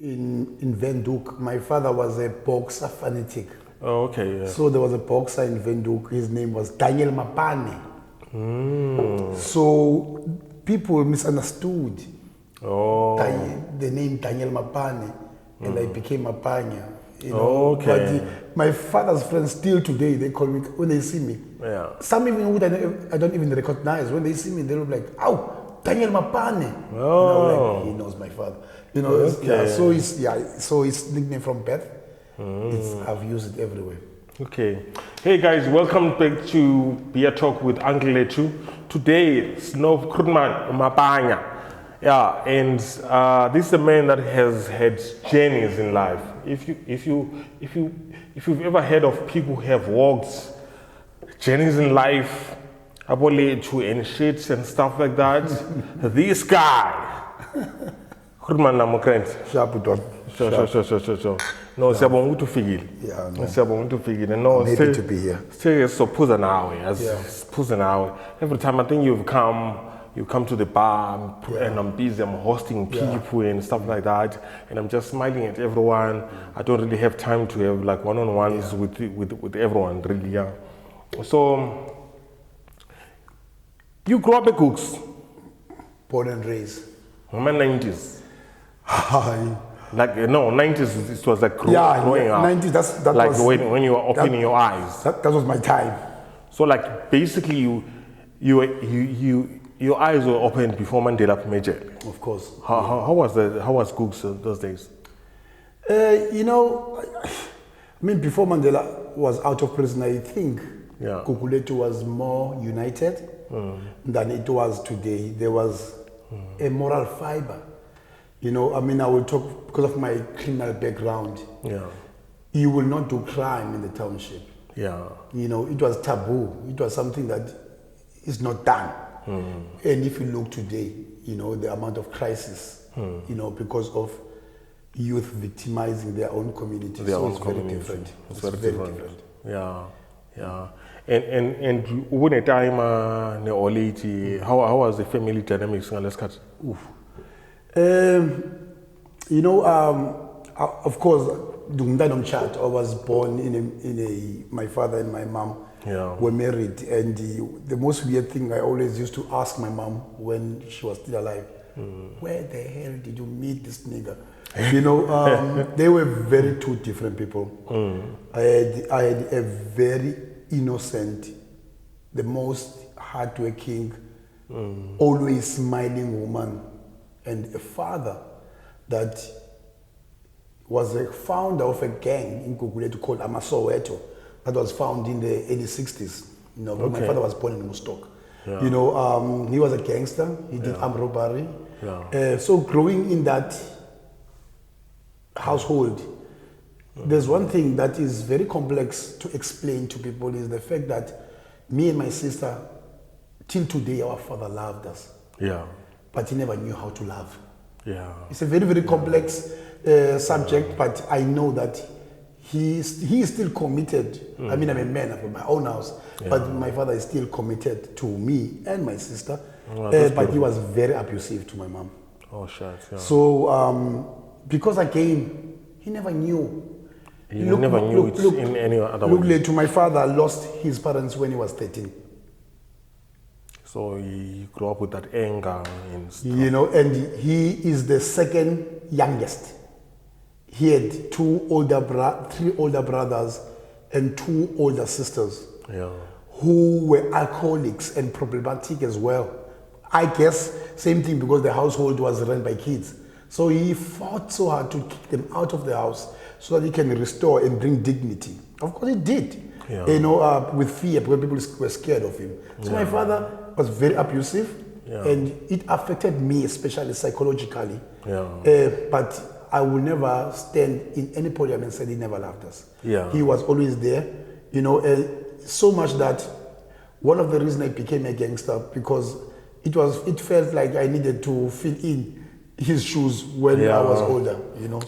in Windhoek. My father was a boxer fanatic. Oh, okay. Yeah. So there was a boxer in Windhoek. His name was Daniel Mapanya. So people misunderstood the name Daniel Mapanya, and I became Mapanya. You know, okay. But my father's friends still today, they call me, when they see me. Yeah. Some even who I don't even recognize. When they see me, they look like, "Oh, Daniel Mapane." Oh. You know, like, he knows my father. You know, Okay. So his nickname from birth. I've used it everywhere. Okay. Hey guys, welcome back to Beer Talk with Uncle Letu. Today, Snow Krudman Mapanya. Yeah, and this is a man that has had journeys in life. If you've ever heard of people who have walked journeys in life, about Letu and shit and stuff like that, this guy, Krudman Namokrent. Sharp dog. Sure. No, siyabonga ukuthi ufikile. Yeah, no. Siyabonga ukuthi ufikile. No, I'm happy to be here. So phuza nawe. Every time I think you come to the bar and I'm busy, I'm hosting people and stuff like that, and I'm just smiling at everyone. I don't really have time to have like one-on-ones with everyone, really. Yeah. So you grew up at Cooks. Born and raised. In the 90s. Hi. Like, no, 90s, it was like growing up. 90s, that like was... when you were opening your eyes. That was my time. So like, basically, your eyes were opened before Mandela Major. Of course. How was Gooks those days? You know, I mean, before Mandela was out of prison, I think Gugulethu was more united than it was today. There was a moral fiber. You know, I mean, I will talk because of my criminal background. Yeah. You will not do crime in the township. Yeah. You know, it was taboo. It was something that is not done. And if you look today, you know, the amount of crisis, you know, because of youth victimizing their own community. Their own it's community. very different. It's very different. Yeah. And when a time how was the family dynamics in Lescat? You know, of course, I was born my father and my mom were married, and the most weird thing I always used to ask my mom when she was still alive, where the hell did you meet this nigga? You know, they were two different people. I had a very innocent, the most hardworking, always smiling woman, and a father that was a founder of a gang in Gugulethu called Amasoweto that was found in the early 60s. You know, my father was born in Mustok. Yeah. You know, he was a gangster. He did armed robbery. Yeah. So growing in that household, there's one thing that is very complex to explain to people is the fact that me and my sister, till today, our father loved us. Yeah. But he never knew how to love. Yeah. It's a very, very complex subject, but I know that he is still committed. I mean, I'm a man, I've got my own house, but my father is still committed to me and my sister. But he was very abusive to my mom. Oh, shit. Yeah. So, because again, he never knew. He never knew it in any other way. Look, to my father lost his parents when he was 13. So he grew up with that anger and stuff. You know, and he is the second youngest. He had three older brothers and 2 older sisters who were alcoholics and problematic as well. I guess same thing because the household was run by kids. So he fought so hard to kick them out of the house so that he can restore and bring dignity. Of course he did. Yeah. You know, with fear because people were scared of him. So my father was very abusive, and it affected me especially psychologically. But I will never stand in any podium and say he never loved us. He was always there, you know, so much that one of the reasons I became a gangster because it felt like I needed to fill in his shoes when I was older, you know.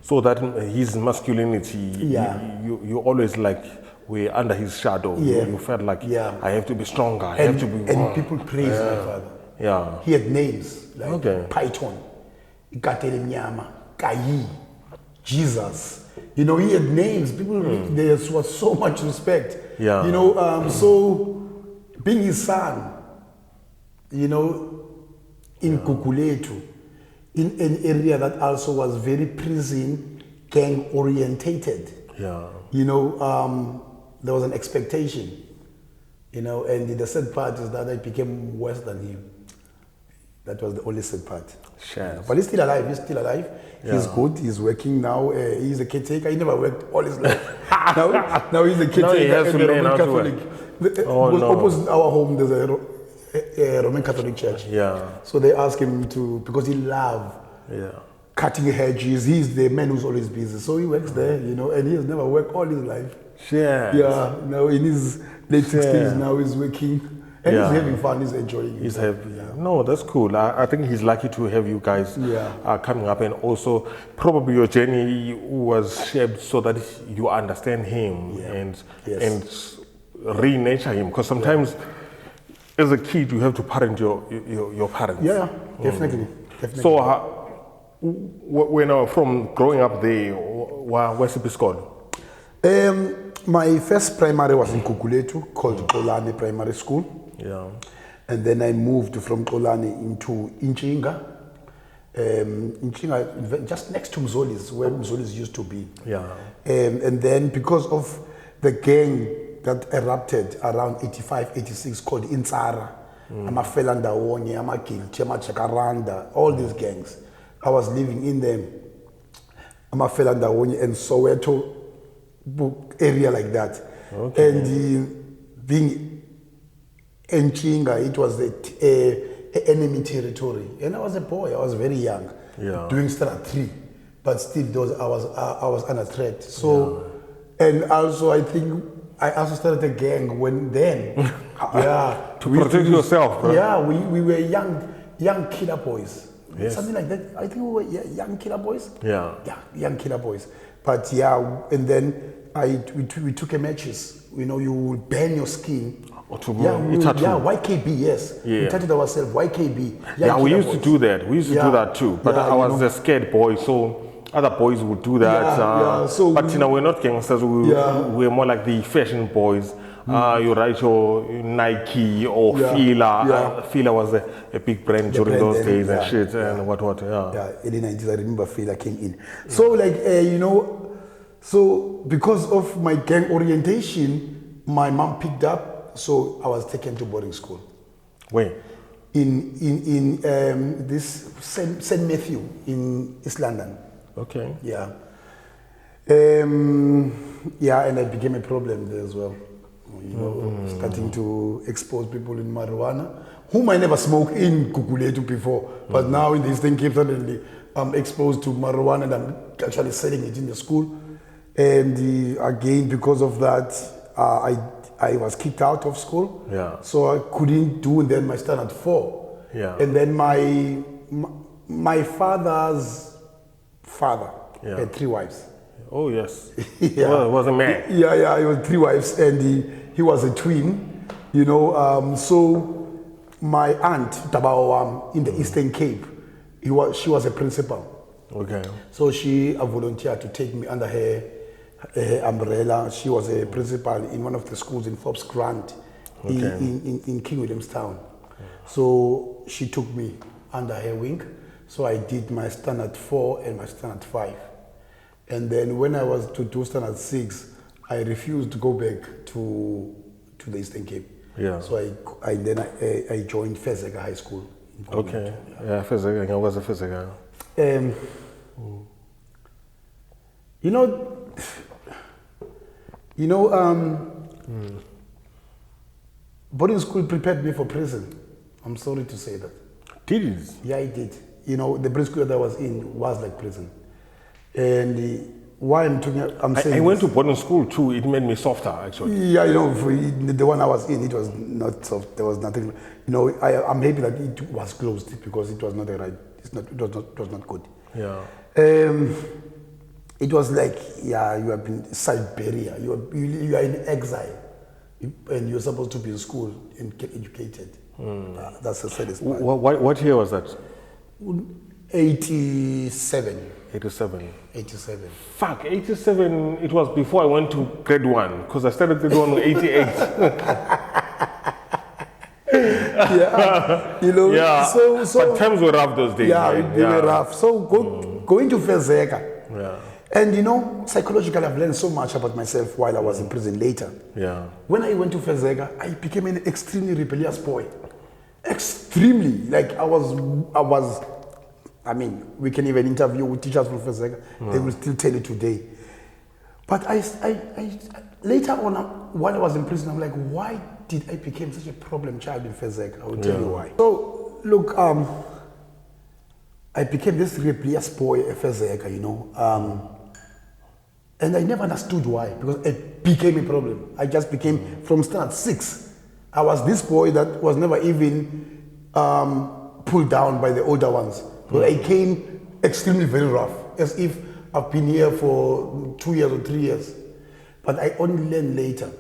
So that his masculinity, you always like were under his shadow. You felt like I have to be stronger. I have to be. And people praised my father. He had names like Python. Ikatele Mnyama, Kayi, Jesus. You know, he had names. People, there was so much respect. Yeah. You know, so being his son, you know, in Gugulethu, in an area that also was very prison gang orientated. Yeah. You know, there was an expectation, you know, and the sad part is that I became worse than him. That was the only sad part. Sure. But he's still alive. He's still alive. Yeah. He's good. He's working now. He's a caretaker. He never worked all his life. now he's a caretaker. Now he has at to the learn Roman how to Catholic. work. Oh, no. Opposite our home, there's a Roman Catholic church. Yeah. So they asked him to, because he loved cutting hedges. He's the man who's always busy. So he works there, you know, and he has never worked all his life. Sure. Yeah. Now in his late 60s, now he's working. And he's having fun, he's enjoying it. He's happy. No, that's cool. I think he's lucky to have you guys coming up, and also probably your journey was shaped so that you understand him and re-nature him. Because sometimes as a kid you have to parent your parents. Yeah, definitely. Definitely. So when from growing up there, where's the school? My first primary was in Gugulethu, called Kolane Primary School. Yeah. And then I moved from Kolane into Inchinga. Inchinga, just next to Mzoli's, where Mzoli's used to be. Yeah. And then because of the gang that erupted around 85, 86 called Insara, Amafela Ndawonye, Amagilti, Amachakaranda, all these gangs, I was living in them. Amafela Ndawonye and Soweto area like that. Okay. And being in Chinga, it was the enemy territory. And I was a boy, I was very young, doing standard 3. But still, I was under threat. So, and also I think I also started a gang when then. To protect yourself, bro. Yeah, we were young killer boys. Yes. Something like that. I think we were young killer boys. Yeah. Yeah, young killer boys. But and then we took a matches. You know, you will burn your skin. YKB, yes. Yeah. We tattooed ourselves, YKB. We used to do that. We used to do that too. But I was a scared boy, so other boys would do that. So but we're not gangsters. We're more like the fashion boys. You write your Nike or Fila. Fila was a big brand during those days and shit and what. Yeah, in the 90s, I remember Fila came in. So so because of my gang orientation, my mom picked up. So I was taken to boarding school. Where? In this St. Matthew in East London. Okay. Yeah. And I became a problem there as well. You know, starting to expose people in marijuana, whom I never smoked in Gugulethu before. But now in the Eastern Cape, suddenly I'm exposed to marijuana and I'm actually selling it in the school. And again, because of that, I was kicked out of school. Yeah. So I couldn't do then my standard 4. Yeah. And then my father's father had 3 wives. Oh yes. Well, it was a man. Yeah, he was 3 wives, and he was a twin. You know, so my aunt Tabawam in the Eastern Cape, she was a principal. Okay. So she volunteered to take me under her umbrella. She was a principal in one of the schools in Forbes Grant in King Williamstown. So she took me under her wing. So I did my standard 4 and my standard 5. And then when I was to do standard 6, I refused to go back to the Eastern Cape. Yeah. So I joined Fezeka High School. Okay. Yeah, Fezeka. I was a Fezeka. Boarding school prepared me for prison. I'm sorry to say that. Did it? Yeah, it did. You know, the boarding school that I was in was like prison. And why I'm saying I went to boarding school too. It made me softer, actually. Yeah, you know, for the one I was in, it was not soft. There was nothing. You know, I'm happy that it was closed because it was not the right. It was not good. Yeah. It was like, you have been Siberia. You are in exile, and you're supposed to be in school and get educated. That's the saddest part. What year was that? 87. 87. 87. Fuck, 87, it was before I went to grade 1, because I started grade 1 with 88. Yeah, you know. Yeah, So but times were rough those days. yeah, man. they were rough. So going to Fezeka. Yeah. And you know, psychologically, I've learned so much about myself while I was in prison later. Yeah. When I went to Fezeka, I became an extremely rebellious boy. Extremely. Like I mean, we can even interview with teachers from Fezeka. They will still tell you today. But I later on, while I was in prison, I'm like, why did I become such a problem child in Fezeka? I will tell you why. So, look, I became this rebellious boy at Fezeka, you know. And I never understood why, because it became a problem. I just became, from standard 6, I was this boy that was never even pulled down by the older ones. But I came extremely very rough, as if I've been here for 2 years or 3 years. But I only learned later.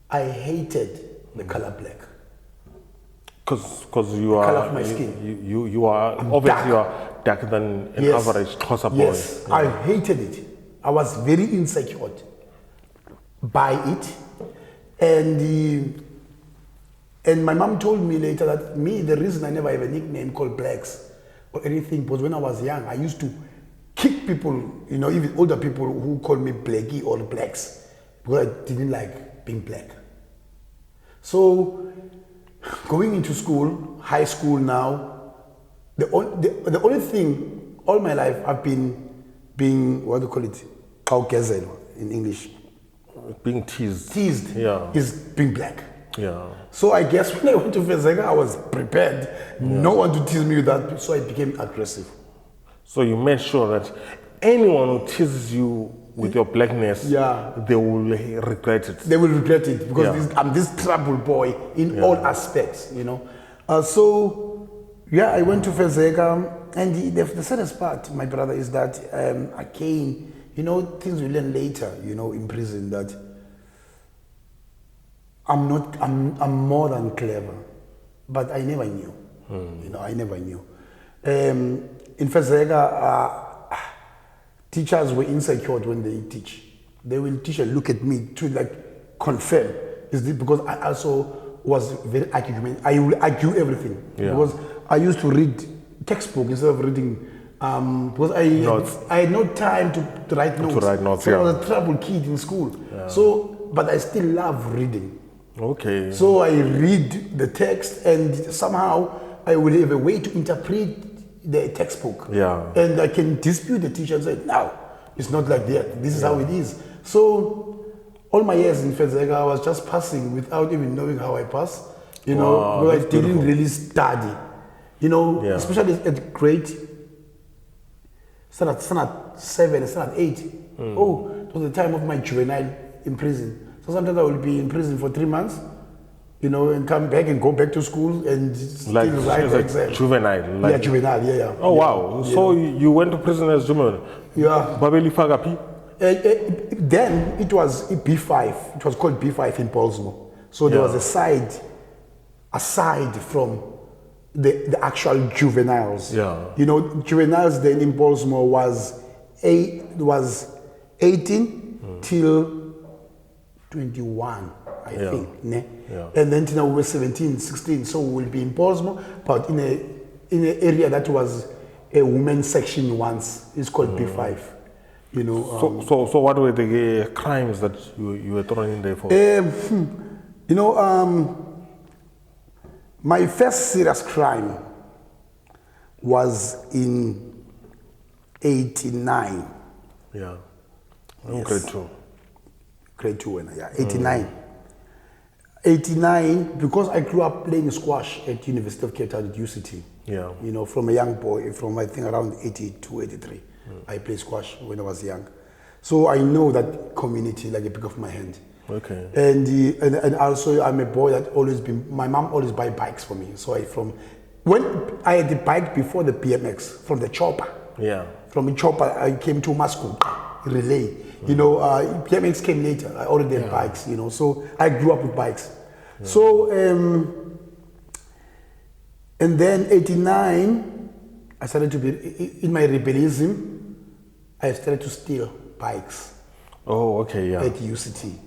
I hated the color black. Because you color are of my skin. You are obviously dark. you are darker than an average Xhosa boy. Yes, I hated it. I was very insecure by it, and my mom told me later that the reason I never have a nickname called Blacks or anything was when I was young, I used to kick people, you know, even older people who called me Blackie or Blacks, because I didn't like being black. So going into school, high school now, the only thing all my life I've been being, what do you call it, in English, being teased is being black. Yeah. So I guess when I went to Fezeka, I was prepared. No one to tease me with that, so I became aggressive. So you made sure that anyone who teases you with your blackness, they will regret it. They will regret it, because I'm this trouble boy in all aspects, you know. I went to Fezeka, and the saddest part, my brother, is that again, you know, things we learn later, you know, in prison, that I'm more than clever, but I never knew. You know, I never knew. In Fezeka, teachers were insecure when they teach. They will teach and look at me to like confirm. Is this because I also was very argumentative? I will argue everything because I used to read textbook instead of reading. Because I had no time to write notes. So I was a trouble kid in school. Yeah. So, but I still love reading. Okay. So I read the text, and somehow I will have a way to interpret the textbook. Yeah. And I can dispute the teacher and say, no, it's not like that. This is how it is. So all my years in Fezeka, I was just passing without even knowing how I passed. You know, because I didn't really study. You know, especially at grade standard 7, standard 8. Oh, it was the time of my juvenile in prison. So sometimes I will be in prison for 3 months, you know, and come back and go back to school and like still write the exam. Juvenile. Juvenile, Oh, wow. Yeah. So you went to prison as juvenile? Yeah. Babeli Fagapi? Then it was B5. It was called B5 in Baltimore. So there was aside from the actual juveniles. Yeah. You know, juveniles then in Baltimore was 18 till 21, I think. Ne? Yeah. And then we were 17, 16, so we'll be in Baltimore, but in an area that was a women's section once. It's called B5. You know. So what were the crimes that you were thrown in there for? You know, my first serious crime was in 89. Yeah. Yes. Grade 2. Grade 2, 89. 89, because I grew up playing squash at University of Cape Town at UCT. Yeah. You know, from a young boy, from I think around 82, 83. I played squash when I was young. So I know that community like the back of my hand. Okay. And also I'm a boy that my mom always buy bikes for me. So when I had the bike before the BMX, from the chopper. Yeah. From the chopper, I came to Moscow, relay. You know, BMX came later. I already had bikes, you know, so I grew up with bikes. Yeah. So, and then 89, I started to be, in my rebellism, I started to steal bikes. Oh, okay, yeah. At UCT.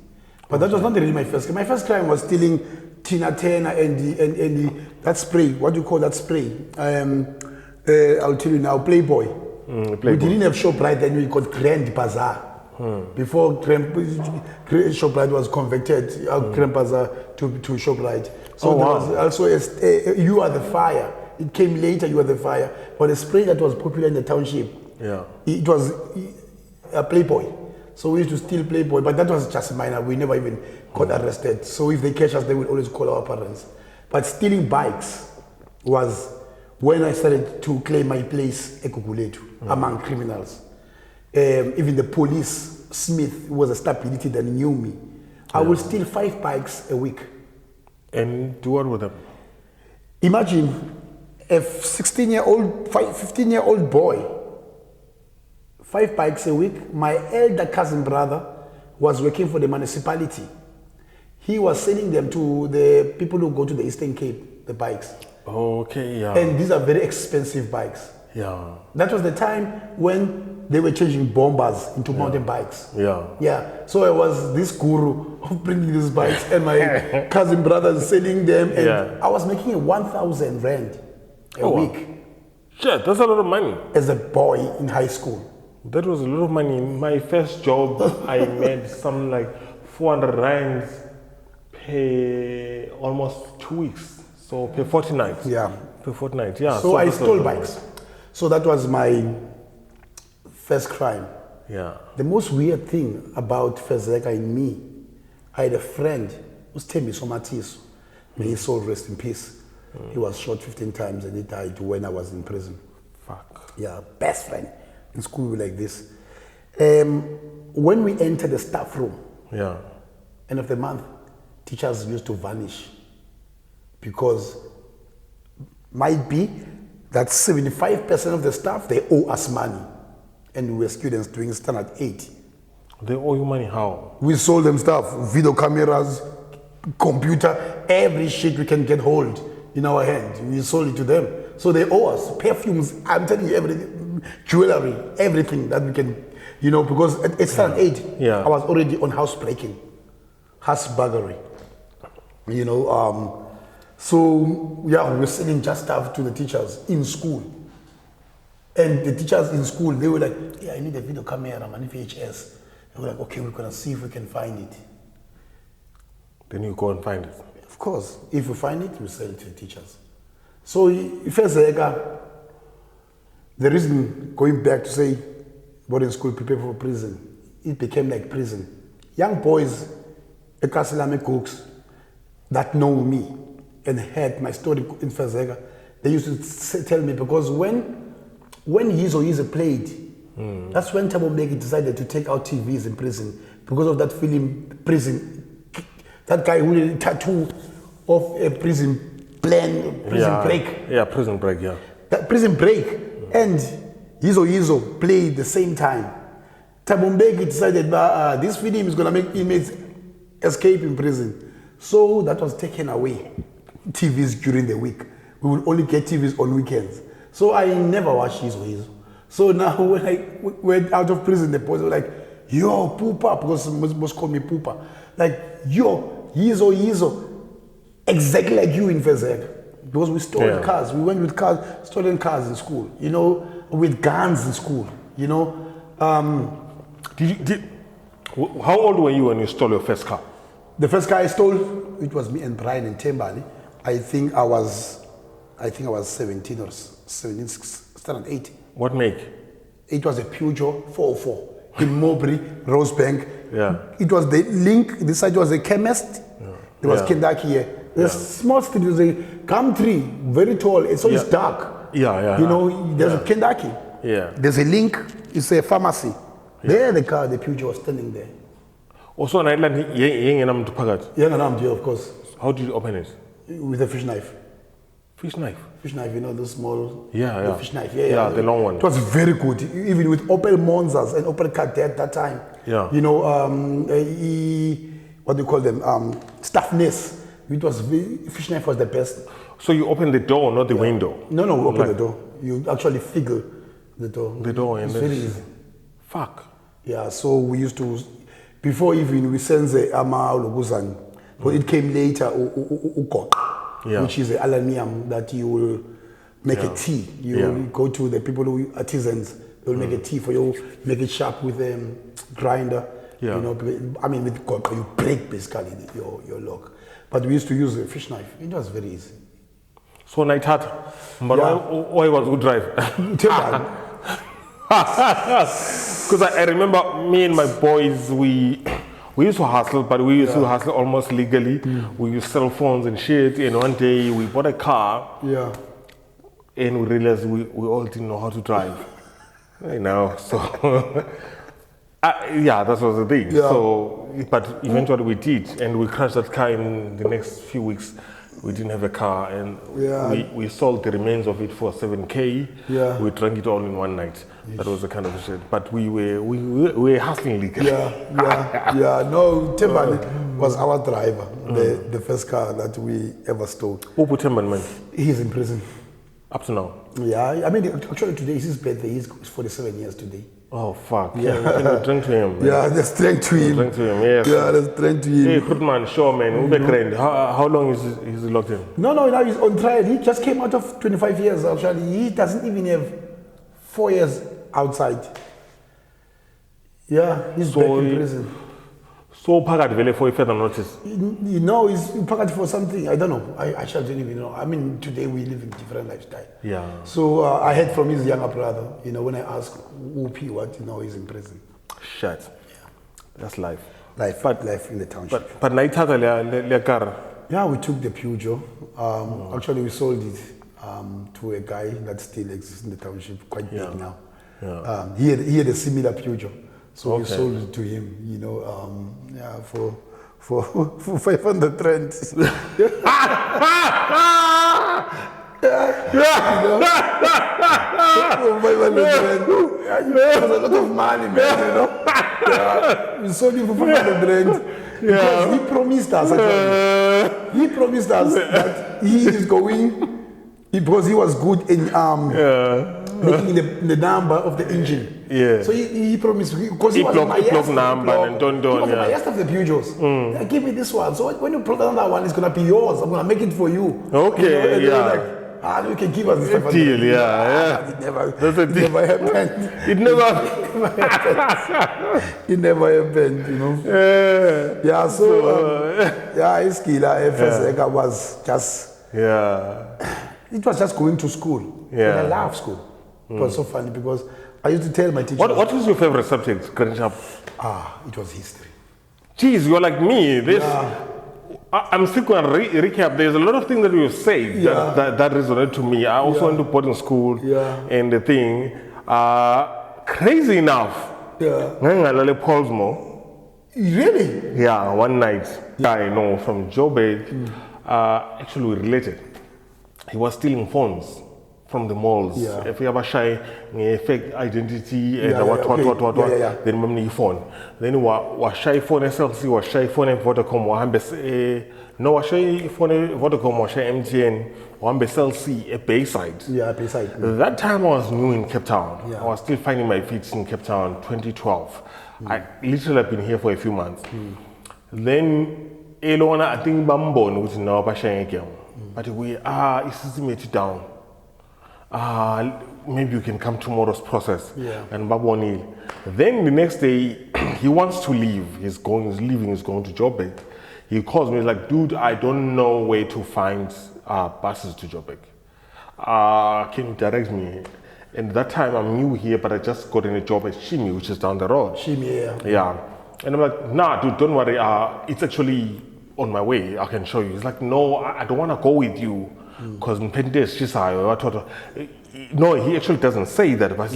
But that was not really my first crime. My first crime was stealing Tina Turner and that spray. What do you call that spray? I'll tell you now, Playboy. Playboy. We didn't have ShopRite then, we got Grand Bazaar. Before ShopRite was converted, Grand Bazaar to ShopRite. So there was also You Are the Fire. It came later, You Are the Fire. But a spray that was popular in the township, it was a Playboy. So we used to steal Playboy, but that was just minor. We never even got arrested. So if they catch us, they would always call our parents. But stealing bikes was when I started to claim my place among criminals. Even the police, Smith, who was a stability that knew me. I would steal 5 bikes a week. And do what with them? Imagine a 16-year-old, 15-year-old boy, 5 bikes a week. My elder cousin brother was working for the municipality. He was selling them to the people who go to the Eastern Cape, the bikes. Okay, yeah. And these are very expensive bikes. Yeah. That was the time when they were changing bombers into mountain bikes. Yeah. Yeah. So I was this guru of bringing these bikes and my cousin brothers selling them. And I was making 1,000 rand a week. Wow. Shit, that's a lot of money. As a boy in high school. That was a lot of money. My first job, I made something like 400 rands per almost 2 weeks. So per fortnight. Yeah. Per fortnight, yeah. So I stole bikes. So that was my first crime. Yeah. The most weird thing about Fezeka in me, I had a friend who's Temi Somatiso. May his soul rest in peace. He was shot 15 times and he died when I was in prison. Fuck. Yeah, best friend. In school we were like this. When we entered the staff room, end of the month, teachers used to vanish because might be that 75% of the staff, they owe us money. And we were students doing standard 8. They owe you money how? We sold them stuff, video cameras, computer, every shit we can get hold in our hand. We sold it to them. So they owe us perfumes, I'm telling you everything, jewelry, everything that we can, because at standard 8, I was already on housebreaking, housebuggery, So, we were selling just stuff to the teachers in school. And the teachers in school, they were like, I need a video camera, man, VHS. They were like, okay, we're going to see if we can find it. Then you go and find it? Of course. If we find it, we sell it to the teachers. So, Fezeka, the reason, going back to say, boarding school, prepare for prison, it became like prison. Young boys, eKasi cooks that know me, and heard my story in Fezeka, they used to tell me, because when Yizo played, that's when Thabo Mbeki decided to take out TVs in prison because of that film, Prison. That guy who did a tattoo of a prison plan, prison break. Yeah, Prison Break, yeah. That Prison Break and Yizo played the same time. Thabo Mbeki decided this film is going to make inmates escape in prison. So that was taken away. TVs during the week. We would only get TVs on weekends. So I never watched Yizo. So now when I went out of prison, the boys were like, yo, Poopa, because most call me Poopa. Like, yo, Yizo, exactly like you in Fezeka. Because we stole cars. We went with cars, stolen cars in school, with guns in school, How old were you when you stole your first car? The first car I stole, it was me and Brian and Tembali. I think I was 17 or 17, standard 8. What make? It was a Peugeot 404 in Mowbray, Rosebank. Yeah. It was the link. This side was a chemist. There was Kendaki here. There's small street. There's a gum tree, very tall. It's always dark. There's a Kendaki. Yeah. There's a link. It's a pharmacy. There, the Peugeot was standing there. Also, an island, Yeah, of course. How did you open it? With a fish knife. Fish knife? Fish knife, the small fish knife. Yeah, the long one. It was very good, even with Opel Monzas and Opel Kadett at that time. Yeah. What do you call them? Staffness. Fish knife was the best. So you opened the door, not the window? No, we opened the door. You actually figure the door. The door, and it's very easy. Fuck. Yeah, so we used to, before even we send the ama uluguzan, but it came later, which is the aluminium that you will make a tea. You will go to the people who artisans, they will make a tea for you, make it sharp with a grinder. You know, I mean with gold, you break basically your log. But we used to use a fish knife. It was very easy. So night hat, but why was good drive? Because I remember me and my boys, we used to hustle, but we used to hustle almost legally. We used cell phones and shit. And one day we bought a car. Yeah. And we realized we all didn't know how to drive. You know, so that was the thing. Yeah. So, but eventually we did, and we crashed that car in the next few weeks. We didn't have a car, and we sold the remains of it for 7K. Yeah. We drank it all in one night. Yes. That was the kind of shit. But we were hustling legally. No, Temban was our driver, the first car that we ever stole. Who put Temban, man? He's in prison. Up to now? Yeah, I mean, actually today is his birthday. He's 47 years today. Oh, fuck. Yeah, drink to him. Man. Yeah, let's drink to him. Drink to him, yes. Yeah, let's drink to him. Hey, good man, sure, man. How long is he locked in? No, now he's on trial. He just came out of 25 years, actually. He doesn't even have 4 years outside. Yeah, he's back in prison. So Pagat Vele for a further notice? You know, he's Pagat for something. I don't know. I actually don't even know. I mean, today we live in different lifestyle. Yeah. So I heard from his younger brother, you know, when I asked Upi what, you know, he's in prison. Shit. Yeah. That's life. Life in the township. But Naitata le car? Yeah, we took the Peugeot. Actually, we sold it to a guy that still exists in the township, quite big now. Yeah. He had a similar Peugeot. So we sold it to him, you know, for 500 rand. You know? 500 rand. It was a lot of money, man, you know. We sold it for 500 rand. Because he promised us, actually. He promised us that he is going, because he was good in making the number of the engine. Yeah. So he promised, because he was my number and he was the highest of the Peugeots. Give me this one. So when you put another one, it's going to be yours. I'm going to make it for you. Okay, you know, you can give us this deal, It never happened. It never It never happened, you know. So his killer FS was just it was just going to school. And I love school. It was so funny because I used to tell my teachers. What was your favorite subject growing up? It was history. Jeez, you're like me. I'm still going to recap. There's a lot of things that you say that resonated to me. I also went to boarding school and the thing. Crazy enough. Really? Yeah, one night. I know from Joburg. Actually, we related. He was stealing phones from the malls. If you have a shy fake identity and then you phone. Then was shy phone SLC, was shy phone Vodacom, was shy phone Vodacom, was shy MTN, was SLC a Bayside. Yeah, Bayside. That time I was new in Cape Town. I was still finding my feet in Cape Town 2012. I literally have been here for a few months. Then Elona, I think Bambon was now again. But we estimated down. Maybe you can come tomorrow's process. And Baboni. Then the next day, he wants to leave. He's going to Joburg. He calls me, he's like, dude, I don't know where to find buses to Joburg. Can you direct me? And that time I'm new here, but I just got in a job at Shimi, which is down the road. Shimi, yeah. And I'm like, nah, dude, don't worry. It's actually on my way. I can show you. He's like, no, I don't want to go with you. Because no, he actually doesn't say that, but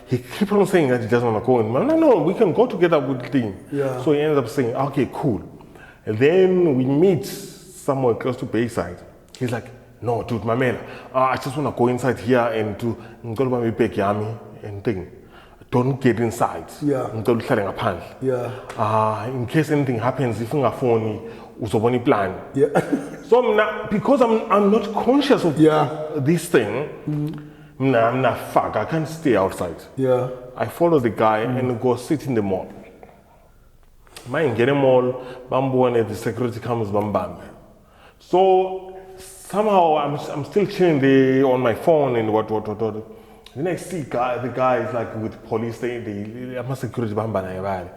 he keeps on saying that he doesn't want to go. No, we can go together with the thing. So he ended up saying, okay, cool. And then we meet somewhere close to Bayside. He's like, no, dude, my man, I just want to go inside here and do Yami and thing. Don't get inside. In case anything happens, if you have phone, plan. So because I'm not conscious of this thing, nah, fuck, I can't stay outside. Yeah. I follow the guy and go sit in the mall. Mine get a mall, bamboo, and the security comes, bam. So somehow I'm still chilling there on my phone and what. Then I see the guy is like with police, I'm a security bam. I'm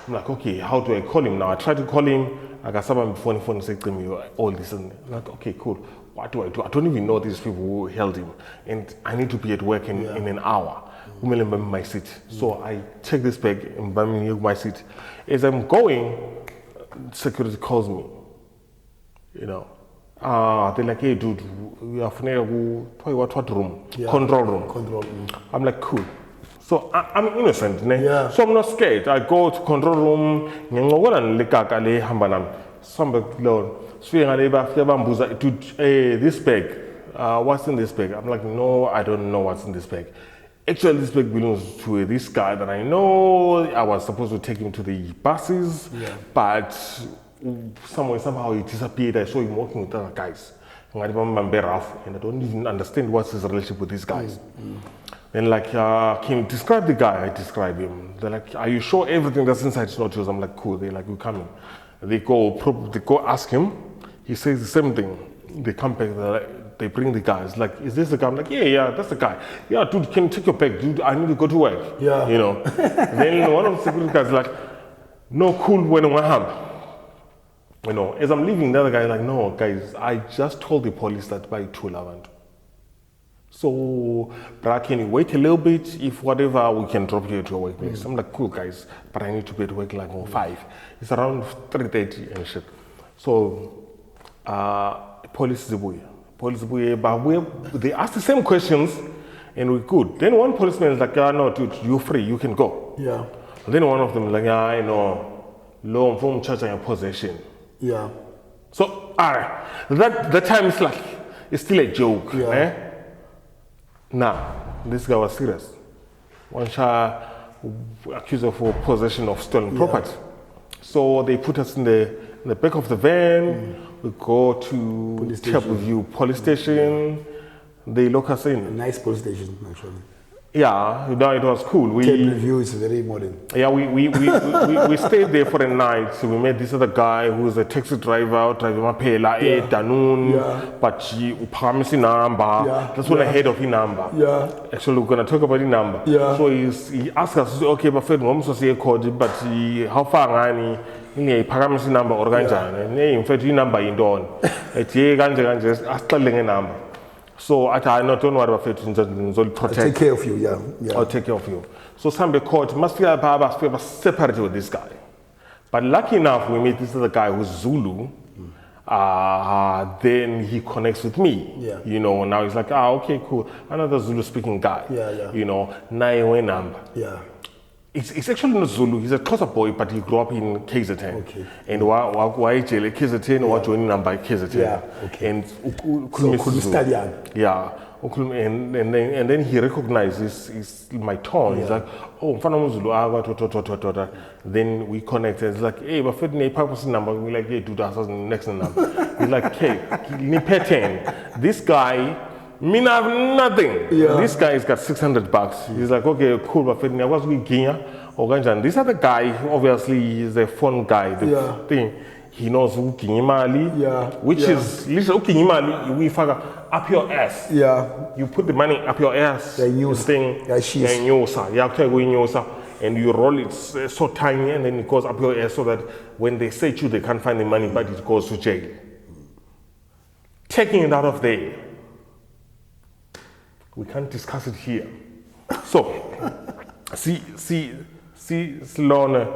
like, okay, how do I call him now? I try to call him, I got someone phone say to me, all this, and I'm like, okay, cool. What do I do? I don't even know these people who held him, and I need to be at work in an hour. My seat. So I take this bag and buy my seat. As I'm going, security calls me. You know, they're like, hey, dude, we are from what room? Yeah. Control room. I'm like, cool. So I'm innocent, so I'm not scared. I go to control room. Dude, hey, this bag. What's in this bag? I'm like, no, I don't know what's in this bag. Actually, this bag belongs to this guy that I know. I was supposed to take him to the buses, but somehow he disappeared. I saw him walking with other guys. And I don't even understand what's his relationship with these guys. Then like, can you describe the guy? I describe him. They're like, are you sure everything that's inside is not yours? I'm like, cool. They're like, we're coming. They go ask him. He says the same thing. They come back, they bring the guys. Like, is this the guy? I'm like, yeah, that's the guy. Yeah, dude, can you take your bag? Dude, I need to go to work. Yeah. You know. Then one of the security guys is like, no, cool, when I have. You know, as I'm leaving, the other guy is like, no, guys, I just told the police that by 2:11. So, brah, can you wait a little bit? If whatever, we can drop you to your workplace. I'm like, cool, guys, but I need to be at work like 5. It's around 3:30 and shit. So, police but they ask the same questions, and we're good. Then one policeman is like, no, dude, you're free, you can go. Yeah. And then one of them is like, I know, law from church and possession. Yeah. So, that time is like, it's still a joke. Yeah. Nah, this guy was serious. One child accused of possession of stolen property. So they put us in the back of the van. We go to View police station. They lock us in. A nice police station, actually. Yeah, it was cool. View is very modern. Yeah, we stayed there for a night. So we met this other guy who is a taxi driver, driving Mapela, but he promised a number. That's when I heard of his number. Yeah. Actually, we're gonna talk about the number. Yeah. So he asked us, okay, but how far any? He promised a number or in fact, the number in dawn. Number. So I don't know what I'll protect. I'll take care of you, yeah. I'll take care of you. So some court must feel separated with this guy. But lucky enough, we meet this other guy who's Zulu. Then he connects with me. Yeah. You know, now he's like, okay, cool. Another Zulu speaking guy. Yeah. You know, Naiwe number. Yeah. It's actually not Zulu. He's a Xhosa boy, but he grew up in KZN. Okay. And why jail KZN or joining number KZN. Yeah. Okay. And so yeah. And then he recognizes my tone. He's like, oh, Mfana Zulu. Then we connect. It's like, hey, but for the purpose number, we're like, hey, do that next number. He's like, hey, this guy. Me have nothing. Yeah. This guy's got $600. He's like, okay, cool, but I was with Kenya or Ganjan. This other guy, obviously, is a phone guy. The thing, he knows who Kinyimali, which is literally Kinyimali, we figure up your ass. Yeah. You put the money up your ass. And you roll it so tiny, and then it goes up your ass so that when they search you, they can't find the money, but it goes to jail. Taking it out of there. We can't discuss it here. So, see, Lorna,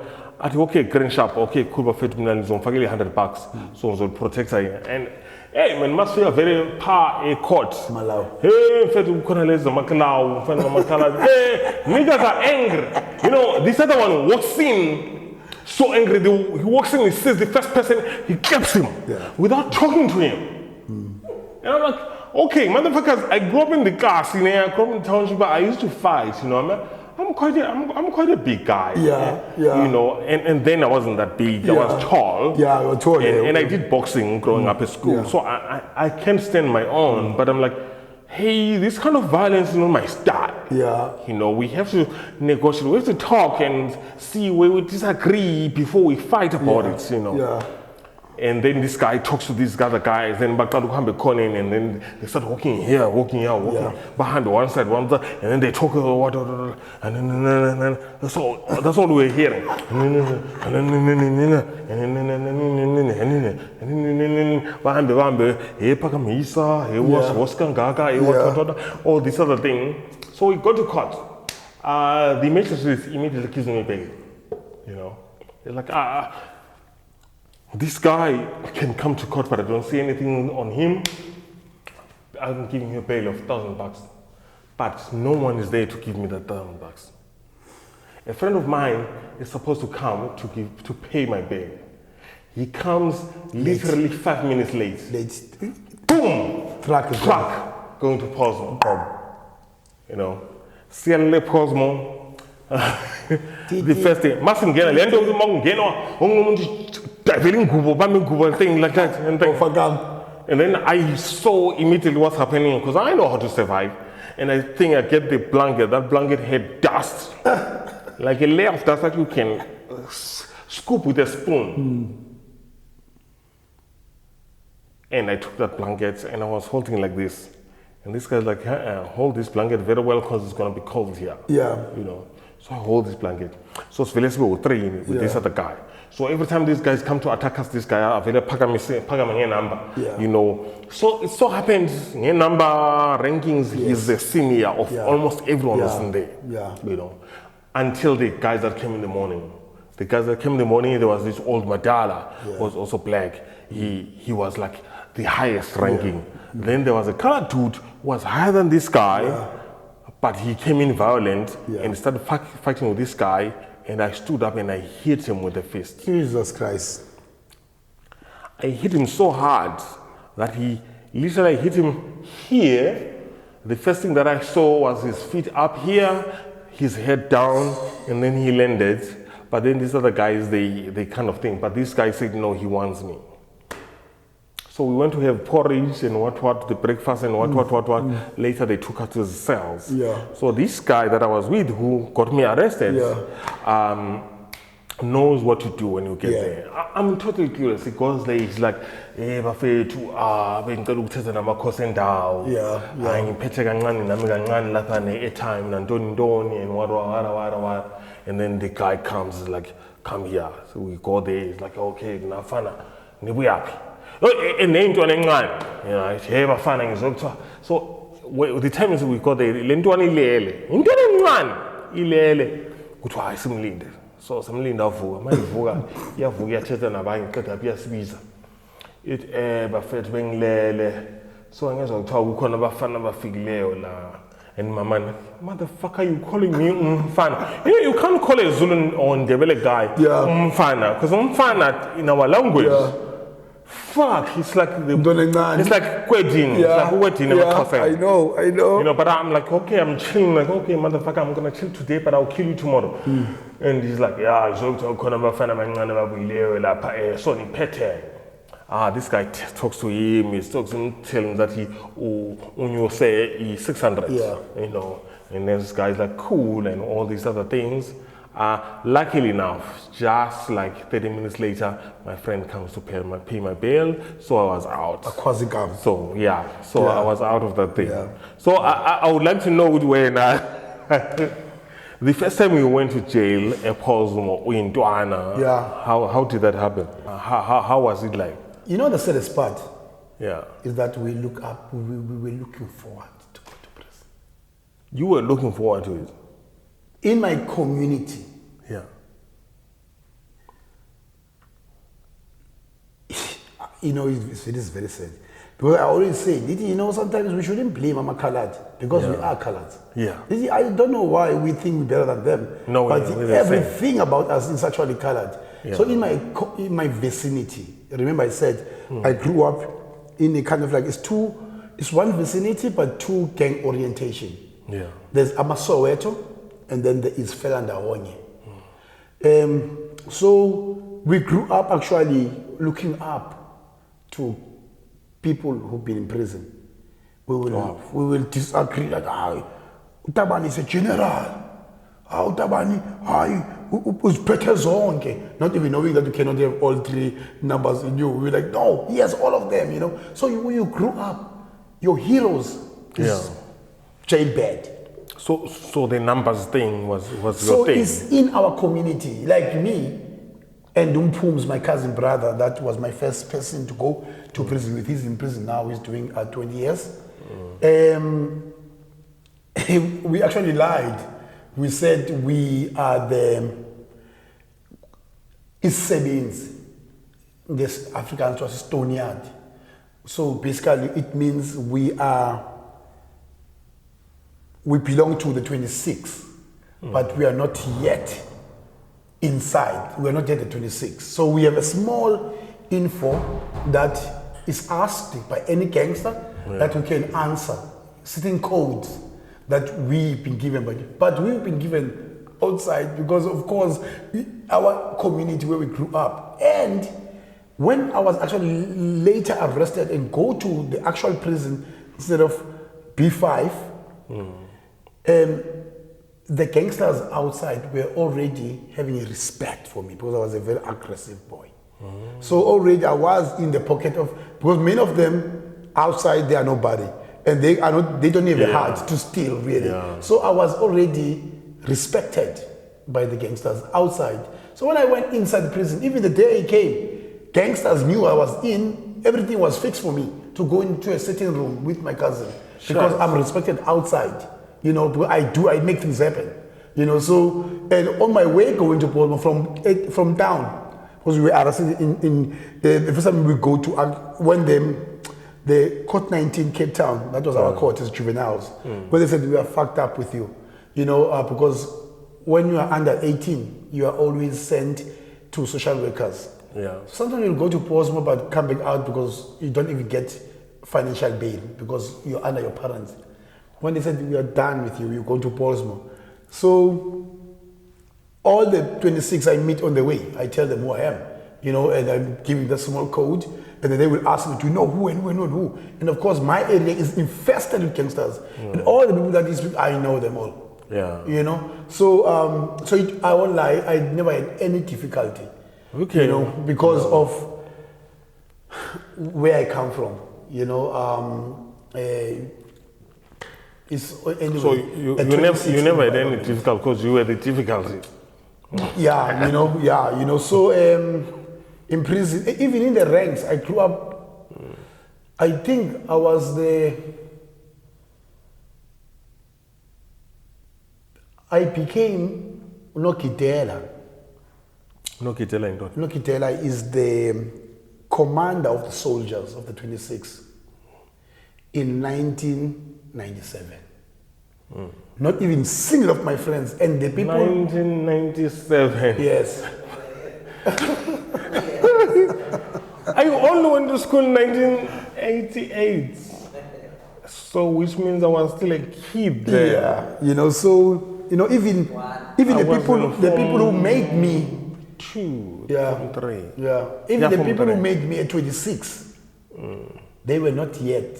okay, green shop, okay, cool, but $100. So, we'll protect her. And, hey, man, must feel very a court. Hey, niggas are angry. You know, this other one walks in, so angry, he walks in, he sees the first person, he keeps him without talking to him. And I'm like, okay, motherfuckers, I grew up in the eKasi, I grew up in the township, but I used to fight, you know. I'm quite a big guy. Yeah. You know, and then I wasn't that big. I was tall. Yeah, you were tall. And I did boxing growing up at school, so I can't stand my own. But I'm like, hey, this kind of violence is not my style. Yeah. You know, we have to negotiate, we have to talk and see where we disagree before we fight about it, you know. Yeah. And then this guy talks to these other guys, then and then they start walking here, walking behind one side, and then they talk and then that's all we're hearing. All this other thing. So we got to court. The magistrate immediately gives me bail. You know, they're like, this guy can come to court, but I don't see anything on him. I'm giving you a bail of $1,000, but no one is there to give me that $1,000. A friend of mine is supposed to come to pay my bail. He comes literally 5 minutes late. Boom! Truck going to Posmo. You know, Siale Posmo. The first thing, thing like that, and then I saw immediately what's happening because I know how to survive, and I think I get the blanket. That blanket had dust, like a layer of dust that you can scoop with a spoon. And I took that blanket and I was holding like this, and this guy's like, hold this blanket very well because it's gonna be cold here. Yeah, you know. So I hold this blanket. So it's with this other guy. So every time these guys come to attack us, this guy, number, you know. So it so happens, number rankings, he's the senior of almost everyone was in there, you know. Until the guys that came in the morning. The guys that came in the morning, there was this old Madala, was also black. He was like the highest ranking. Then there was a colored dude who was higher than this guy, but he came in violent and started fighting with this guy, and I stood up and I hit him with a fist. Jesus Christ. I hit him so hard that he literally hit him here. The first thing that I saw was his feet up here, his head down, and then he landed. But then these other guys, they kind of think, but this guy said, no, he wants me. So we went to have porridge and what, the breakfast and what. Later they took us to the cells. So this guy that I was with who got me arrested knows what to do when you get there. I'm totally curious. He goes there, he's like, bafethu, bengicela ukuthetha namakhosi endawo. Ngiphethe kancane nami kancane lapha ne-airtime nantoni and what. And then the guy comes like, come here. So we go there, he's like, okay, nafana, nibuyaphi. So the time is we got there, lentwana ilele. Intwana encane ilele. Kuthiwa hayi simlinde. So simlinda avuka, mayivuka, iyavuka iyathetha nabanye qeda phi yasibiza. It bafethu bengilele. So angezwa kuthiwa kukhona abafana abafikileyo la. And my man, motherfucker, you calling me umfana? You can't call a Zulu or Ndebele guy umfana, because umfana in our language. Fuck, it's like it's like wedding. It's like wedding. I know. You know, but I'm like, okay, I'm chilling. Like, okay, motherfucker, I'm gonna chill today, but I'll kill you tomorrow. And he's like, yeah, so this guy talks to him. He talks to him, telling him that when you say he's 600, you know, and then this guy's like cool and all these other things. Luckily enough, just like 30 minutes later, my friend comes to pay my bail, so I was out. So I was out of that thing. So I would like to know when the first time we went to jail, in Duana, how did that happen? How was it like? You know the saddest part is that we look up, we were looking forward to go to prison. You were looking forward to it? In my community, you know, it is very sad. Because I always say, you know, sometimes we shouldn't blame Mama Khaled because we are colored. I don't know why we think we're better than them. No, but everything about us is actually colored. So in my vicinity, remember I said, I grew up in a kind of like, it's one vicinity, but two gang orientation. There's Amasoweto, and then there is Felandawonye. So we grew up actually looking up to people who've been in prison. we will disagree like, Utabani is a general. Utabani, uziphethe zonke. Not even knowing that you cannot have all three numbers in you. We're like, no, he has all of them, you know. So when you grew up, your heroes is jailbird. So the numbers thing was your thing. So it's in our community. Like me and Umpums, my cousin brother, that was my first person to go to prison with. He's in prison now. He's doing 20 years. We actually lied. We said we are the Isebins. This Afrikaans was Stonyard. So basically it means we belong to the 26, but we are not yet inside. We are not yet the 26. So we have a small info that is asked by any gangster that we can answer, certain codes that we've been given, but we've been given outside because, of course, our community where we grew up. And when I was actually later arrested and go to the actual prison instead of B5, the gangsters outside were already having a respect for me because I was a very aggressive boy. So already I was in the pocket of, because many of them outside they are nobody. And they don't have a heart to steal, really. So I was already respected by the gangsters outside. So when I went inside the prison, even the day I came, gangsters knew I was in. Everything was fixed for me to go into a sitting room with my cousin because I'm respected outside. You know, I make things happen. You know, so and on my way going to Baltimore from town, because we were arrested in the first time we go to when the court 19 Cape Town, that was our court as juveniles, where they said we are fucked up with you, you know, because when you are under 18, you are always sent to social workers. Sometimes you'll go to Portsmouth but come back out because you don't even get financial bail because you're under your parents. When they said we are done with you, you go to Portsmouth. So all the 26 I meet on the way, I tell them who I am, you know, and I'm giving the small code. And then they will ask me, do you know who and who and who? And of course, my area is infested with gangsters. And all the people that is with, I know them all. You know? So, I won't lie, I never had any difficulty. You know, because of where I come from. You know, it's anyway. So you never had any difficulty because you were the difficulty. You know, so in prison, even in the ranks, I grew up, I think I was I became Nokitela. Nokitela is the commander of the soldiers of the 26 in 1997. Not even single of my friends and the people. 1997. Yes. I only went to school in 1988. So which means I was still a kid there. You know, so you know, even the people who made me 2, 3. Even the people who made me at 26, they were not yet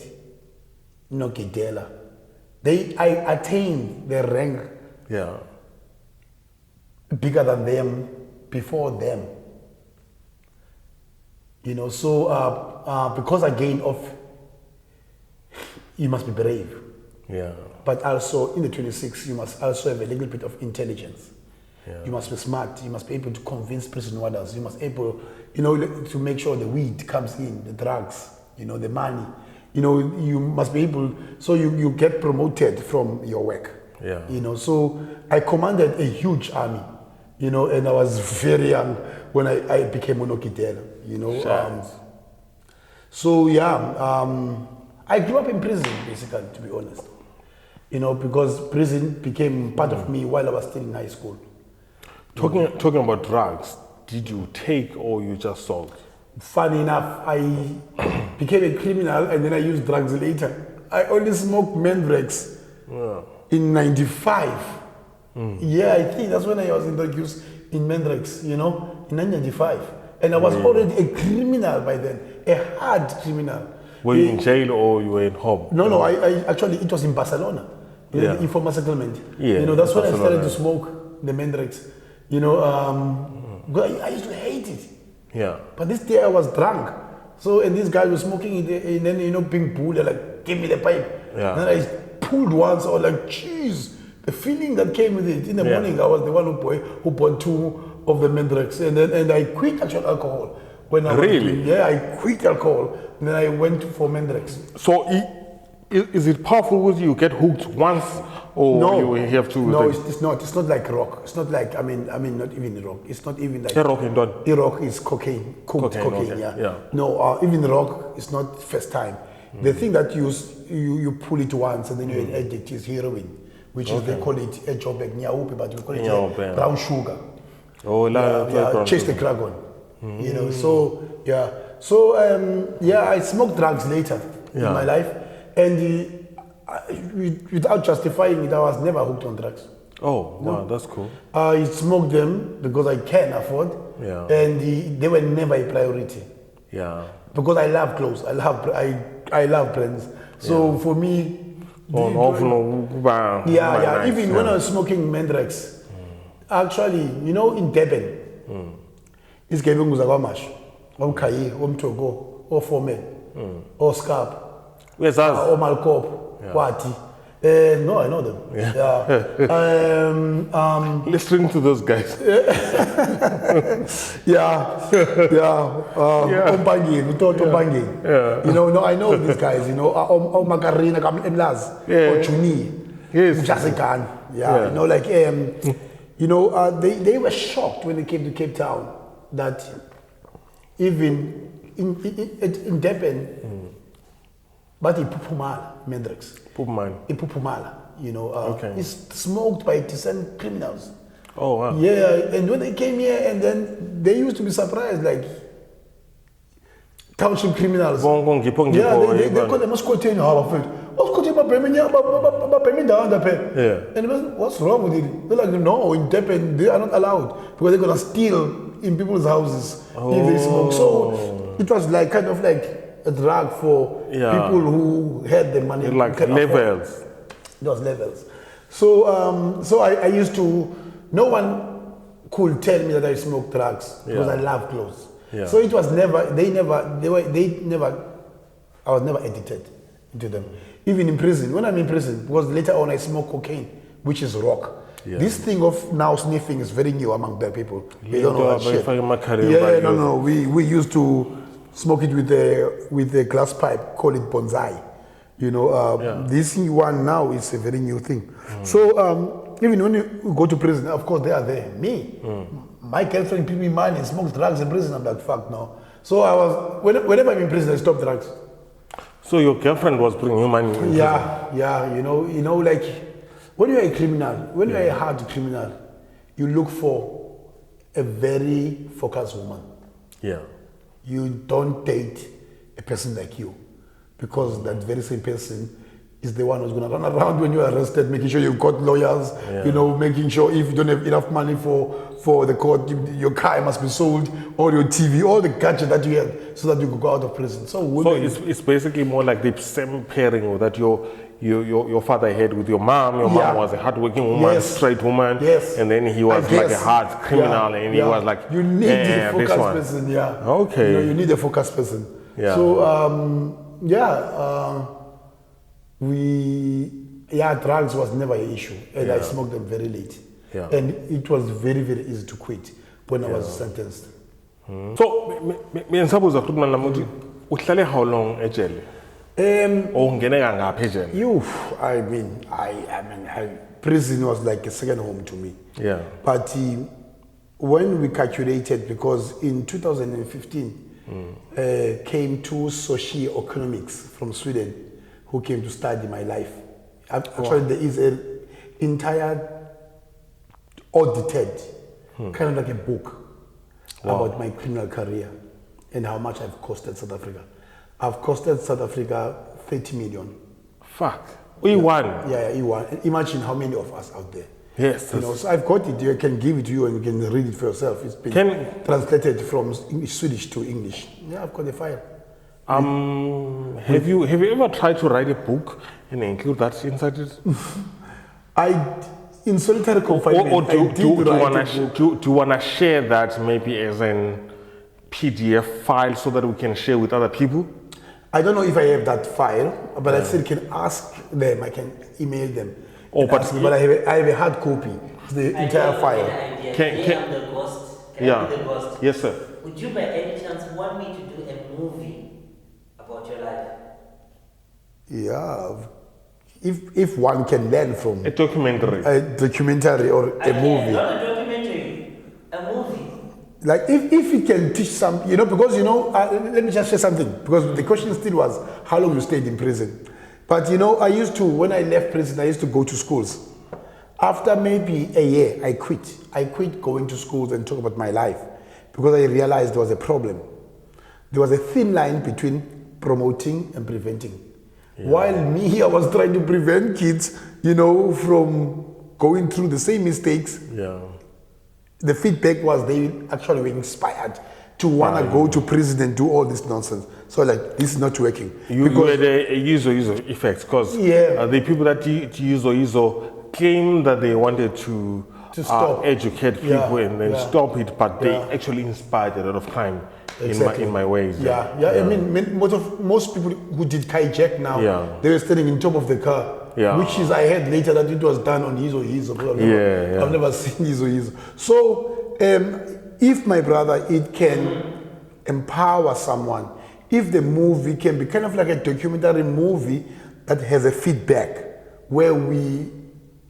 Nokidela. I attained the rank bigger than them, before them. You know, so because again you must be brave. But also in the 26, you must also have a little bit of intelligence. You must be smart. You must be able to convince prison warders. You must be able, you know, to make sure the weed comes in, the drugs, you know, the money. You know, you must be able, so you get promoted from your work. You know, so I commanded a huge army, you know, and I was very young when I became Monokitela, you know. I grew up in prison, basically, to be honest. You know, because prison became part of me while I was still in high school. Talking about drugs, did you take or you just sold? Funny enough, I became a criminal and then I used drugs later. I only smoked Mandrex in 95. I think that's when I was introduced in Mandrex, you know, in 1995. And I was already a criminal by then, a hard criminal. Were you in jail or you were in home? No, I actually, it was in Barcelona, in the informal settlement. Yeah, That's when I Barcelona. started to smoke the Mandrakes. I used to hate it. Yeah. But this day I was drunk. So, and this guy was smoking it, and then, being pulled, like, give me the pipe. Yeah. And then I pulled once, I was like, jeez, the feeling that came with it. In the morning, I was the one who bought 2 of the Mandrakes. And I quit actual alcohol. When I was I quit alcohol. And then I went for Mandrakes. So, is it powerful with you? Get hooked once, or you have to? No, it's not. It's not like rock. It's not like not even rock. It's not even like rock and done. Rock is cocaine, cocaine. Okay. Yeah. No, even rock is not first time. The thing that you pull it once and then you're an addict is heroin, which is they call it a jobek nyaupe, but we call it brown sugar. Oh, chase the dragon. I smoked drugs later in my life. And without justifying it, I was never hooked on drugs. Oh, wow, that's cool. I smoked them because I can afford, and they were never a priority. Yeah. Because I love clothes, I love brands. So for me, even when I was smoking Mandrakes, actually, in Durban, it's giving us a gamash, Kayi, Togo, or Fomen, or Scarp. Where's us? Or Malkop, Wati. No, I know them. Listening to those guys. I know these guys, or Macarena, Emlaz, or Chuni, Jasikan. They were shocked when they came to Cape Town that even in Durban, but Ipupumala, Mandrakes. Ipupumala, it's smoked by decent criminals. Oh, wow. Yeah, and when they came here, and then they used to be surprised, like township criminals. They call them Scottian Harvard. And what's wrong with it? They're like, no, in Durban, they are not allowed because they're gonna steal in people's houses if they smoke. So it was like kind of like a drug for people who had the money. Like levels. It was levels. So I used to, no one could tell me that I smoked drugs because I love clothes. Yeah. So it was never, I was never addicted to them. Even in prison, when I'm in prison, because later on I smoke cocaine, which is rock. Yeah. This thing of now sniffing is very new among black people. They don't know that shit. We used to smoke it with a glass pipe, call it bonsai. This one now is a very new thing. So even when you go to prison, of course they are there. Me, my girlfriend give me money and smokes drugs in prison. I'm like, fuck no. So I was, whenever I'm in prison, I stop drugs. So your girlfriend was bringing you money in prison? Yeah. Like when you're a criminal, when you're a hard criminal, you look for a very focused woman. Yeah. You don't date a person like you, because that very same person is the one who's going to run around when you're arrested, making sure you've got lawyers, making sure if you don't have enough money for the court, your car must be sold, or your TV, all the gadget that you have, so that you could go out of prison. So it's basically more like the same pairing that your father had with your mom. Your mom was a hardworking woman, straight woman, and then he was like a hard criminal, and he was like, you need a focused person, Okay. You need a focused person. Yeah. So, drugs was never an issue, and I smoked them very late. Yeah. And it was very, very easy to quit when I was sentenced. So, how long a jail? Prison was like a second home to me. Yeah. But when we calculated, because in 2015 came two socioeconomics from Sweden who came to study my life. Actually, there is an entire audited, kind of like a book about my criminal career and how much I've costed South Africa. I've costed South Africa 30 million. Fuck. We won. Yeah, he won. Imagine how many of us out there. Yes. So I've got it. I can give it to you and you can read it for yourself. It's been translated from Swedish to English. Yeah, I've got the file. Have you ever tried to write a book and include that inside it? In solitary confinement, Or do book. you want to share that maybe as an PDF file so that we can share with other people? I don't know if I have that file, but I still can ask them. I can email them. But I have a hard copy, the entire file. Can the ghost? Yeah. I be the ghost? Yes, sir. Would you by any chance want me to do a movie about your life? Yeah. If one can learn from A documentary. a documentary or a movie. Not a documentary, a movie. Like if it can teach some, because let me just say something, because the question still was how long you stayed in prison. But I used to, when I left prison, I used to go to schools. After maybe a year, I quit. I quit going to schools and talk about my life because I realized there was a problem. There was a thin line between promoting and preventing. Yeah. While me, I was trying to prevent kids, from going through the same mistakes. Yeah. The feedback was they actually were inspired to want to go to prison and do all this nonsense. So this is not working. You had a user effect because the people that use claim that they wanted to stop, educate people and then stop it, but they actually inspired a lot of crime in my ways. Yeah. I mean, most people who did hijack now, they were standing in top of the car. Yeah. Which is, I heard later that it was done on his. I've never seen his. So, if my brother, it can empower someone, if the movie can be kind of like a documentary movie that has a feedback where we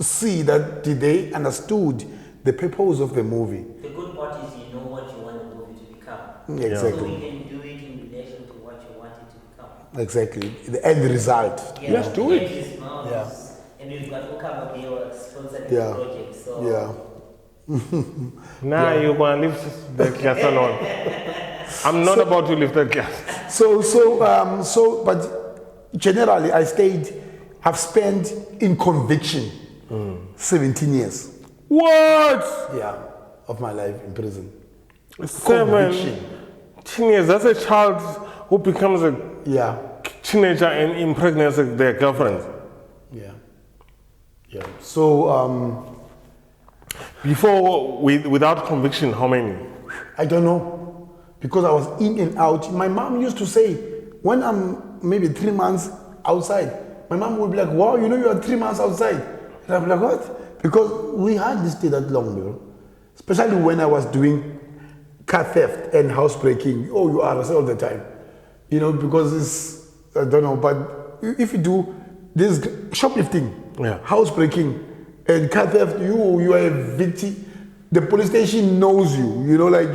see that they understood the purpose of the movie. The good part is you know what you want the movie to become. Exactly. So we can do it in relation to what you want it to become. Exactly. The end result. Yeah, let's do it. And we've got Lumkile sponsoring the project. So Now you're going to leave the class alone. I'm not about to leave the class. But generally I've spent in conviction 17 years. What? Yeah, of my life in prison. 17 years. That's a child who becomes a teenager and impregnates their girlfriend. Yeah. So before, without conviction, how many? I don't know, because I was in and out. My mom used to say, when I'm maybe 3 months outside, my mom would be like, wow, you are 3 months outside. And I'm like, what? Because we hardly stay that long, bro. Especially when I was doing car theft and housebreaking. Oh, you are all the time. Because it's, I don't know, but if you do this shoplifting, housebreaking, and car theft, you are a victim. The police station knows you. Like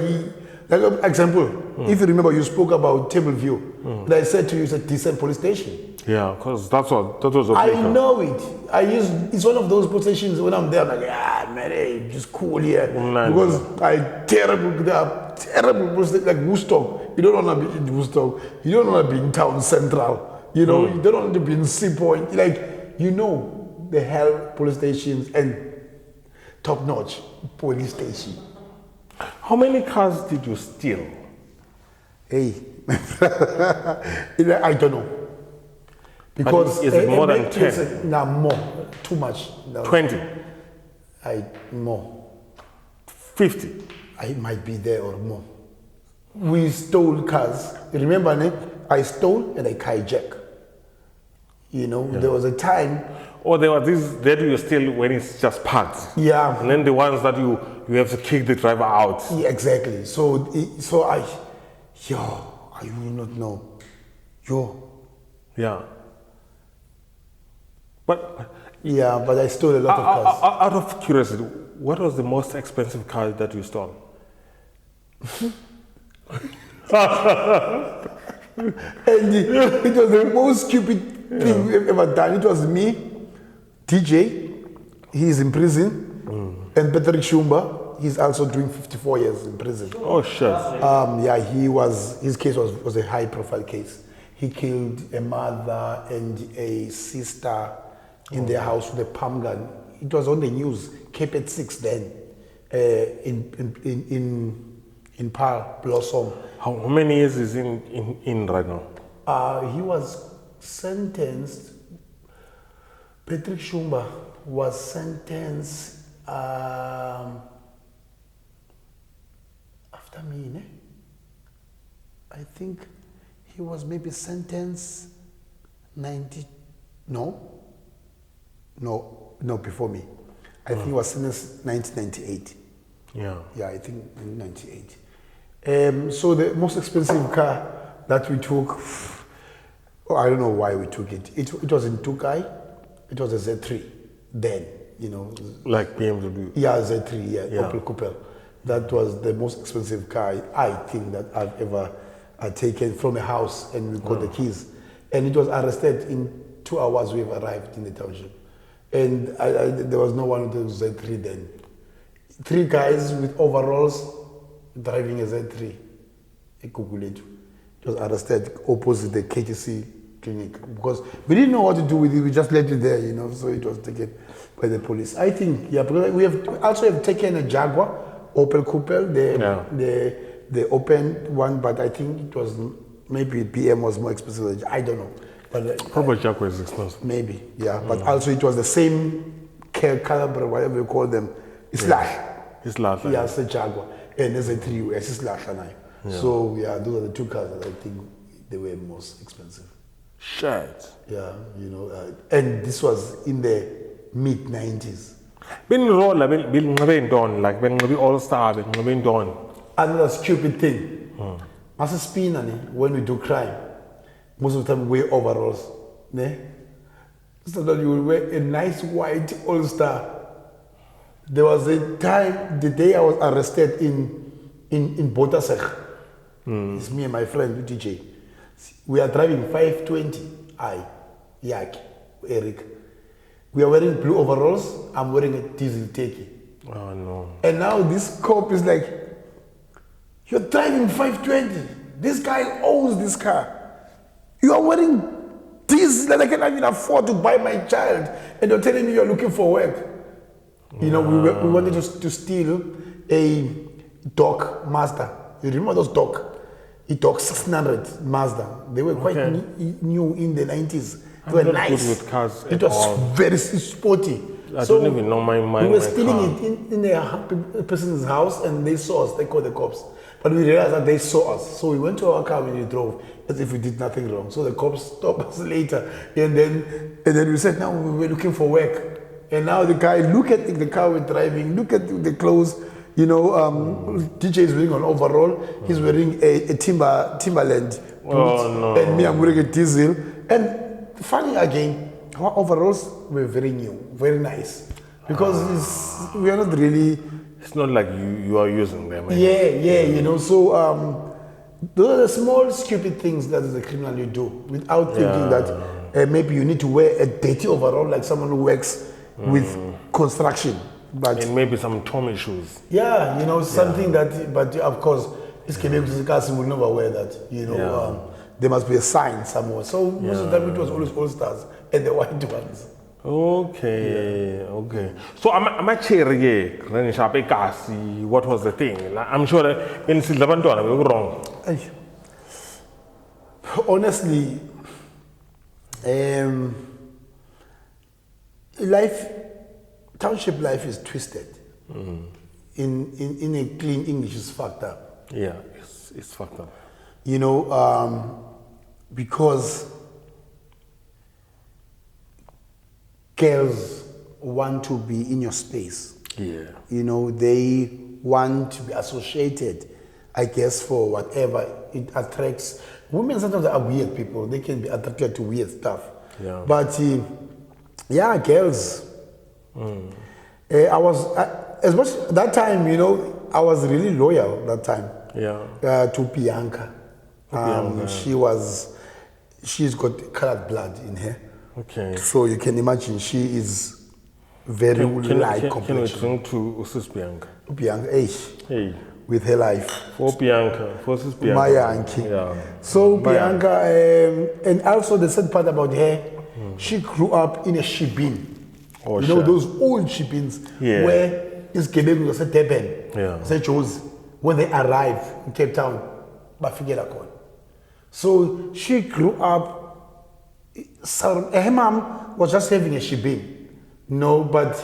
example, if you remember, you spoke about Tableview. And I said to you, it's a decent police station. Yeah, because that was. I know it. It's one of those police stations. When I'm there, I'm like, man, hey, just cool here. Because terrible police station, like Woodstock. You don't want to be in Woodstock. You don't want to be in town central. You don't want to be in Sea Point. The hell police stations and top-notch police station. How many cars did you steal? Hey, I don't know. Because is it more than 10? No, more. Too much. No. 20? More. 50? I might be there or more. We stole cars. Remember, I stole and I hijacked. There was a time. Or there were these that you steal when it's just parked. Yeah. And then the ones that you have to kick the driver out. Yeah, exactly. So I will not know. Yeah. But I stole a lot of cars. Out of curiosity, what was the most expensive car that you stole? And it was the most stupid thing we've ever done. It was me, DJ, he's in prison, and Patrick Shumba, he's also doing 54 years in prison. Oh shit. His case was a high profile case. He killed a mother and a sister in their house with a palm gun. It was on the news, Cape at 6 then, in Pearl Blossom. How many years is in right now? He was sentenced. Patrick Shumba was sentenced after me, ne? I think he was maybe sentenced 90. No, before me. I think he was sentenced 1998. Yeah. Yeah, I think 1998. So the most expensive car that we took, I don't know why we took it. It was in Tukai. It was a Z3 then, Like BMW. Yeah, Z3, Opel Coupe. That was the most expensive car I think that I've ever taken from a house, and we got the keys. And it was arrested in 2 hours. We've arrived in the township. And there was no one with a Z3 then. 3 guys with overalls driving a Z3. It was arrested opposite the KTC clinic because we didn't know what to do with it. We just left it there, so it was taken by the police. I think, because we have taken a Jaguar, Opel Coupe, the open one, but I think it was, maybe BM was more expensive. I don't know. But probably Jaguar is expensive. Maybe, yeah. But also it was the same caliber, whatever you call them. It's like. It's like. Yeah, it's a Jaguar. And there's a 3US. It's like. So, those are the 2 cars that I think they were most expensive. Shit. Yeah, and this was in the mid-90s. Another stupid thing. As a spinner, when we do crime, most of the time we wear overalls. So that you will wear a nice white all-star. There was a time, the day I was arrested in Botasek. It's me and my friend, DJ. We are driving 520. Eric. We are wearing blue overalls. I'm wearing a diesel techie. Oh no. And now this cop is like, you're driving 520. This guy owns this car. You are wearing diesel that I cannot even afford to buy my child. And you're telling me you're looking for work. We wanted to steal a Doc Mazda. You remember those Doc? A Doc 1600 Mazda. They were quite new in the 90s. They were nice. Good with cars it was very sporty. I don't even know my We were stealing it in a person's house, and they saw us. They called the cops. But we realized that they saw us. So we went to our car when we drove as if we did nothing wrong. So the cops stopped us later. And then we said, now we were looking for work. And now the guy, look at the car we're driving, look at the clothes. DJ is wearing an overall. He's wearing a Timberland boots. Oh, no. And me, I'm wearing a diesel. And funny again, our overalls were very new, very nice. Because we are not really... It's not like you are using them. So those are the small stupid things that as a criminal you do without thinking that maybe you need to wear a dirty overall like someone who works with construction. And maybe some Tommy shoes. Something that, but of course, eKasi will never wear that. There must be a sign somewhere. So most of the time it was always all-stars and the white ones. Okay. So I'm actually eKasi. What was the thing? I'm sure that in Silvantona we were wrong. Honestly, township life is twisted. In a clean English, it's fucked up. Yeah, it's fucked up. Because girls want to be in your space. Yeah. They want to be associated, I guess, for whatever it attracts. Women sometimes are weird people. They can be attracted to weird stuff. Yeah. But, girls. I was, as much that time, I was really loyal that time. Yeah. To Bianca. She's got colored blood in her. Okay. So you can imagine she is very light complexion. Can we drink to Usus Bianca? Bianca, hey. With her life. For Bianca, for Sis Bianca. Maya Anki. Yeah. So Bianca, and also the sad part about her, she grew up in a shibin. Oh, those old shibins where it's Quebec was a Teben. Yeah. When they arrive in Cape Town, Bafigela Kon. So she grew up, her mom was just having a shebang, no, but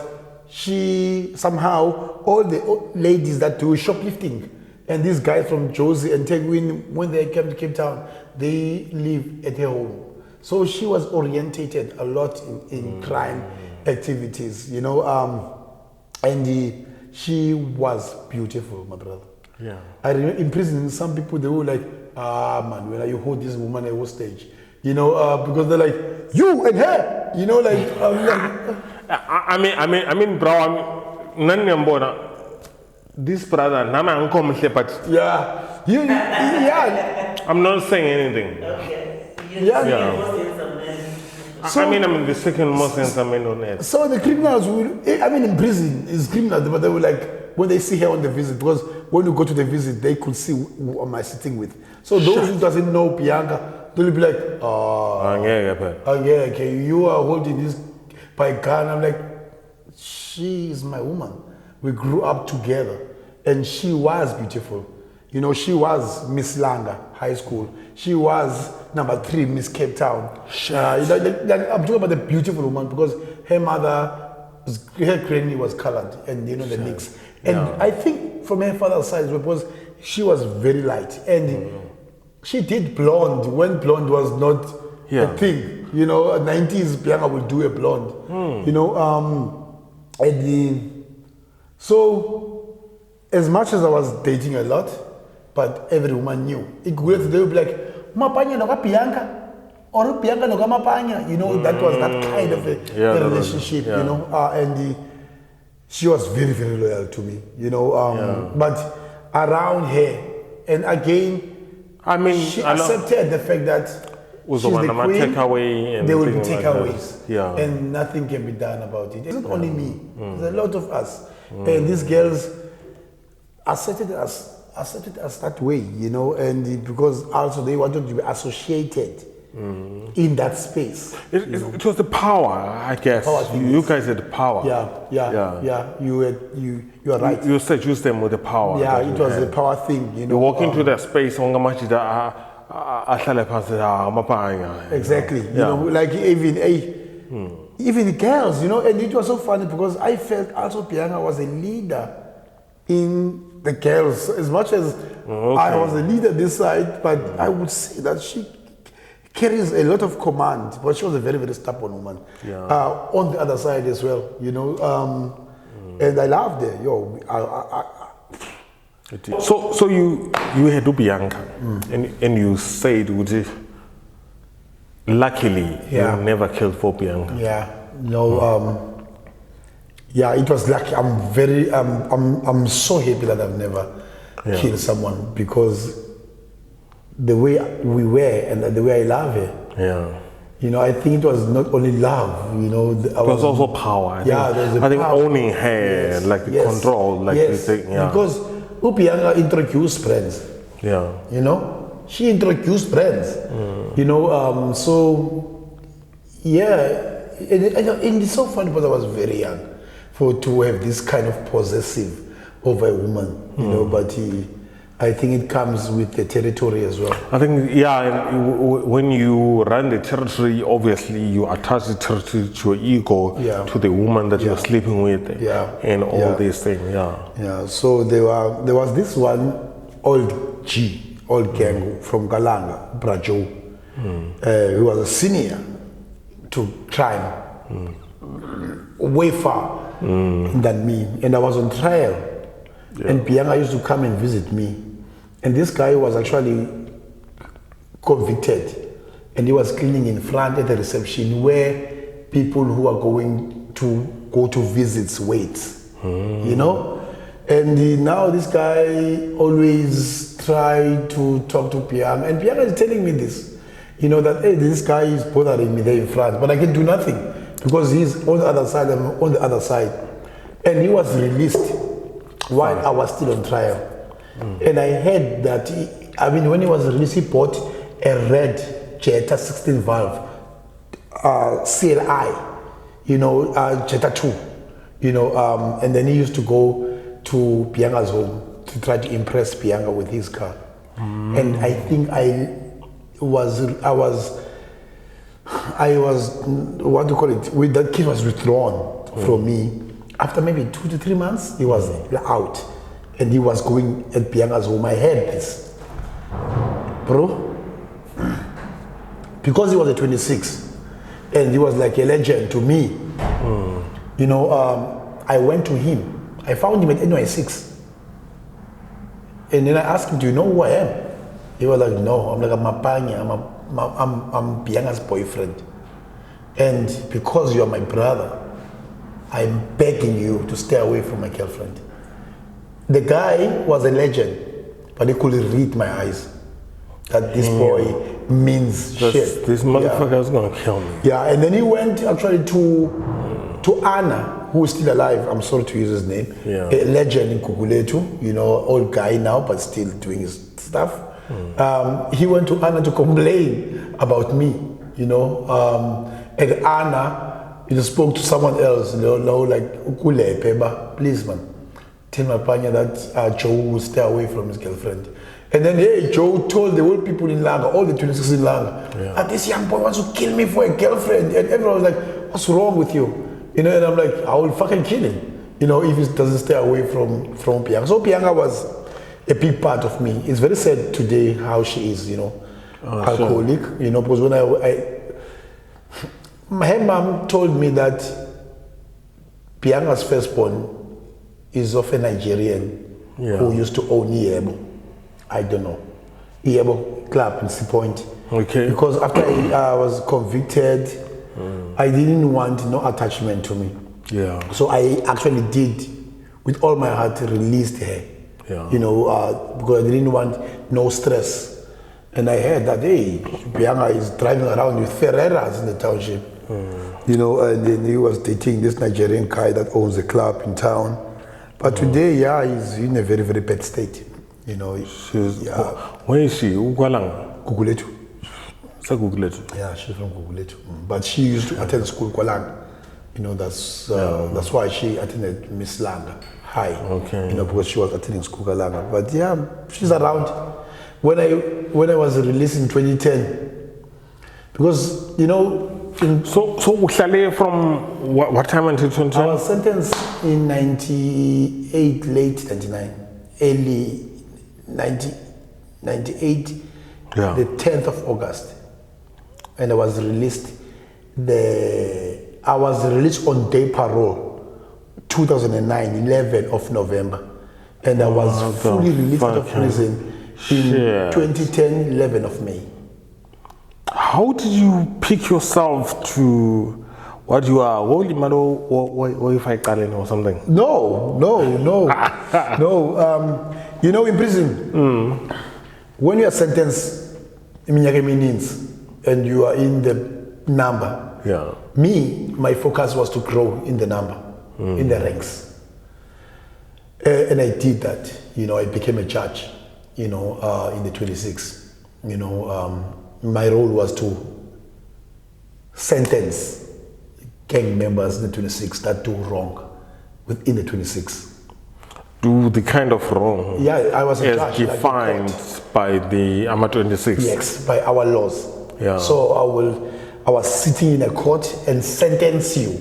she somehow, all the ladies that do shoplifting, and these guys from Josie and Teguin, when they came to Cape Town, they live at her home. So she was orientated a lot in crime activities, you know, and she was beautiful, my brother. Yeah. I remember in prison, some people, they were like, man, when you hold this woman at hostage, you know, because they're like, you and her, you know, like, I mean, bro, this brother, yeah, yeah. I'm not saying anything. Okay. So, I'm the second most handsome man on earth. So the criminals will, in prison, it's criminals, but they were like, when they see her on the visit, because when you go to the visit, they could see who am I sitting with. So those who doesn't know Bianca, they'll be like, okay, you are holding this by a gun. I'm like, she is my woman. We grew up together, and she was beautiful. You know, she was Miss Langa High School. She was number 3 Miss Cape Town. You know, I'm talking about the beautiful woman because her mother, her granny was colored, and you know the mix. And I think from her father's side, because she was very light, and she did blonde when blonde was not a thing. You know, 90s Bianca would do a blonde. You know, so as much as I was dating a lot, but every woman knew. It would be like, Mapanya no ka Bianca, or Bianca no ka Mapanya. You know, that was that kind of a relationship, you know. And she was very, very loyal to me, you know. But around her, and again, she accepted the fact that she's the queen, there will be takeaways, and nothing can be done about it. It's not only me, there's a lot of us. And these girls accepted us that way, you know, and because also they wanted to be associated in that space. It was the power, I guess. You guys had the power. Yeah. You are right. You seduced them with the power. Yeah, it was the power thing, you know. You walk into that space, exactly. You know, like even girls, you know, and it was so funny because I felt also Bianca was a leader in the girls, as much as I was a leader this side, but I would say that she carries a lot of command, but she was a very, very stubborn woman. On the other side as well, you know, and I loved her. So you had to Bianca, and you said, luckily, you never killed for Bianca. It was lucky. I'm so happy that I've never killed someone because the way we were and the way I love her. You know, I think it was not only love, you know. It was also power. I think owning her, like the control, like the thing. Because Bianca introduced friends. You know, she introduced friends. You know, so and it's so funny because I was very young to have this kind of possessive over a woman, you know, but I think it comes with the territory as well. I think, when you run the territory, obviously you attach the territory to your ego, to the woman that you're sleeping with, and all these things, So there was this one old gang from Galanga, Brajo, who was a senior to crime, way far than me, and I was on trial. And Bianca used to come and visit me. And this guy was actually convicted. And he was cleaning in front at the reception where people who are going to go to visits wait. You know? And now this guy always tried to talk to Bianca. And Bianca is telling me this. You know, that, hey, this guy is bothering me there in front. But I can do nothing. Because he's on the other side, I'm on the other side. And he was released while I was still on trial. And I heard that, when he was released, he bought a red Jetta 16 valve, CLI, you know, Jetta 2, you know, and then he used to go to Bianca's home to try to impress Bianca with his car. And I think I was, what do you call it, that kid was withdrawn from me. After maybe 2 to 3 months, he was out. And he was going at Pianga's home. I heard this. Bro, because he was a 26, and he was like a legend to me, you know, I went to him. I found him at NY6. And then I asked him, do you know who I am? He was like, no. I'm like, I'm Mapanya. I'm Pianga's boyfriend. And because you're my brother, I'm begging you to stay away from my girlfriend. The guy was a legend, but he couldn't read my eyes. That this boy means shit. This motherfucker is gonna kill me. Yeah, and then he went actually to Anna, who is still alive. I'm sorry to use his name. Yeah. A legend in Kukuletu, you know, old guy now, but still doing his stuff. He went to Anna to complain about me, you know. And Anna, he just spoke to someone else, you know, like Ukulepeba, please man, tell Mapanya that Joe will stay away from his girlfriend. And then, hey, Joe told the old people in Langa, all the 26 in Langa, that this young boy wants to kill me for a girlfriend. And everyone was like, what's wrong with you? You know, and I'm like, I will fucking kill him, you know, if he doesn't stay away from Pianga. So Pianga was a big part of me. It's very sad today how she is, you know, alcoholic, you know, because when my mom told me that Pianga's firstborn is of a Nigerian who used to own Iebo. I don't know. Iebo Club in Sea Point. Okay. Because after I was convicted, I didn't want no attachment to me. Yeah. So I actually did, with all my heart, released her. Yeah. You know, because I didn't want no stress. And I heard that, hey, Pianga is driving around with Ferreras in the township. You know, and then he was dating this Nigerian guy that owns a club in town. But today, he's in a very, very bad state. You know, where is she? Ukwalang? Kukuletu. Kukuletu. Yeah, she's from Kukuletu. But she used to attend school Kwalang. You know, that's why she attended Miss Langa High. Okay. You know, because she was attending school Kwalang. But yeah, she's around. When I was released in 2010, because you know. So Uhlale from what time until 2010? I was sentenced in 98, late 99, early 98, the 10th of August. And I was released on day parole, 2009, 11 of November. And I was fully released out of prison in 2010, 11 of May. How did you pick yourself to what you are? Or if I call it or something? No. You know, in prison, when you are sentenced, and you are in the number, my focus was to grow in the number, in the ranks. And I did that. You know, I became a judge, you know, in the 26. You know, my role was to sentence gang members in the 26 that do wrong within the 26. Do the kind of wrong? Yeah, I was a judge. Defined by the AMA 26? Yes, by our laws. Yeah. So I was sitting in a court and sentence you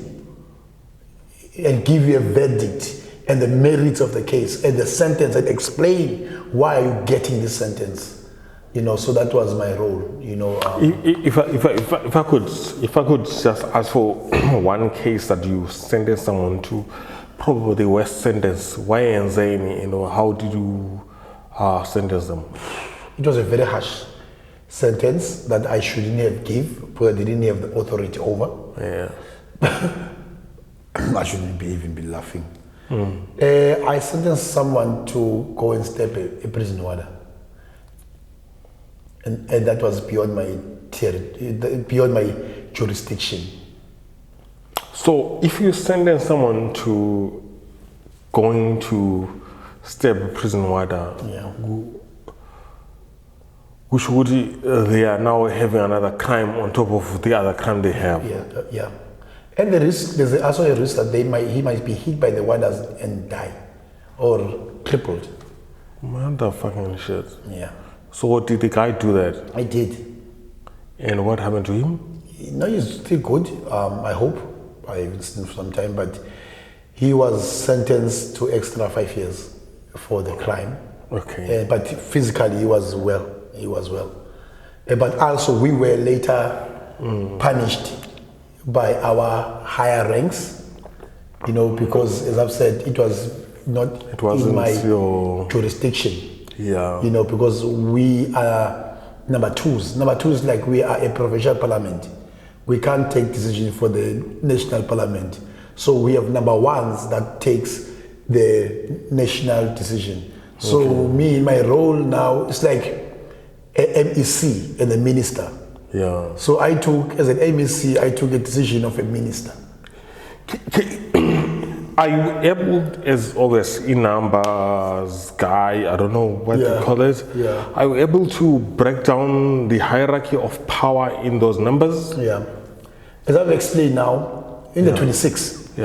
and give you a verdict and the merits of the case and the sentence and explain why are you getting this sentence. You know, so that was my role. You know, if I could just ask for one case that you sentenced someone to, probably the worst sentence. Why and Zaini? You know, how did you sentence them? It was a very harsh sentence that I shouldn't have give, because I didn't have the authority over. Yeah. I shouldn't even be laughing. I sentenced someone to go and step a prison warder. And that was beyond my jurisdiction. So if you sentence someone to going to step a prison warder, which would they are now having another crime on top of the other crime they have. Yeah. And there's also a risk that he might be hit by the warders and die, or crippled. Motherfucking shit. Yeah. So did the guy do that? I did. And what happened to him? No, he's still good, I hope. I haven't seen him for some time, but he was sentenced to extra 5 years for the crime. Okay. But physically, he was well. He was well. But also, we were later punished by our higher ranks, because, as I've said, it was not in my jurisdiction. Yeah. Because we are number twos. Number two is like we are a provincial parliament. We can't take decisions for the national parliament. So we have number ones that takes the national decision. So me, my role now is like a MEC and a minister. Yeah. So I took, as an MEC, I took a decision of a minister. Are you able, as always, in numbers guy, I don't know what you call it, are you able to break down the hierarchy of power in those numbers? Yeah. As I've explained now, in the 26,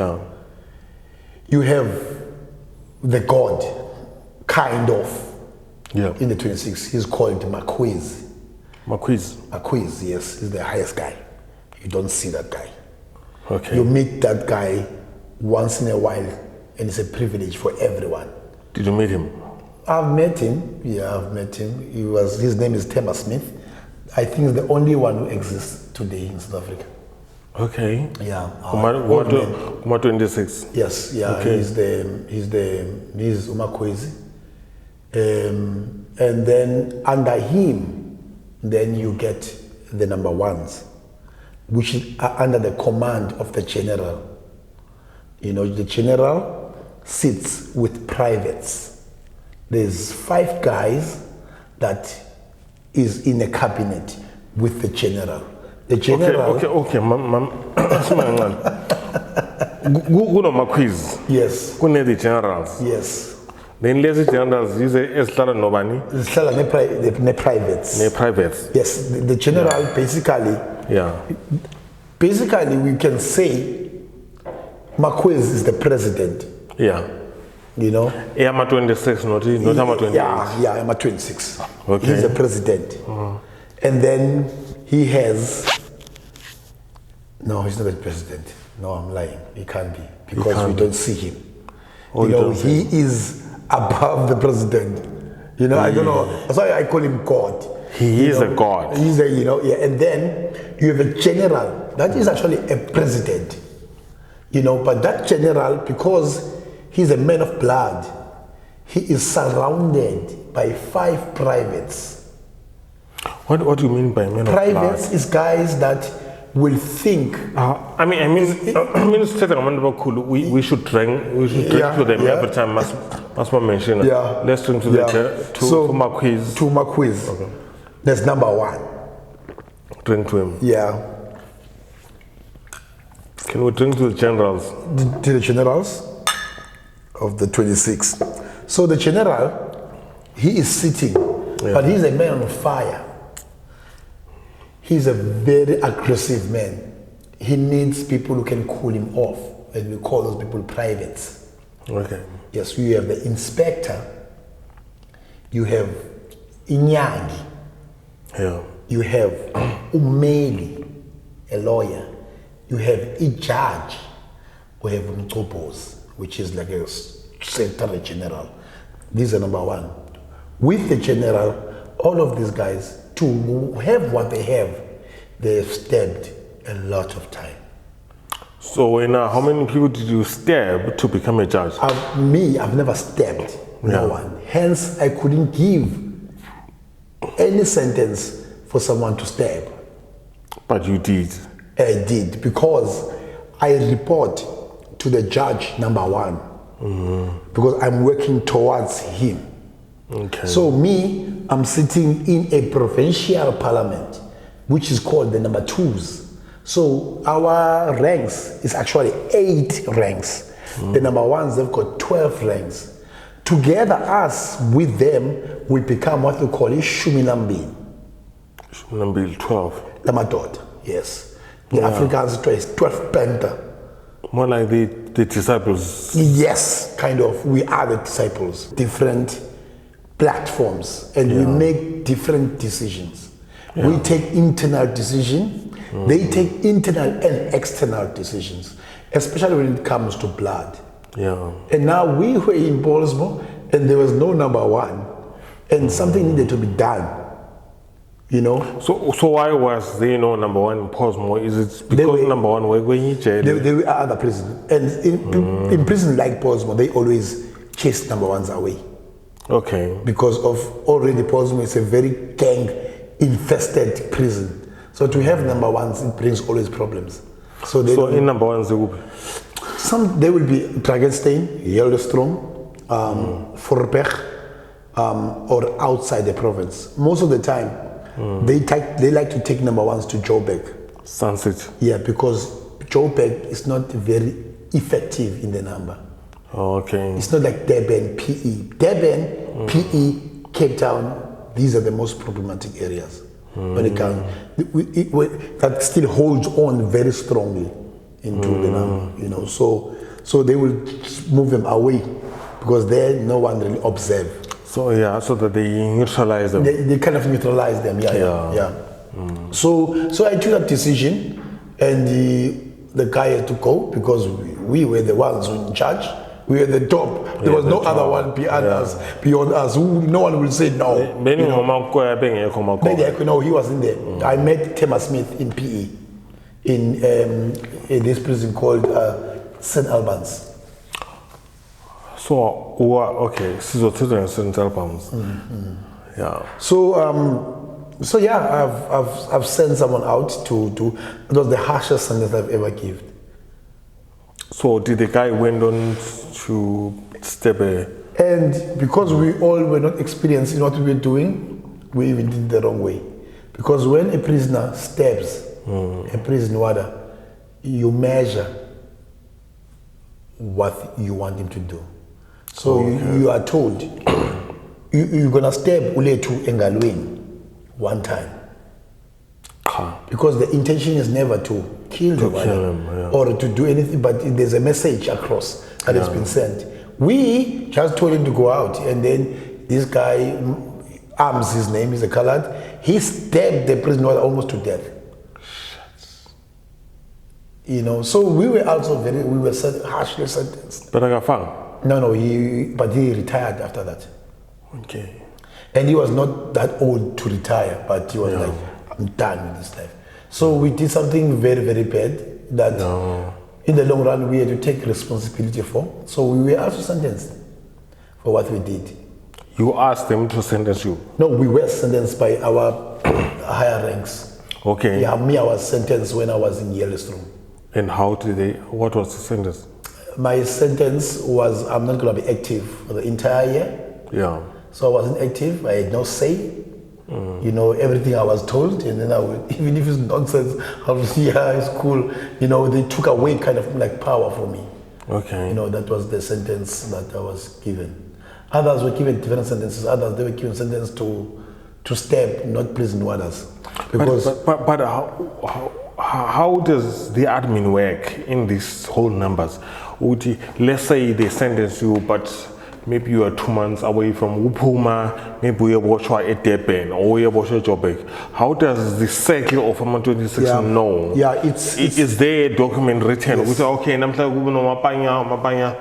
you have the God, kind of, in the 26. He's called Marquis. Marquis, yes, he's the highest guy. You don't see that guy. Okay. You meet that guy once in a while, and it's a privilege for everyone. Did you meet him? I've met him. Yeah, I've met him. His name is Tema Smith. I think he's the only one who exists today in South Africa. Okay. Yeah. Uma 26. Yes. Yeah. Okay. He's Umakwezi. And then under him, then you get the number ones, which are under the command of the general. The general sits with privates. There's 5 guys that is in a cabinet with the general. The general. Okay. Kuno Marquis. Yes. Kune the generals. Yes. Then lezi generals use esihlala nobani? Isihlala ne privates. Ne privates. Yes. The general basically. Yeah. Basically, we can say Marquis is the president. Yeah. Ama 26, not Ama 28. Yeah, Ama 26. Okay. He's the president. And then he has. No, he's not the president. No, I'm lying. He can't be because we don't see him. He is above the president. I don't know. That's why I call him God. He is a god. He's and then you have a general that is actually a president. But that general, because he's a man of blood, he is surrounded by 5 privates. What do you mean by men of blood? Privates is guys that will think. We should drink to them every time. Must mention. Yeah. Let's drink to Marquis. To Marquis. Okay. That's number 1. Drink to him. Yeah. Can we drink to the generals? To the generals of the 26. So the general, he is sitting, but he's a man on fire. He's a very aggressive man. He needs people who can cool him off, and we call those people privates. Okay. Yes, you have the inspector, you have Inyangi, you have Umeli, a lawyer, you have a judge, we have Mtopos, which is like a secretary general. These are number 1. With the general, all of these guys, to have what they have stabbed a lot of time. So how many people did you stab to become a judge? I've never stabbed no one. Hence, I couldn't give any sentence for someone to stab. But you did. I did, because I report to the judge number 1, because I'm working towards him. Okay. So I'm sitting in a provincial parliament, which is called the number 2s. So our ranks is actually 8 ranks. The number 1s, they've got 12 ranks. Together, us with them, we become what we call Shumilambili. Shumilambili, 12. Lamadod, yes. The Africans, 12 Penta. More like the disciples. Yes, kind of. We are the disciples. Different platforms, and we make different decisions. We take internal decision. They take internal and external decisions, especially when it comes to blood. Yeah. And now we were in Baltimore, and there was no number one, and something needed to be done. You know. So why was there no number one in Portsmouth? Is it because number one were in jail? There were other prisons, and in prison like Portsmouth, they always chase number ones away. Okay. Because of already Portsmouth is a very gang-infested prison. So to have number ones, it brings always problems. So in number ones, there will be? There will be Dragonstein, Yellowstone, Voorburg, or outside the province. Most of the time, they like to take number ones to Joburg. Sunset. Yeah, because Joburg is not very effective in the number. Okay. It's not like Durban, PE. Durban, PE, Cape Town, these are the most problematic areas. When it comes, that still holds on very strongly into the number, you know. So they will move them away because there no one really observe. So that they neutralize them. They kind of neutralize them, yeah. So I took that decision, and the guy had to go because we were the ones in charge. We were the top. There was no other one beyond us. No one will say no. No, he was in there. I met Tema Smith in PE, in this prison called St. Albans. So, okay, St. Albans. Yeah. So I've sent someone out to. It was the harshest sentence I've ever given. So did the guy went on to step a... And because we all were not experiencing what we were doing, we even did it the wrong way. Because when a prisoner steps a prison warder, you measure what you want him to do. So you are told, you're gonna step Uletu Engalwin one time. Because the intention is never to kill the warder or to do anything, but there's a message across that has been sent. We just told him to go out, and then this guy, Arms, his name is a colored, he stabbed the prisoner almost to death. You know, so we were also harshly sentenced. But I got found? No, he retired after that. Okay. And he was not that old to retire, but he was like, I'm done with this life. So we did something very, very bad that in the long run we had to take responsibility for. So we were also sentenced for what we did. You asked them to sentence you? No, we were sentenced by our higher ranks. Okay. Yeah, I was sentenced when I was in Yellowstone. And what was the sentence? My sentence was, I'm not going to be active for the entire year. Yeah. So I wasn't active, I had no say. You know, everything I was told, and then I would, even if it's nonsense, I was, it's cool. You know, they took away kind of like power from me. Okay. You know, that was the sentence that I was given. Others were given different sentences. Others, they were given sentence to stab, not prison warders. Because but how does the admin work in these whole numbers? Let's say they sentence you, but maybe you are 2 months away from Upuma, maybe you watch at Durban or you watch at Joburg. How does the circle of 26 know? Yeah, is there a document written? We say, okay, Mapanya,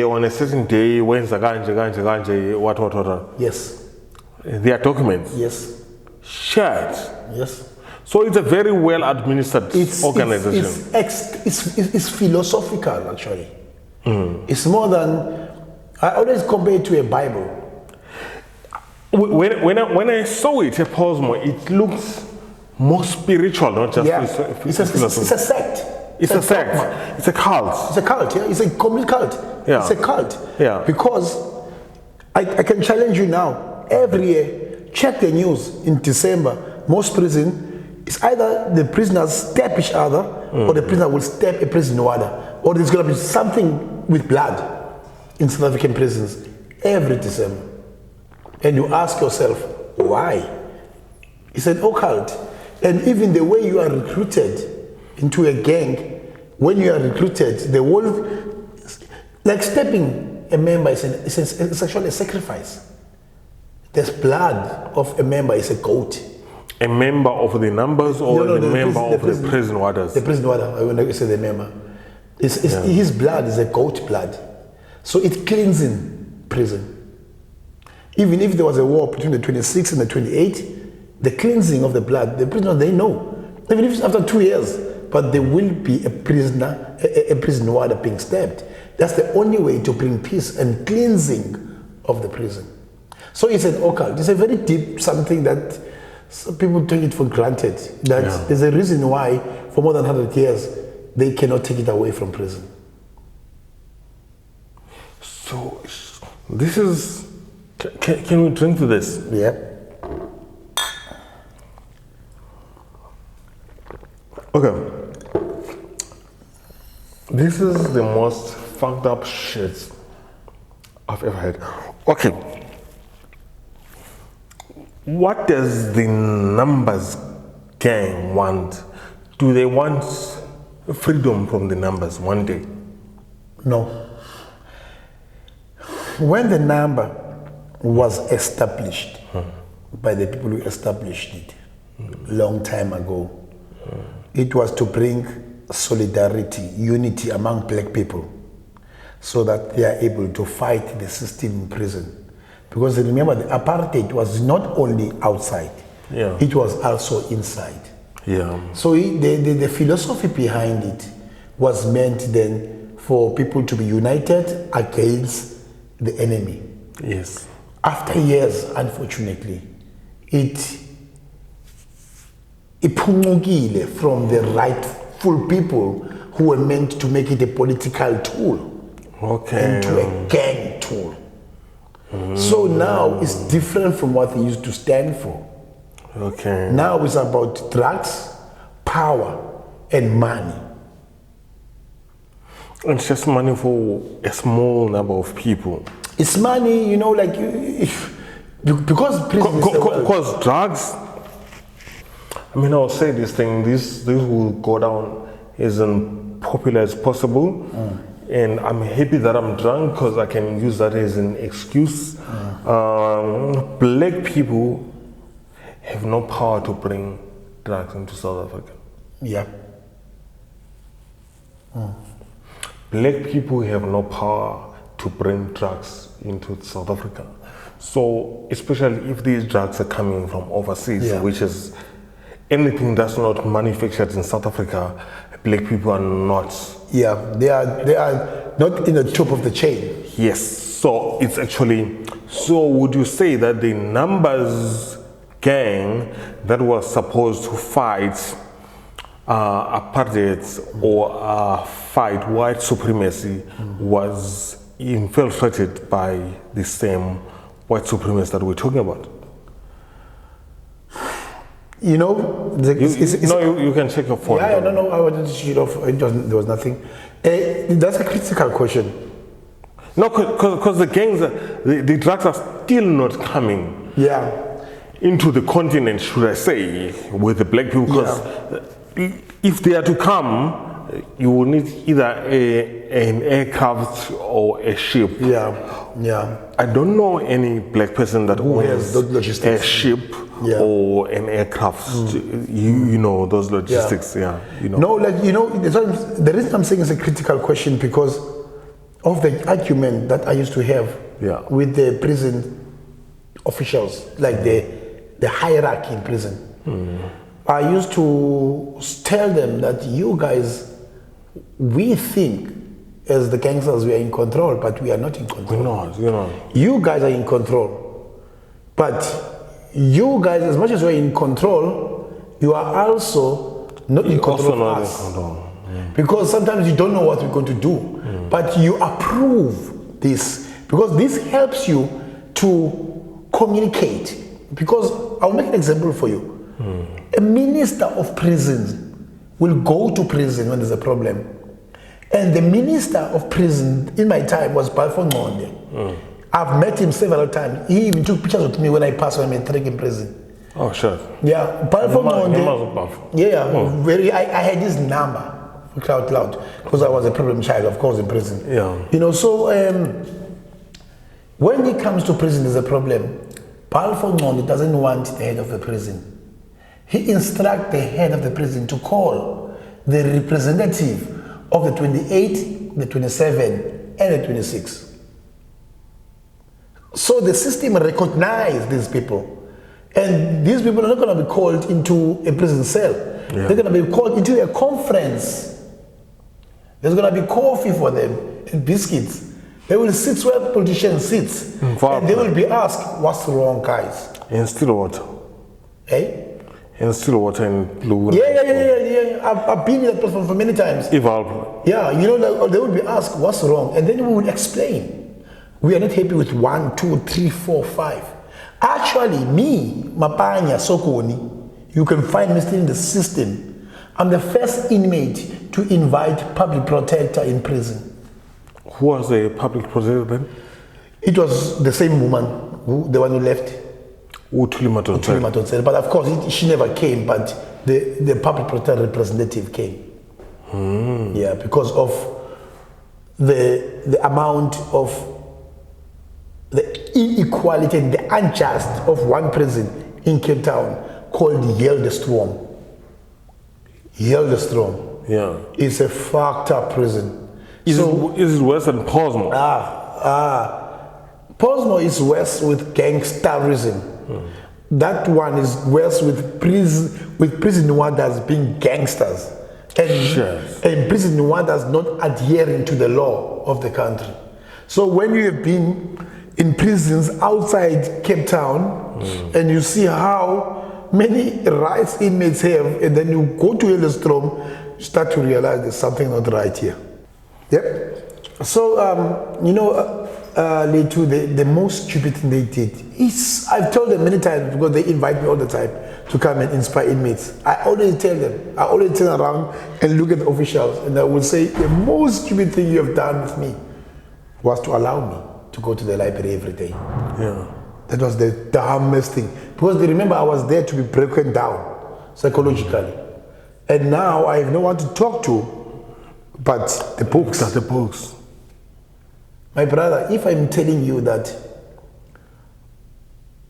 on a certain day, when's the ganje, what? Yes. There are documents? Yes. Shared? Yes. So it's a very well administered organization. It's philosophical, actually. It's more than, I always compare it to a Bible. When I saw it at Portsmouth, it looks more spiritual, not just it's a sect. It's a sect. It's a cult. It's a cult, yeah. It's a complete cult. Yeah. It's a cult. Yeah. Because I can challenge you now. Every year, check the news in December. Most prison, it's either the prisoners stab each other or the prisoner will stab a prison warder, or there's going to be something with blood in South African prisons every December. And you ask yourself, why? It's an occult. And even the way you are recruited into a gang, when you are recruited, the whole, like stepping a member it's actually a sacrifice. There's blood of a member is a goat. A member of the numbers or No, the member of the prison, prison warders? The prison warder, I want to say the member. His blood is a goat blood. So it cleans in prison. Even if there was a war between the 26 and the 28, the cleansing of the blood, the prisoners, they know. Even if it's after 2 years, but there will be a prisoner, a prison warder being stabbed. That's the only way to bring peace and cleansing of the prison. So it's an occult. It's a very deep something that some people take it for granted. That there's a reason why for more than 100 years they cannot take it away from prison. So this is, can we drink to this? Yeah. Okay. This is the most fucked up shit I've ever had. Okay. What does the numbers gang want? Do they want freedom from the numbers one day? No. When the number was established by the people who established it long time ago, it was to bring solidarity, unity among black people so that they are able to fight the system in prison. Because remember, the apartheid was not only outside, it was also inside. So the philosophy behind it was meant then for people to be united against the enemy. Yes. After years, unfortunately, it iphumukile from the rightful people who were meant to make it a political tool into a gang tool. So now it's different from what they used to stand for. Now it's about drugs, power, and money. It's just money for a small number of people. It's money, you know, like because prison is the world. Because drugs, I mean, I'll say this thing, this will go down as unpopular as possible. And I'm happy that I'm drunk because I can use that as an excuse. Black people have no power to bring drugs into South Africa. Black people have no power to bring drugs into South Africa. So, especially if these drugs are coming from overseas, which is anything that's not manufactured in South Africa, black people are not. They are not in the top of the chain. Yes. So it's actually. So would you say that the numbers gang that was supposed to fight apartheid or fight white supremacy was infiltrated by the same white supremacists that we're talking about? You know, you can check your phone. No, I wanted to shoot off. There was nothing. That's a critical question. No, because the gangs, the drugs are still not coming. Into the continent, should I say, with the black people. Because if they are to come, you will need either an aircraft or a ship. I don't know any black person that owns a ship or an aircraft. You know those logistics. No, the reason I'm saying it's a critical question because of the argument that I used to have with the prison officials, like the hierarchy in prison. I used to tell them that you guys, we think as the gangsters we are in control, but we are not in control. You guys are in control, but you guys, as much as we're in control, you are also not in control of us. Because sometimes you don't know what we're going to do, but you approve this because this helps you to communicate. Because I'll make an example for you. A minister of prisons will go to prison when there's a problem. And the minister of prison in my time was Balfour Ngconde. I've met him several times. He even took pictures with me when I passed when I met in prison. Oh, sure. Balfour Ngconde. I had his number for out loud because I was a problem child, of course, in prison. So when he comes to prison, there's a problem. Balfour Ngconde doesn't want the head of the prison. he instructed the head of the prison to call the representative of the 28, the 27, and the 26. So the system recognized these people. And these people are not going to be called into a prison cell. Yeah. They're going to be called into a conference. There's going to be coffee for them and biscuits. They will sit where politicians sit. And they will be asked, what's wrong, guys? In Stillwater. Eh? In Stillwater and Blue. Yeah. I've been in that platform for many times. Evolve. Yeah, you know, they will be asked, what's wrong? And then we will explain. We are not happy with 1, 2, 3, 4, 5. Actually, me, Mapanya Sogoni, you can find me still in the system. I'm the first inmate to invite public protector in prison. Who was the public protector then? It was the same woman, the one who left. But of course, she never came, but the public protector representative came. Yeah, because of the amount of the inequality and the unjust of one prison in Cape Town called Gangsterism. Gangsterism. Yeah. It's a fucked up prison. Is it worse than Posmo? Posmo is worse with gangsterism. That one is worse with prison warders being gangsters. And prison warders not adhering to the law of the country. So when you have been in prisons outside Cape Town, and you see how many rights inmates have, and then you go to Gangsterism, you start to realize there's something not right here. Yep. So, Letu, the most stupid thing they did is, I've told them many times, because they invite me all the time to come and inspire inmates. I always tell them, I always turn around and look at the officials, and I will say, the most stupid thing you have done with me was to allow me to go to the library every day. Yeah. That was the dumbest thing. Because they remember I was there to be broken down psychologically. And now I have no one to talk to but the books. The books. My brother, if I'm telling you that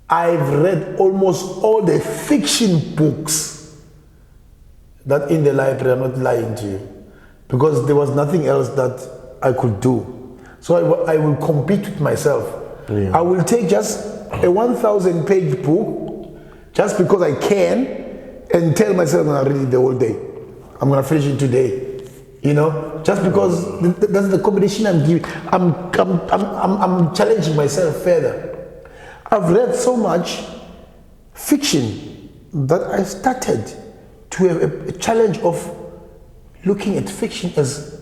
I've read almost all the fiction books that in the library, I'm not lying to you. Because there was nothing else that I could do. So I will compete with myself. Yeah. I will take just a 1,000-page book just because I can and tell myself I'm going to read it the whole day. I'm going to finish it today. You know, just because that's the competition I'm giving. I'm challenging myself further. I've read so much fiction that I started to have a challenge of looking at fiction as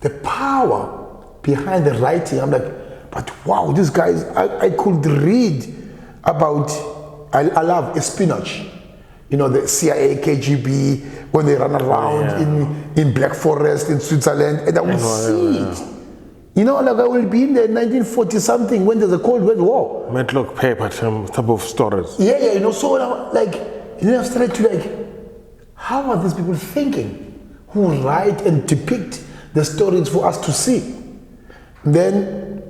the power behind the writing. I'm like, but wow, these guys, I could read about, I love espionage. You know, the CIA, KGB, when they run around in Black Forest in Switzerland, and I will see it. You know, like I will be in the 1940-something when there's a Cold War. Matlock paper type of stories. Yeah, you know, so now, like, you know, I started to like, how are these people thinking who write and depict the stories for us to see? Then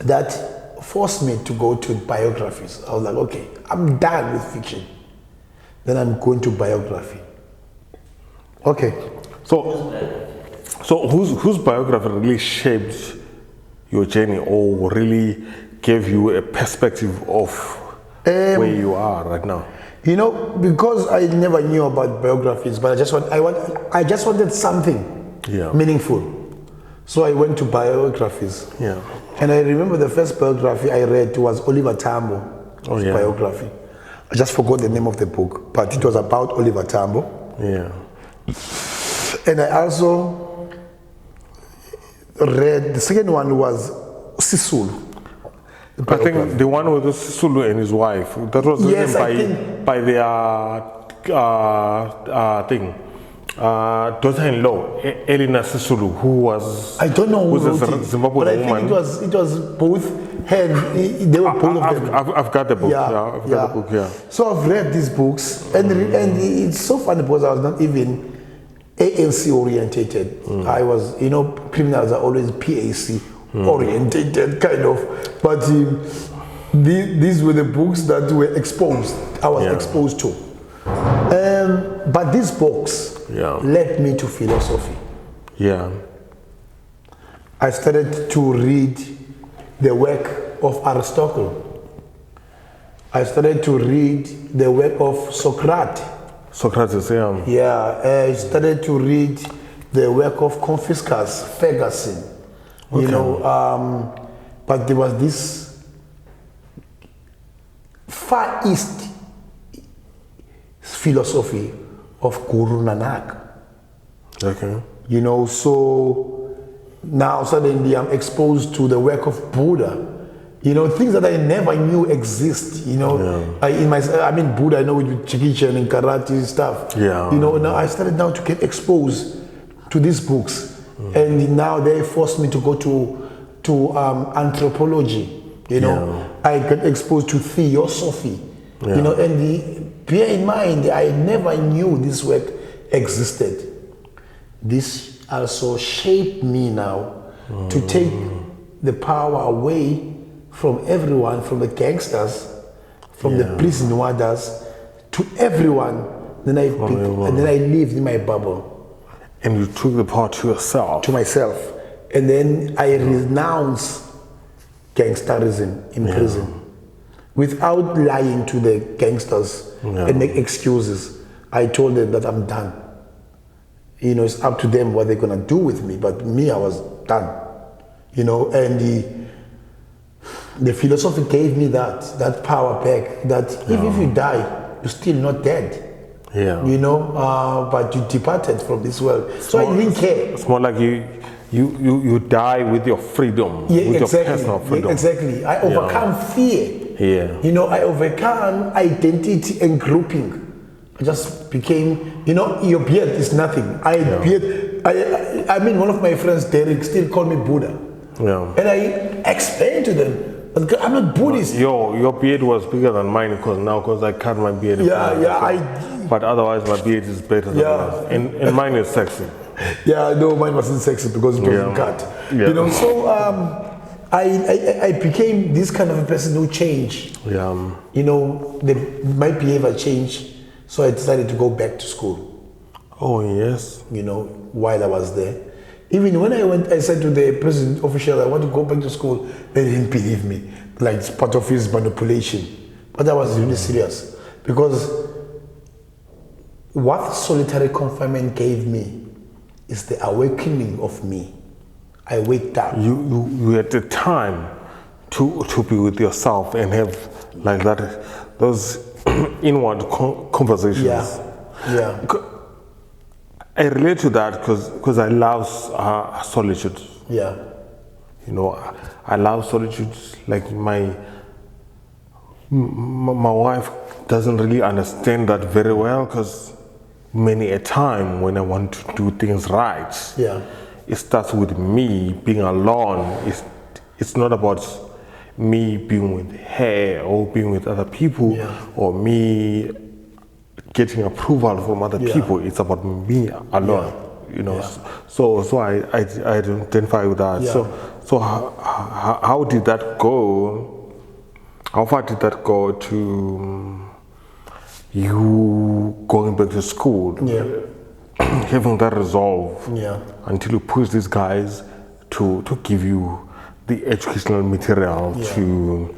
that forced me to go to biographies. I was like, okay, I'm done with fiction. Then I'm going to biography. Okay. So whose biography really shaped your journey or really gave you a perspective of where you are right now? You know, because I never knew about biographies, but I just wanted something meaningful. So I went to biographies. Yeah. And I remember the first biography I read was Oliver Tambo's biography. I just forgot the name of the book, but it was about Oliver Tambo. Yeah. And I also read, the second one was Sisulu. I think the one with Sisulu and his wife, that was written by their daughter-in-law, Elena Sisulu, who was... I don't know who wrote it, Zimbabwean but I woman. think it was both her, they were both of them. I've got the book, I've got the book, yeah. So I've read these books, and it's so funny because I was not even ANC orientated. I was, you know, criminals are always PAC orientated, kind of. But these were the books that were exposed, I was exposed to. but these books led me to philosophy. Yeah. I started to read the work of Aristotle. I started to read the work of Socrates. Socrates, yeah. Yeah, I started to read the work of Confucius, Ferguson. You know, but there was this Far East philosophy of Guru Nanak. Okay. You know, so now suddenly I'm exposed to the work of Buddha. You know, things that I never knew exist. You know, I mean Buddha, I know with Jackie Chan and karate stuff. Yeah. You know, now I started now to get exposed to these books, and now they forced me to go to anthropology. You know, I got exposed to theosophy. You know, and bear in mind, I never knew this work existed. This also shaped me now to take the power away from everyone, from the gangsters, from the prison warders, to everyone. Then and then I lived in my bubble. And you took the power to yourself. To myself. And then I renounced gangsterism in prison. Without lying to the gangsters and make excuses. I told them that I'm done. You know, it's up to them what they're gonna do with me, but me, I was done. You know, and the philosophy gave me that power back, that even if you die, you're still not dead. Yeah. You know, but you departed from this world. So I didn't care. It's more like you die with your freedom, with your personal freedom. Yeah, exactly. I overcome fear. Yeah. You know, I overcome identity and grouping. I just became, you know, your beard is nothing. I mean, one of my friends, Derek, still called me Buddha. Yeah. And I explained to them, I'm not Buddhist. Your beard was bigger than mine because I cut my beard. But otherwise, my beard is better than yours. And mine is sexy. Yeah, no, mine wasn't sexy because it wasn't cut. Yeah. You know, so I became this kind of a person who changed. Yeah. You know, my behavior changed, so I decided to go back to school. Oh, yes. You know, while I was there. Even when I went, I said to the prison official, I want to go back to school. They didn't believe me. Like, it's part of his manipulation. But I was really serious. Because what solitary confinement gave me is the awakening of me. I waked up. You had the time to be with yourself and have like that, those inward conversations. Yeah. I relate to that because I love solitude. Yeah. You know, I love solitude. Like my wife doesn't really understand that very well because many a time when I want to do things right, it starts with me being alone. It's not about me being with her or being with other people or me getting approval from other people. It's about me alone. You know, so I identify with that. So how did that go? How far did that go to you going back to school? Having that resolve until you push these guys to give you the educational material to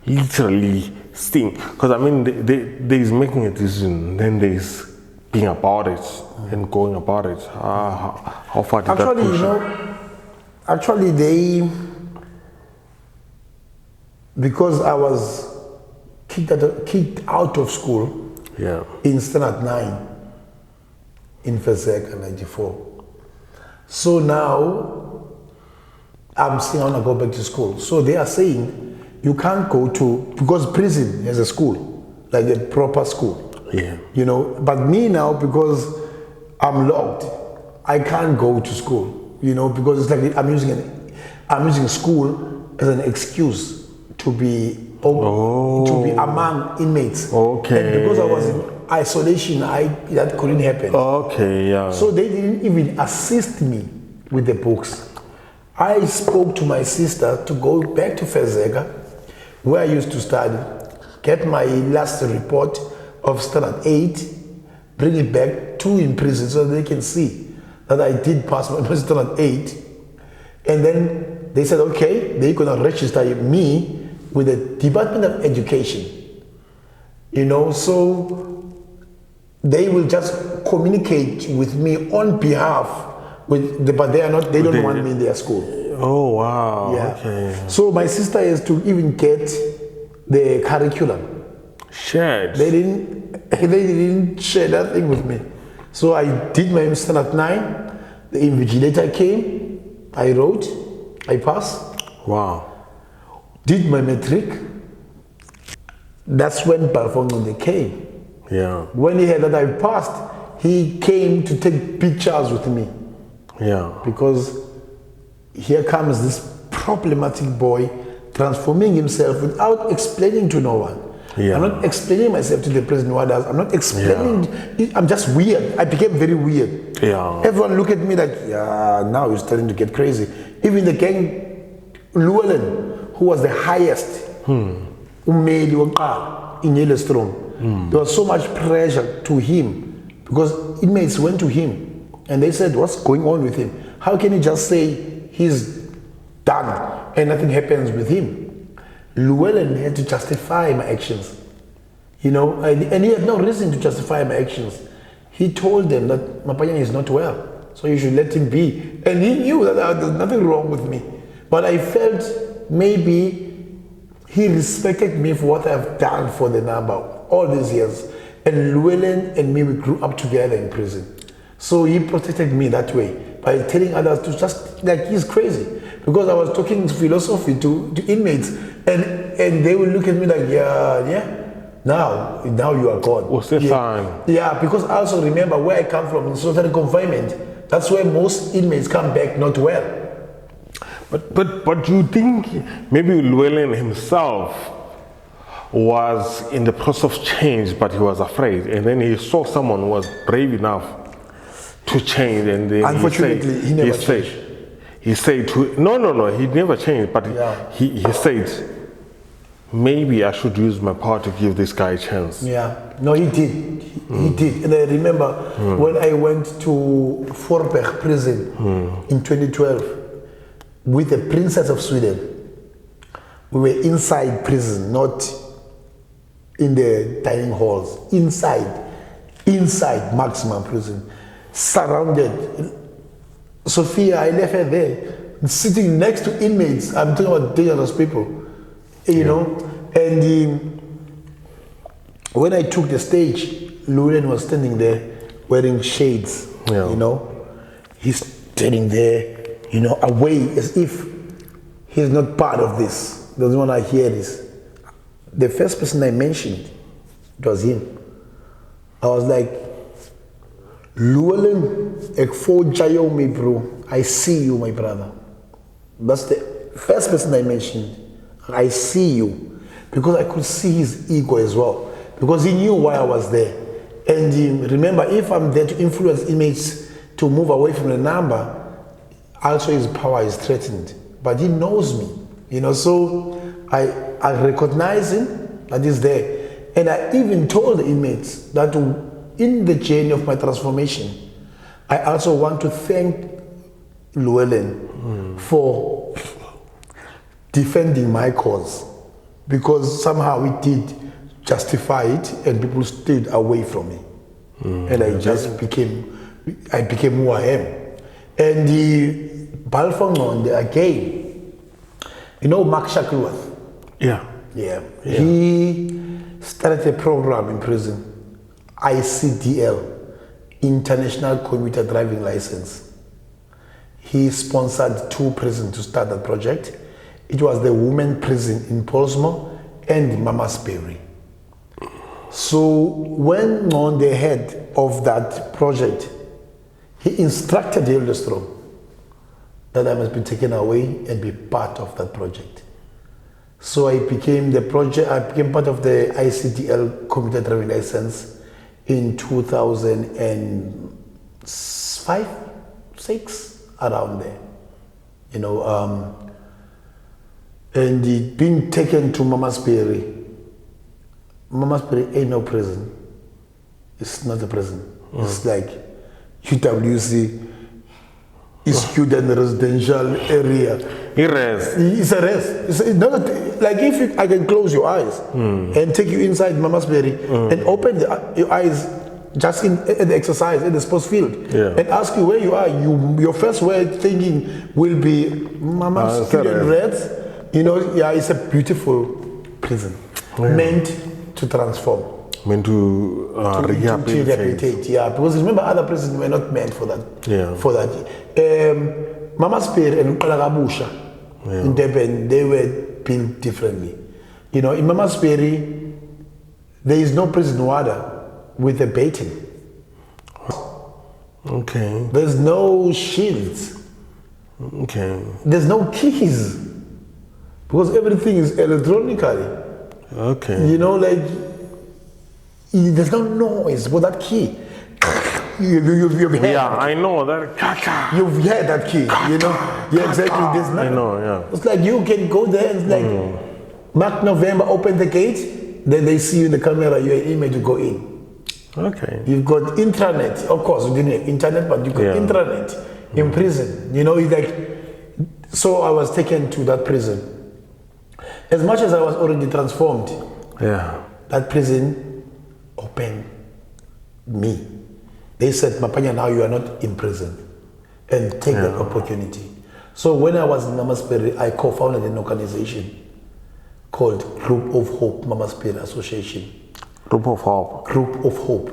literally sing. Because I mean, there's making a decision, then there's being about it and going about it. How far did that push you? You know, actually because I was kicked out of school in standard 9 in Fezeka 94. So now I'm saying I want to go back to school. So they are saying you can't go to, because prison has a school, like a proper school. You know, but me now, because I'm locked, I can't go to school. You know, because it's like I'm using school as an excuse to be among inmates. And because I was in isolation, that couldn't happen. So they didn't even assist me with the books. I spoke to my sister to go back to Fezeka, where I used to study, get my last report of standard 8, bring it back to in prison so they can see that I did pass my standard 8. And then they said, okay, they're gonna register me with the Department of Education. You know, so they will just communicate with me on behalf but they don't want me in their school. Oh wow. Yeah. Okay. So my sister has to even get the curriculum. Shared. They didn't share that thing with me. So I did my standard 9. The invigilator came. I wrote. I passed. Wow. Did my matric. That's when Balfongo came. Yeah. When he heard that I passed, he came to take pictures with me. Yeah. Because here comes this problematic boy transforming himself without explaining to no one. Yeah. I'm not explaining myself to the president what else. I'm not explaining. I'm just weird. I became very weird. Yeah. Everyone look at me like, yeah, now you're starting to get crazy. Even the gang, Llewellyn, who was the highest, Umeli Woqala in Yellowstone, there was so much pressure to him because inmates went to him and they said, what's going on with him? How can you just say he's done and nothing happens with him? Llewellyn had to justify my actions, you know, and he had no reason to justify my actions. He told them that Mapanya is not well, so you should let him be. And he knew that there's nothing wrong with me. But I felt maybe he respected me for what I've done for the number all these years. And Llewellyn and me, we grew up together in prison. So he protected me that way by telling others to just, like, he's crazy. Because I was talking philosophy to inmates and they would look at me like, now you are God. What's the sign? Yeah, because I also remember where I come from in solitary confinement. That's where most inmates come back not well. But you think maybe Llewellyn himself was in the process of change, but he was afraid, and then he saw someone who was brave enough to change, and then unfortunately he never changed. He said no, he never changed, but he said, maybe I should use my power to give this guy a chance. Yeah, no, he did. He did. And I remember when I went to Voorburg prison in 2012 with the Princess of Sweden. We were inside prison, not in the dining halls. Inside maximum prison, surrounded. Sophia, I left her there, sitting next to inmates. I'm talking about dangerous people, you know. And when I took the stage, Llewellyn was standing there wearing shades, you know. He's standing there, you know, away as if he's not part of this. Doesn't want to hear this. The first person I mentioned, it was him. I was like, Llewellyn, me, bro. I see you, my brother. That's the first person I mentioned. I see you. Because I could see his ego as well. Because he knew why I was there. And remember, if I'm there to influence inmates to move away from the number, also his power is threatened. But he knows me, you know, so I recognize him, that he's there. And I even told the inmates that in the journey of my transformation, I also want to thank Llewellyn for defending my cause, because somehow we did justify it and people stayed away from me. And I just became who I am. And the Balfongo again, you know Mark Shackleworth? Yeah. He started a program in prison, ICDL, International Commuter Driving License. He sponsored 2 prisons to start that project. It was the women prison in Portsmouth and Mamasbury. So when on the head of that project, he instructed Yellowstone that I must be taken away and be part of that project. So I became part of the ICDL commuter driving license in 2005, 6, around there. You know, and it being taken to Mamasbury. Mamasbury ain't no prison. It's not a prison. It's like UWC, student residential area. It's a rest. It's not like if I can close your eyes and take you inside Mama's Berry and open your eyes just in the exercise in the sports field and ask you where you are. Your first word thinking will be Mama's student reds. You know, it's a beautiful prison meant to transform. Meant to rehabilitate. Yeah, because remember, other prisons were not meant for that. For that. Mama's Berry and Kalagabusha in Durban, they were built differently. You know, in Mama's Berry, there is no prison warder with a baiting. Okay. There's no shields. Okay. There's no keys. Because everything is electronically. Okay. You know, like, there's no noise with that key. You've heard I know that. You've heard that key, you know? Yeah, exactly. There's nothing. I know, It's like you can go there and it's like, Mark November, open the gate, then they see you in the camera, you're an image, you go in. Okay. You've got intranet. Of course, we didn't have internet, but you got intranet in prison. You know, it's like, so I was taken to that prison. As much as I was already transformed, that prison opened me. They said, Mapanya, now you are not in prison, and take that opportunity. So when I was in Mama's Berry, I co-founded an organization called Group of Hope Mama's Berry Association. Group of Hope. Group of Hope.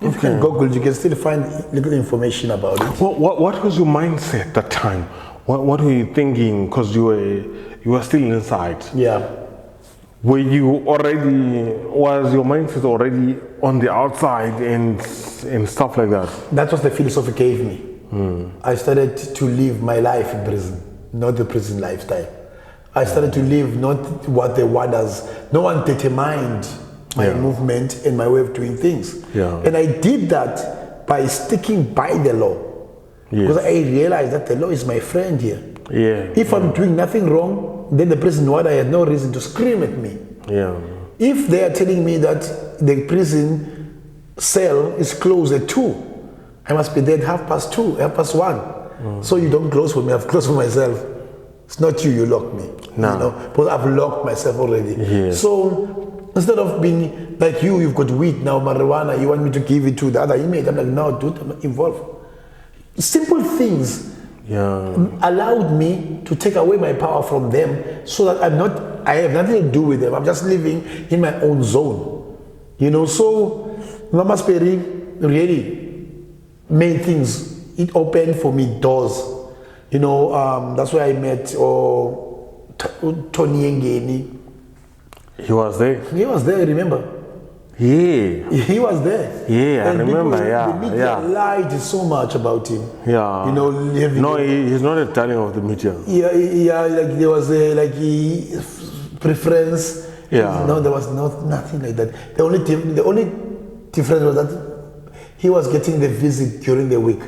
If you can Google, you can still find little information about it. What was your mindset at that time? What were you thinking? Because you were still inside. Yeah. Were you already, was your mindset already on the outside and stuff like that? That was the philosophy gave me. I started to live my life in prison, not the prison lifestyle. I started to live not what the warders, no one determined my movement and my way of doing things. And I did that by sticking by the law. Because I realized that the law is my friend here. If I'm doing nothing wrong, then the prison warder had no reason to scream at me. If they are telling me that the prison cell is closed at 2, I must be there at 2:30, 1:30. So you don't close for me, I've closed for myself. It's not you lock me. No. You know, because I've locked myself already. So instead of being like you've got weed now, marijuana, you want me to give it to the other inmate. I'm like, no, dude, I'm not involved. Simple things allowed me to take away my power from them so that I have nothing to do with them. I'm just living in my own zone. You know, so Mama's Berry really made things, it opened for me doors. You know, that's where I met Tony Ngeni. He was there? He was there, remember? He was there. And I remember, the media lied so much about him. You know, no, he's not a darling of the media. Like there was a preference. No, there was nothing like that. The only difference was that he was getting the visit during the week.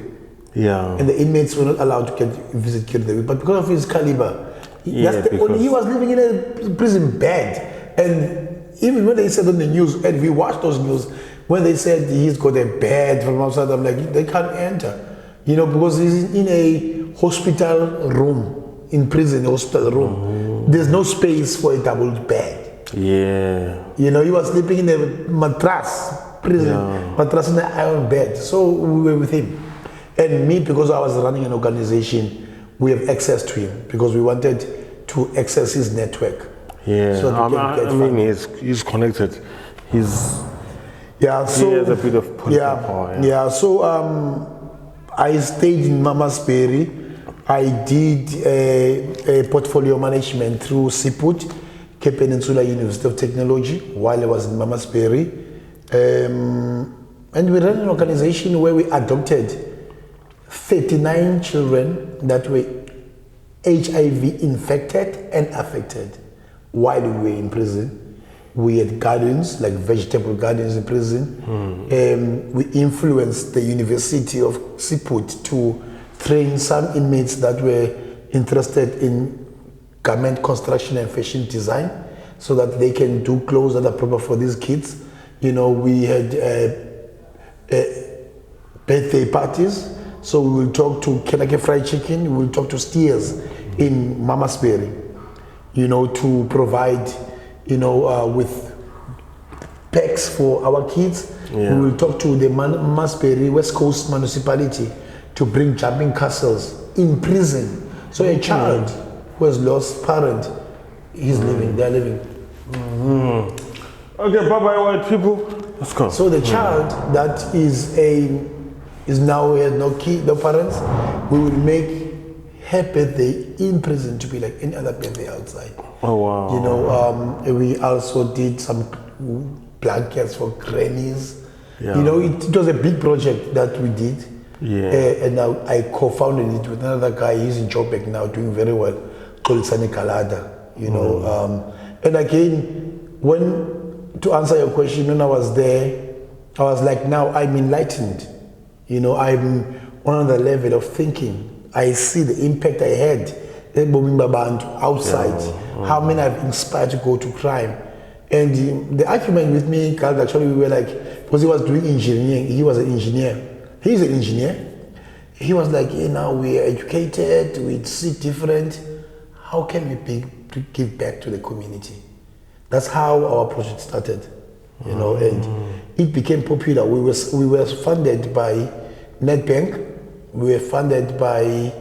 And the inmates were not allowed to get visit during the week. But because of his caliber, he was living in a prison bed. And even when they said on the news, and we watched those news, when they said he's got a bed from outside, I'm like, they can't enter. You know, because he's in a hospital room, in prison, a hospital room. There's no space for a double bed. You know, he was sleeping in a mattress, prison mattress in an iron bed. So we were with him. And me, because I was running an organization, we have access to him because we wanted to access his network. So I mean, he's connected. He has a bit of political power. So I stayed in Mama's Berry. I did a portfolio management through SIPUT, Cape Peninsula University of Technology, while I was in Mama's Berry. And we ran an organization where we adopted 39 children that were HIV infected and affected. While we were in prison, we had gardens, like vegetable gardens in prison. We influenced the University of Siput to train some inmates that were interested in garment construction and fashion design so that they can do clothes that are proper for these kids. You know, we had birthday parties. So we will talk to Kenake Fried Chicken, we will talk to steers in Mama's Berry, you know, to provide, you know, with packs for our kids. Yeah. We will talk to the Mama's Berry West Coast Municipality to bring jumping castles in prison. So a child who has lost parent, he's living, they're living. Okay, bye-bye white people. Let's go. So the child that is now has no kid, no parents, we will make her birthday in prison to be like any other birthday outside. Oh wow. You know, we also did some blankets for grannies. Yeah. You know, it was a big project that we did. Yeah. And now I co-founded it with another guy. He's in Joburg now, doing very well, called Sani Kalada. You know, and again, to answer your question, when I was there, I was like, now I'm enlightened. You know, I'm on another level of thinking. I see the impact I had outside, how many I've inspired to go to crime. And the argument with me, Carl, actually, we were like, because he was doing engineering, he was an engineer. He's an engineer. He was like, hey, now we are educated, we see different. How can we give back to the community? That's how our project started, you know, and it became popular. We were funded by Nedbank. We were funded by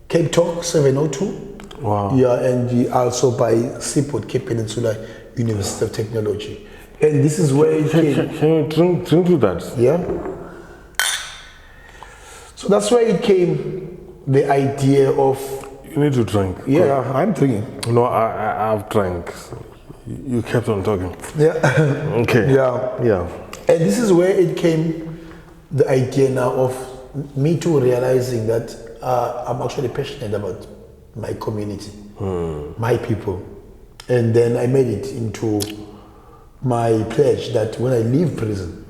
Cape Talk 702. Wow. Yeah, and also by Seaport, Cape Peninsula University of Technology. And this is where it came. Can you drink to that? Yeah. So that's where it came, the idea of... You need to drink. Yeah, I'm drinking. No, I've drank. You kept on talking. Yeah. Okay. Yeah. Yeah. And this is where it came, the idea now of me too realizing that I'm actually passionate about my community, my people. And then I made it into my pledge that when I leave prison,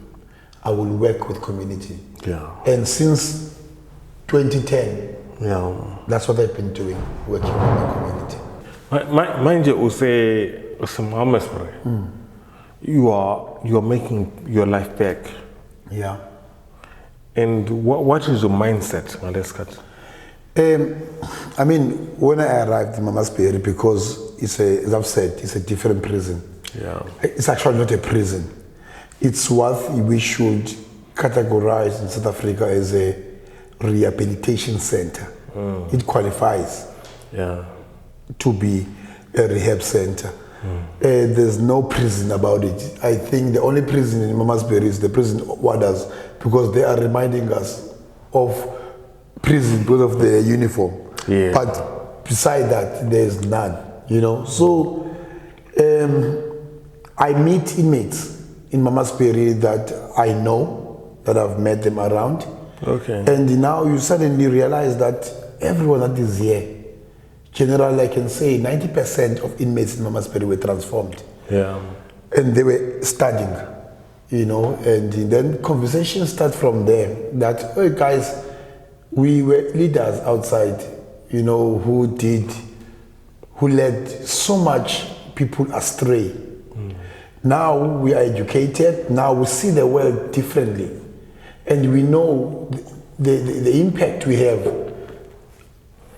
I will work with community. Yeah. And since 2010, that's what I've been doing, working with my community. Mind you, you are making your life back. Yeah. And what is your mindset? I mean, when I arrived in Mama's Berry, because as I've said, it's a different prison. Yeah. It's actually not a prison. It's what we should categorize in South Africa as a rehabilitation center. It qualifies to be a rehab center. There's no prison about it. I think the only prison in Mama's Berry is the prison warders, because they are reminding us of prison because of the uniform. Yeah. But beside that, there's none, you know. So I meet inmates in Mama's Berry that I know, that I've met them around. Okay. And now you suddenly realize that everyone that is here, generally I can say 90% of inmates in Mama's Berry were transformed. Yeah. And they were studying, you know, and then conversations start from there that, hey guys, we were leaders outside, you know, who led so much people astray. Now we are educated, now we see the world differently. And we know the impact we have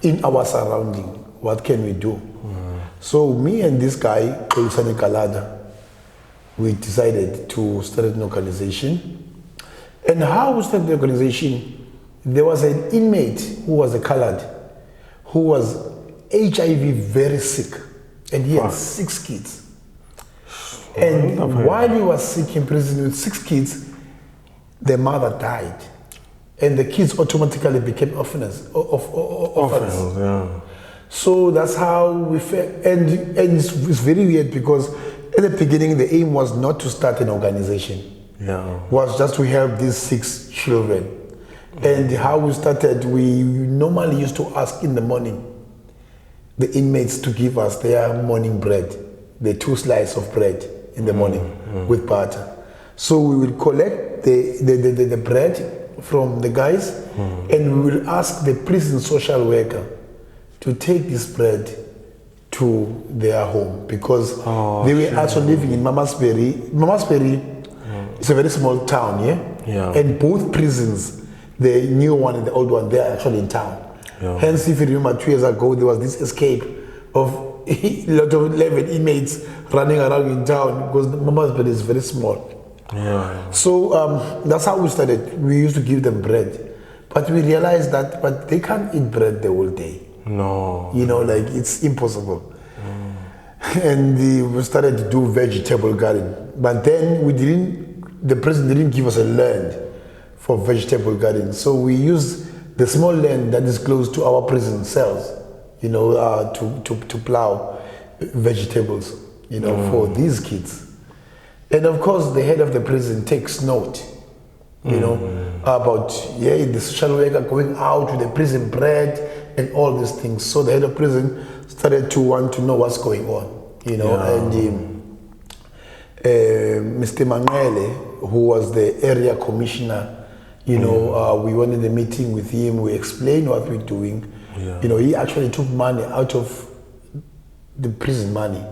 in our surrounding. What can we do? So me and this guy, Sani Kalada, we decided to start an organization. And how we started the organization, there was an inmate who was a colored, who was HIV very sick, and he had 6 kids. And while he was sick in prison with 6 kids, the mother died, and the kids automatically became orphans. Yeah. So that's how we felt, and it's very weird because at the beginning the aim was not to start an organization. Yeah. Was just to help these 6 children. And how we started, we normally used to ask in the morning the inmates to give us their morning bread, the 2 slices of bread in the morning with butter. So we will collect the bread from the guys, and we will ask the prison social worker to take this bread to their home, because they were also living in Mama's Berry. Mama's Berry It's a very small town, Yeah. And both prisons, the new one and the old one, they are actually in town. Yeah. Hence, if you remember 2 years ago, there was this escape of a lot of 11 inmates running around in town because the Mama's bed is very small. Yeah. So that's how we started. We used to give them bread, but we realized that, but they can't eat bread the whole day. No. You know, like it's impossible. And we started to do vegetable garden, but then the president didn't give us a land for vegetable garden, so we used the small land that is close to our prison cells, you know, to plow vegetables, you know, for these kids. And of course, the head of the prison takes note, you know, about the social worker going out with the prison bread and all these things. So the head of prison started to want to know what's going on, you know, and Mr. Mangele, who was the area commissioner, you know, we went in a meeting with him, we explained what we're doing. You know, he actually took money out of the prison money,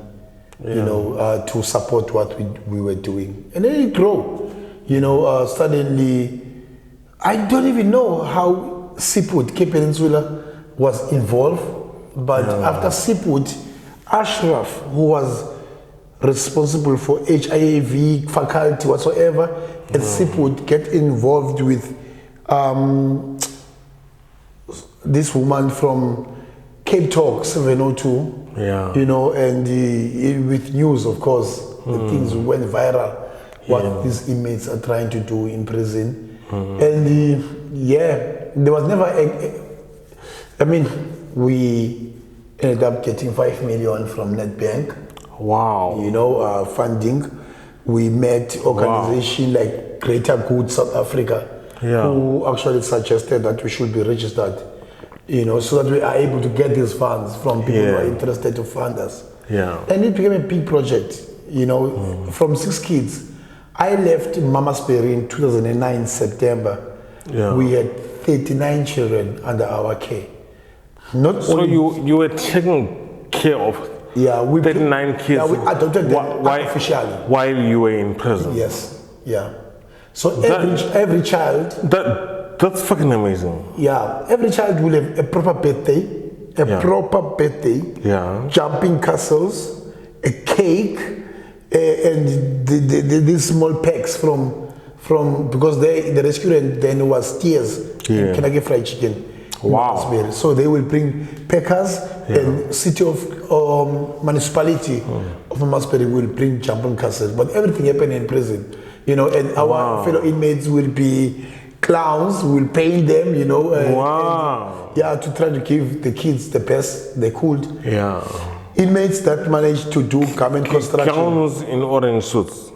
you know, to support what we were doing. And then it grew, you know, suddenly, I don't even know how Siput, Cape Peninsula, was involved, but after Siput, Ashraf, who was responsible for HIV, faculty, whatsoever, and Siput get involved with this woman from Cape Talk 702, you know, and with news, of course, the things went viral, what these inmates are trying to do in prison. And there was never I mean, we ended up getting 5 million from Nedbank. Wow. You know, funding. We met organization like Greater Good South Africa, who actually suggested that we should be registered, you know, so that we are able to get these funds from people who are interested to fund us. And it became a big project, you know, from 6 kids. I left Mama's Perry in 2009, September. We had 39 children under our care. Not so only you were taking care of 39 kids. Yeah, we adopted them officially while you were in prison. Yes, So every child. That's fucking amazing. Yeah, every child will have a proper birthday, jumping castles, a cake, and these small packs from because the restaurant then was Tears in Kentucky Fried Chicken. Wow. So they will bring packers and city of municipality of Masbury will bring jumping castles. But everything happened in prison, you know, and our fellow inmates will be clowns, we'll paint them, you know. And, to try to give the kids the best they could. Inmates that managed to do garment construction. Clowns in orange suits.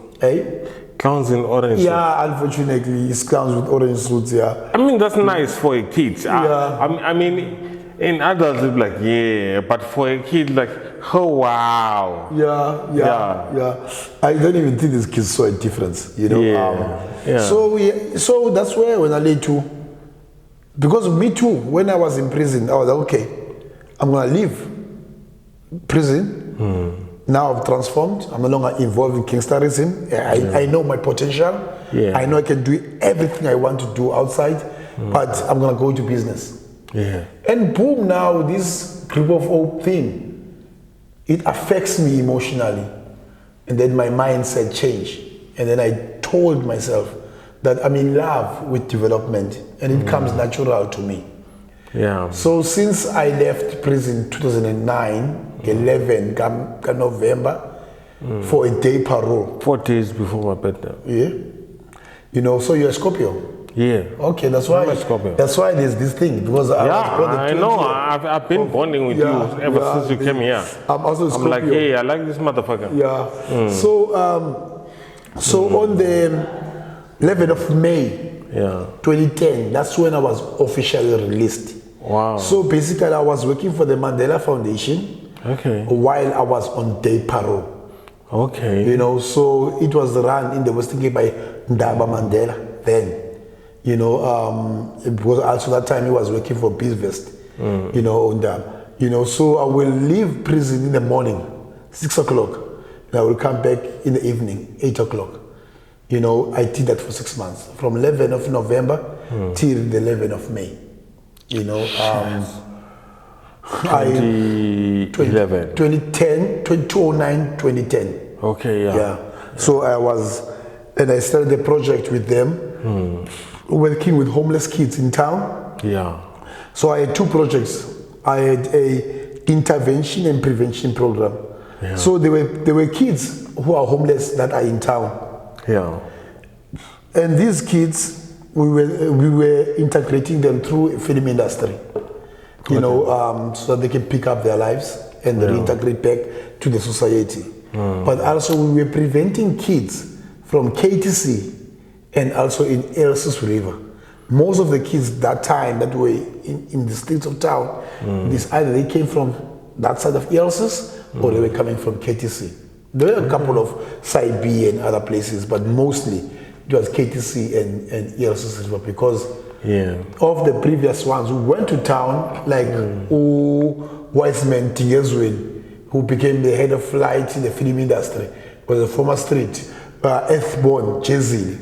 Clowns in orange suits. Unfortunately, it's clowns with orange suits, I mean, that's nice for a kid. I mean, in adults, it's like, but for a kid, like, oh, wow. I don't even think these kids saw a difference, you know. So that's where when I led to, because me too, when I was in prison, I was like, okay, I'm going to leave prison. Now I've transformed. I'm no longer involved in Gangsterism. I know my potential. I know I can do everything I want to do outside, but I'm going to go into business. And boom, now this group of hope thing, it affects me emotionally. And then my mindset changed. And then I told myself that I'm in love with development and it comes natural to me. So since I left prison 2009, 11 November, for a day parole. 4 days before my birthday. You know, so you're a Scorpio. Okay, that's why. That's why there's this thing because I know. I've been bonding with you ever since you came here. I'm also a Scorpio. I'm like, hey, I like this motherfucker. So on the 11th of May, 2010, that's when I was officially released. So basically, I was working for the Mandela Foundation. While I was on day parole. You know, so it was run in the Western Cape by Ndaba Mandela then. You know, because also that time he was working for Beesvest, you know, you know, so I will leave prison in the morning, 6 o'clock, and I will come back in the evening, 8 o'clock. You know, I did that for 6 months, from 11th of November till the 11th of May. You know, 2011. 2010, 2009, 2010. Okay, yeah. Yeah. So I started the project with them, working with homeless kids in town. Yeah. So I had 2 projects. I had a intervention and prevention program. Yeah. So there were kids who are homeless that are in town. Yeah. And these kids, we were integrating them through a film industry, you know, so that they can pick up their lives and reintegrate back to the society. But also we were preventing kids from KTC and also in Elsis River. Most of the kids that time that were in the streets of town, either they came from that side of Elsis or they were coming from KTC. There were a couple of side B and other places, but mostly it was KTC and Elsis River because of the previous ones who went to town, like Wiseman Tingezwin, who became the head of flight in the film industry, was a former street. Earthborn Jezil,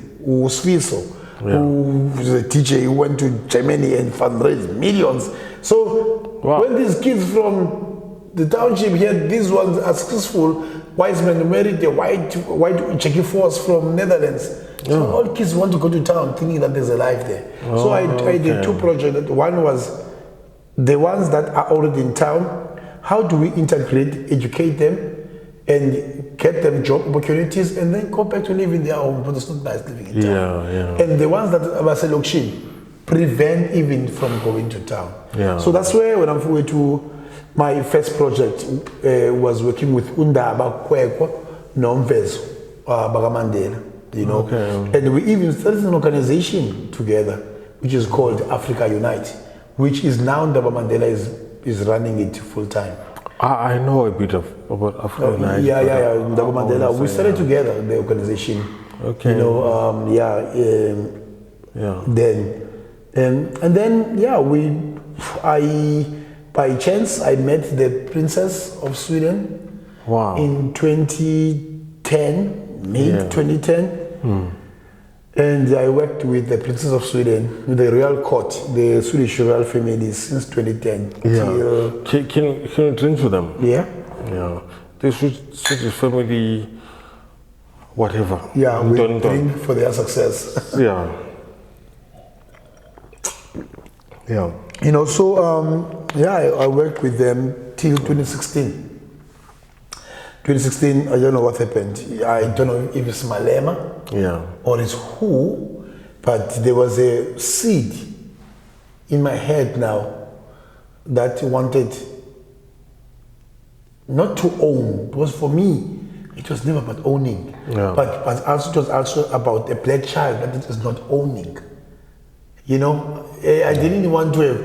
Swiso, who was a DJ who went to Germany and fundraised millions. So when these kids from the township here, these ones are successful, Wiseman married a white Czech force from Netherlands. So all kids want to go to town thinking that there's a life there. So I did 2 projects. One was the ones that are already in town. How do we integrate, educate them, and get them job opportunities, and then go back to live in their home, but it's not nice living in town. And the ones that I say, look, prevent even from going to town. So that's where when I'm going to my first project was working with Undaba Kwekwa Nomvezo Bagamandela, you know. And we even started an organization together, which is called Africa Unite, which is now Ndaba Mandela is running it full time. I know a bit about Africa Unite. Ndaba Mandela. We started together the organization. You know, then by chance I met the Princess of Sweden. In 2010, mid 2010. And I worked with the Princess of Sweden, with the royal court, the Swedish royal family since 2010. Can you drink to them? Yeah. The Swedish family, whatever. We drink for their success. You know, so I worked with them till 2016. 2016, I don't know what happened. I don't know if it's Malema or it's who, but there was a seed in my head now that wanted not to own. It was for me, it was never about owning, but also, it was also about a black child that it is not owning. You know, I didn't want to have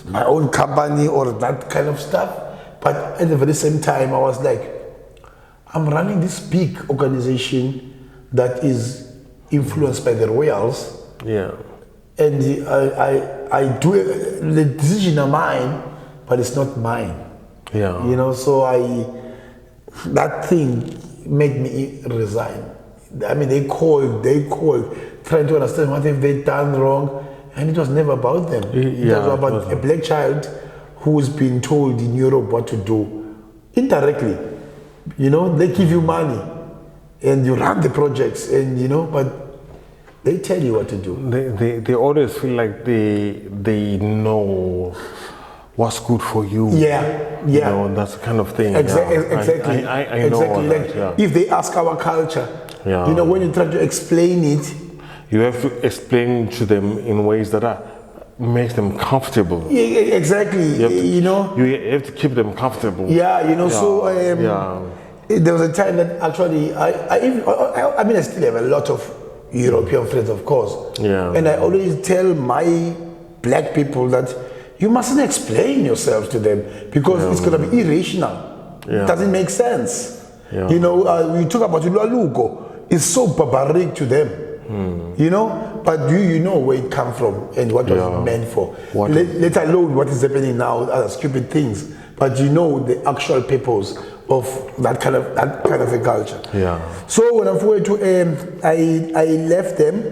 my own company or that kind of stuff, but at the very same time, I was like, I'm running this big organization that is influenced by the royals. And I do the decision are mine, but it's not mine. You know, so that thing made me resign. I mean, they called, trying to understand what have they done wrong, and it was never about them. It was about a black child who's been told in Europe what to do indirectly. You know, they give you money and you run the projects, and you know, but they tell you what to do. They always feel like they know what's good for you. You know, that's the kind of thing. Exactly. I know that. If they ask our culture, you know, when you try to explain it, you have to explain to them in ways that makes them comfortable. You know, you have to keep them comfortable. You know, so there was a time that actually I mean I still have a lot of European friends, of course, and I always tell my black people that you mustn't explain yourself to them because it's going to be irrational. It doesn't make sense. You know, we talk about Lualuko, it's so barbaric to them. You know, but you know where it comes from and what was meant for. Let alone what is happening now, other stupid things. But you know the actual purpose of that kind of a culture. Yeah. So when I went to, I left them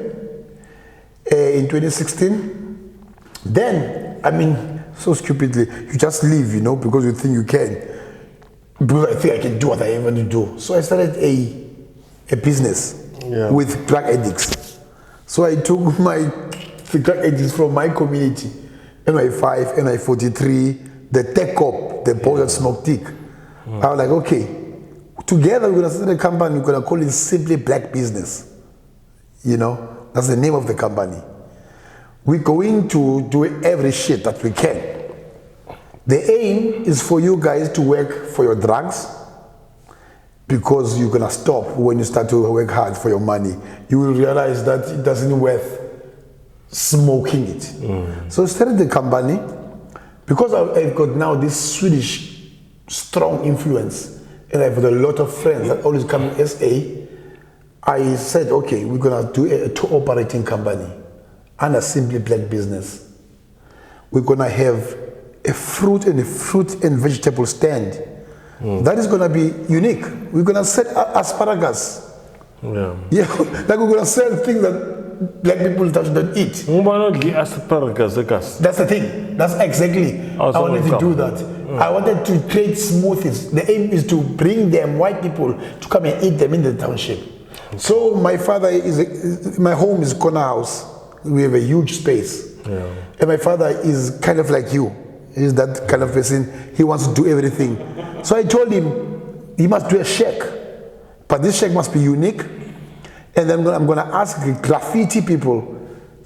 in 2016. Then, I mean, so stupidly, you just leave, you know, because you think you can. Because I think I can do what I want to do. So I started a business with drug addicts. So I took the drug addicts from my community, NY5, NI43, the tech cop, the boys that smoke tick. I was like, okay, together we're gonna start a company, we're gonna call it Simply Black Business. You know, that's the name of the company. We're going to do every shit that we can. The aim is for you guys to work for your drugs, because you're gonna stop when you start to work hard for your money. You will realize that it doesn't worth smoking it. So I started the company because I've got now this Swedish strong influence, and I've got a lot of friends that always come in SA. I said, okay, we're gonna do a tour operating company under Simply Black Business. We're gonna have a fruit and vegetable stand. That is gonna be unique. We're gonna sell asparagus. Yeah, like we're gonna sell things that black people don't eat. That's the thing. That's exactly. I wanted to do that. I wanted to create smoothies. The aim is to bring them white people to come and eat them in the township. So my father my home is corner house. We have a huge space. And my father is kind of like you. He's that kind of person. He wants to do everything. So I told him he must do a shack, but this shack must be unique. And then I'm going to ask the graffiti people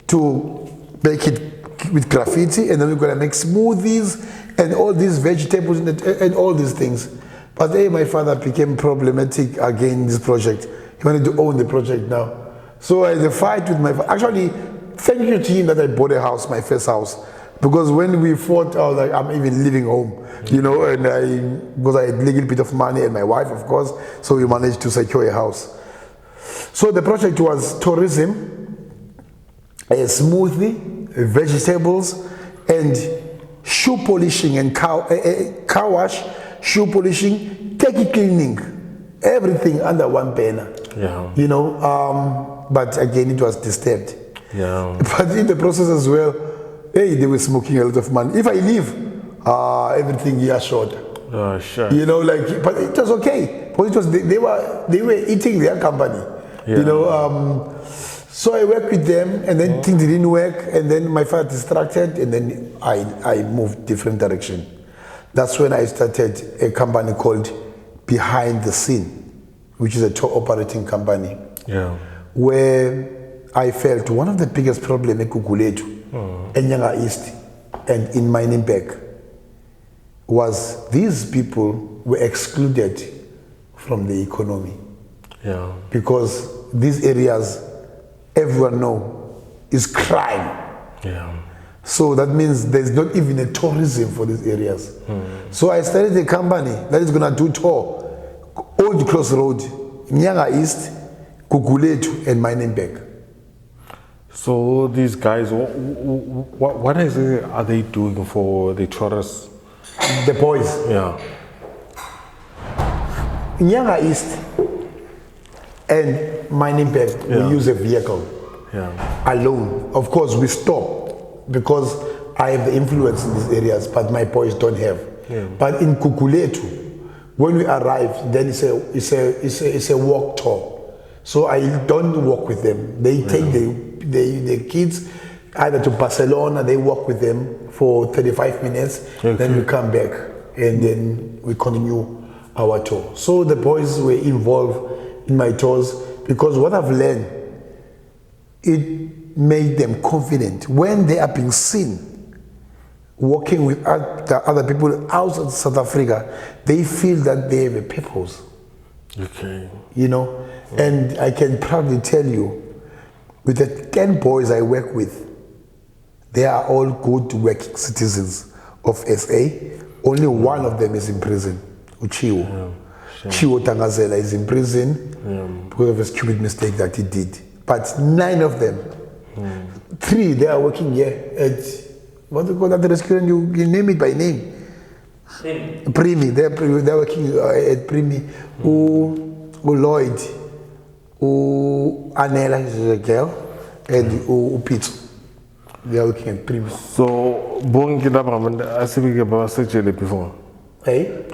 to make it with graffiti, and then we're going to make smoothies and all these vegetables and all these things. But then my father became problematic again in this project. He wanted to own the project now. So I had a fight with my father. Actually, thank you to him that I bought a house, my first house. Because when we fought, I was like, I'm even leaving home, you know, and because I had a little bit of money and my wife, of course, so we managed to secure a house. So the project was tourism, a smoothie, vegetables, and shoe polishing and car wash, shoe polishing, techie cleaning, everything under one banner. You know, but again, it was disturbed. But in the process as well, hey, they were smoking a lot of money. If I leave, everything here short. Sure. You know, like, but it was okay. But it was they were eating their company. You know, so I worked with them, and then things didn't work, and then my father distracted, and then I moved different direction. That's when I started a company called Behind the Scene, which is a tour operating company. Where I felt one of the biggest problems in Kukuletu, in Nyanga East, and in Mining was these people were excluded from the economy. Because these areas, everyone know, is crime. So that means there's not even a tourism for these areas. So I started a company that is gonna do tour, Old Cross Road, Nyanga East, Kukuletu, and Mining. So these guys, what are they doing for the tourists? The boys. Nyanga East and Mining we use a vehicle alone. Of course, we stop because I have the influence in these areas, but my boys don't have. But in Kukuletu, when we arrive, then it's a walk tour. So I don't walk with them. They take the kids either to Barcelona, they walk with them for 35 minutes, then we come back and then we continue our tour. So the boys were involved in my tours because what I've learned, it made them confident when they are being seen working with other people outside South Africa. They feel that they have a purpose. You know, and I can proudly tell you, with the 10 boys I work with, they are all good working citizens of SA. Only one of them is in prison, Uchiwo. Chiwo Tangazela is in prison because of a stupid mistake that he did. But 9 of them, 3, they are working here at, what do you call that restaurant? You name it by name. Primi, they're working at Primi. Lloyd, Anela is a girl, and Pizzo. They are working at Primi. So, bonke laba ngabantu asebeke babasejele before. Hey?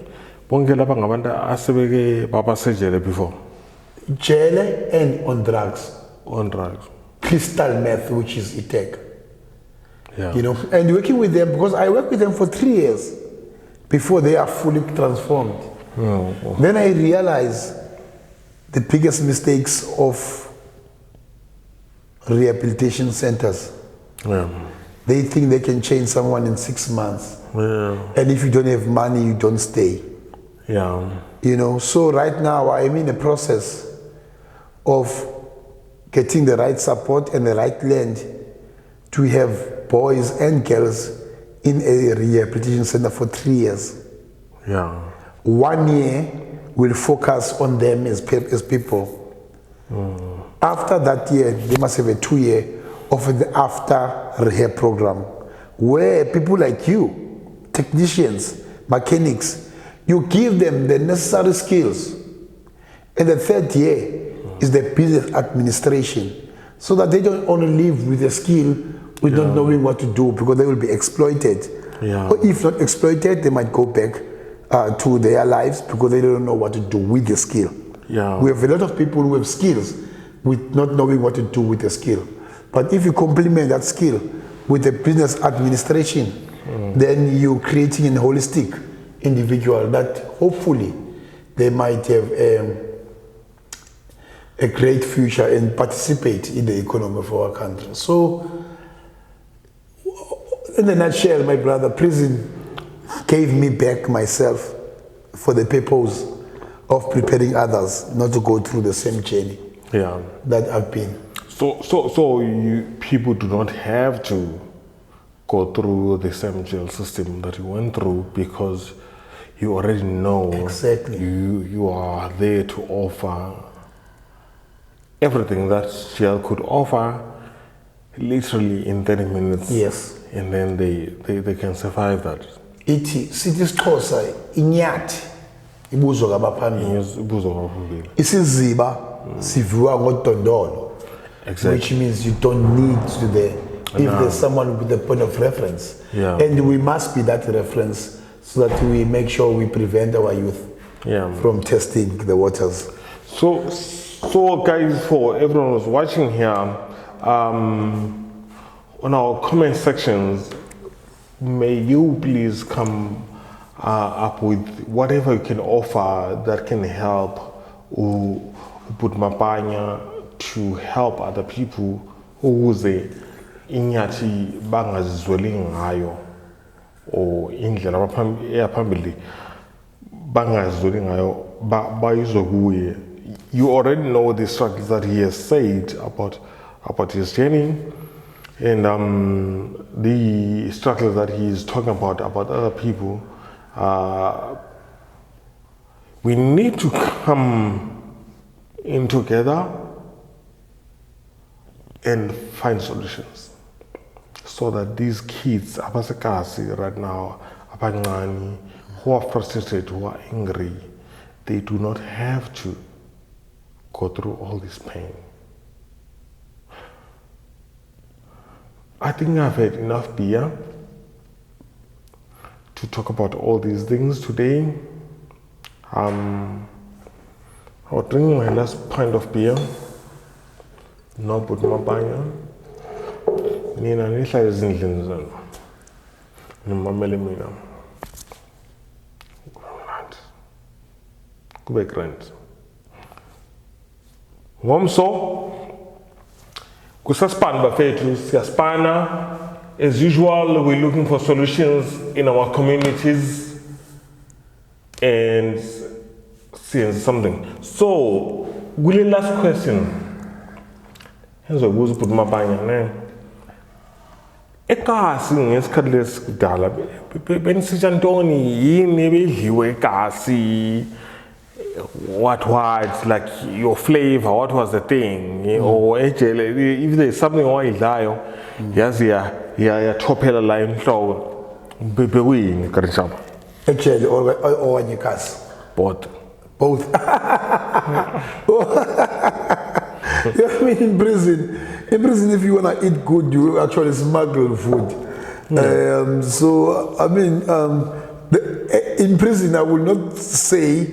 Bonke laba ngabantu asebeke babasejele before. Jele and on drugs. On drugs. Crystal meth, which is ETEC. Yeah. You know, and working with them, because I worked with them for 3 years before they are fully transformed. Then I realized the biggest mistakes of rehabilitation centers. Yeah. They think they can change someone in 6 months. Yeah. And if you don't have money, you don't stay. Yeah. You know, so right now I'm in a process of getting the right support and the right land to have boys and girls in a rehabilitation center for 3 years. Yeah. 1 year will focus on them as people. After that year, they must have a 2 year of the after rehab program where people like you, technicians, mechanics, you give them the necessary skills. And the 3rd year is the business administration, so that they don't only live with a skill with not knowing what to do, because they will be exploited. Yeah. Or if not exploited, they might go back to their lives because they don't know what to do with the skill. Yeah. We have a lot of people who have skills with not knowing what to do with the skill. But if you complement that skill with the business administration, then you're creating a holistic individual that hopefully they might have a great future and participate in the economy of our country. So, in a nutshell, my brother, prison gave me back myself for the purpose of preparing others not to go through the same journey that I've been. So you people do not have to go through the same jail system that you went through, because you already know exactly you are there to offer everything that jail could offer, literally in 30 minutes. Yes. And then they can survive that. Ithi sithi isiXhosa inyathi ibuzwa kabaphambili. Isiziba siviwa ngodondolo. Exactly. Which means you don't need to if there's someone with a point of reference. Yeah. And we must be that reference so that we make sure we prevent our youth from testing the waters. So guys, for everyone who's watching here, on our comment sections, may you please come up with whatever you can offer that can help Ubud Mapanya to help other people who say inyathi bangazizweli ngayo, or indlela abaphambili bangazizweli ngayo bayizokuye. You already know the struggles that he has said about his journey, and the struggles that he is talking about other people. We need to come in together and find solutions so that these kids, eKasi right now, abancane, who are frustrated, who are angry, they do not have to go through all this pain. I think I've had enough beer to talk about all these things today. I'll drink my last pint of beer. No Ubud Mapanya. Nina nihla ezindlini zenu. Nimamele mina. Kube grand. Ngomso kusaspan bafethu siyaspana. As usual, we're looking for solutions in our communities and seeing something. So, really last question. Here's a Ubud Mapanya ne. eKasi ngesikhathi lesikudala benisitsha ntoni yini bedliwe eKasi, what like your flavor, what was the thing, or ejele if there's something owayidlayo yazi ya thophela la emhloko bekuyini kanjalo. Actually, or eKasi? Both. Both. I mean, in prison, if you want to eat good, you actually smuggle food. So, I mean, in prison, I will not say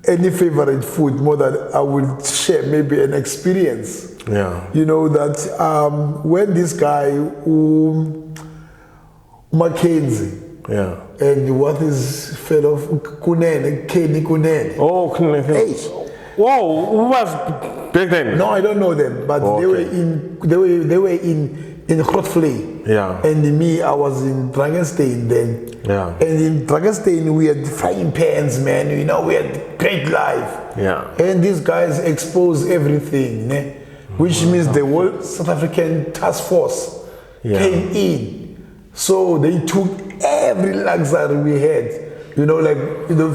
any favorite food more than I will share maybe an experience. Yeah. You know, that when this guy, Mackenzie, and what is fellow Kenny Kunene. Oh, Kunene. Hey. Whoa, who was back then? No, I don't know them, but they were in Grotvlei. Yeah. And me, I was in Dragonstein then. Yeah. And in Dragonstein, we had frying pans, man. You know, we had great life. Yeah. And these guys expose everything, which means the whole South African task force came in. So they took every luxury we had. You know, like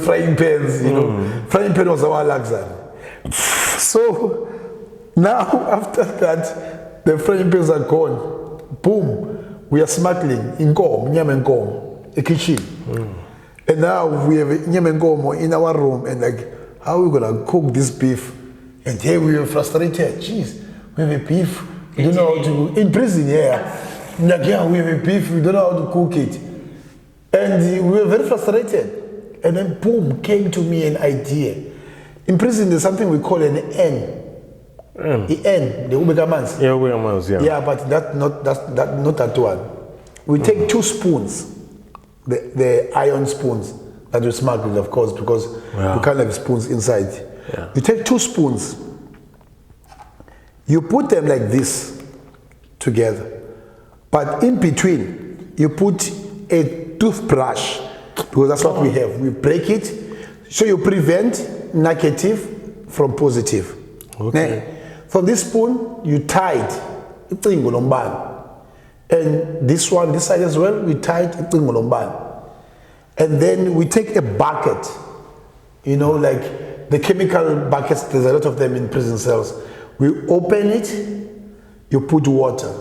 frying pans. You know, frying pan was our luxury. So now after that, the frying pans are gone. Boom, we are smuggling nyama inkomo, a kitchen. And now we have nyama inkomo in our room, and like, how are we gonna cook this beef? And here we were frustrated. Jeez, we have a beef. We don't know how to. In prison, like, we have a beef. We don't know how to cook it, and we were very frustrated. And then boom, came to me an idea. In prison, there's something we call an N. The N, the Ubegamans. Yeah, Ubegamans, yeah. Yeah, but not that one. We take 2 spoons, the iron spoons that we smuggled, of course, because we can't have spoons inside. Yeah. You take 2 spoons, you put them like this together, but in between, you put a toothbrush, because that's what we have. We break it, so you prevent negative from positive. Okay. From this spoon, you tied icingo lombane. And this one, this side as well, we tied icingo lombane. And then we take a bucket, you know, like the chemical buckets, there's a lot of them in prison cells. We open it, you put water.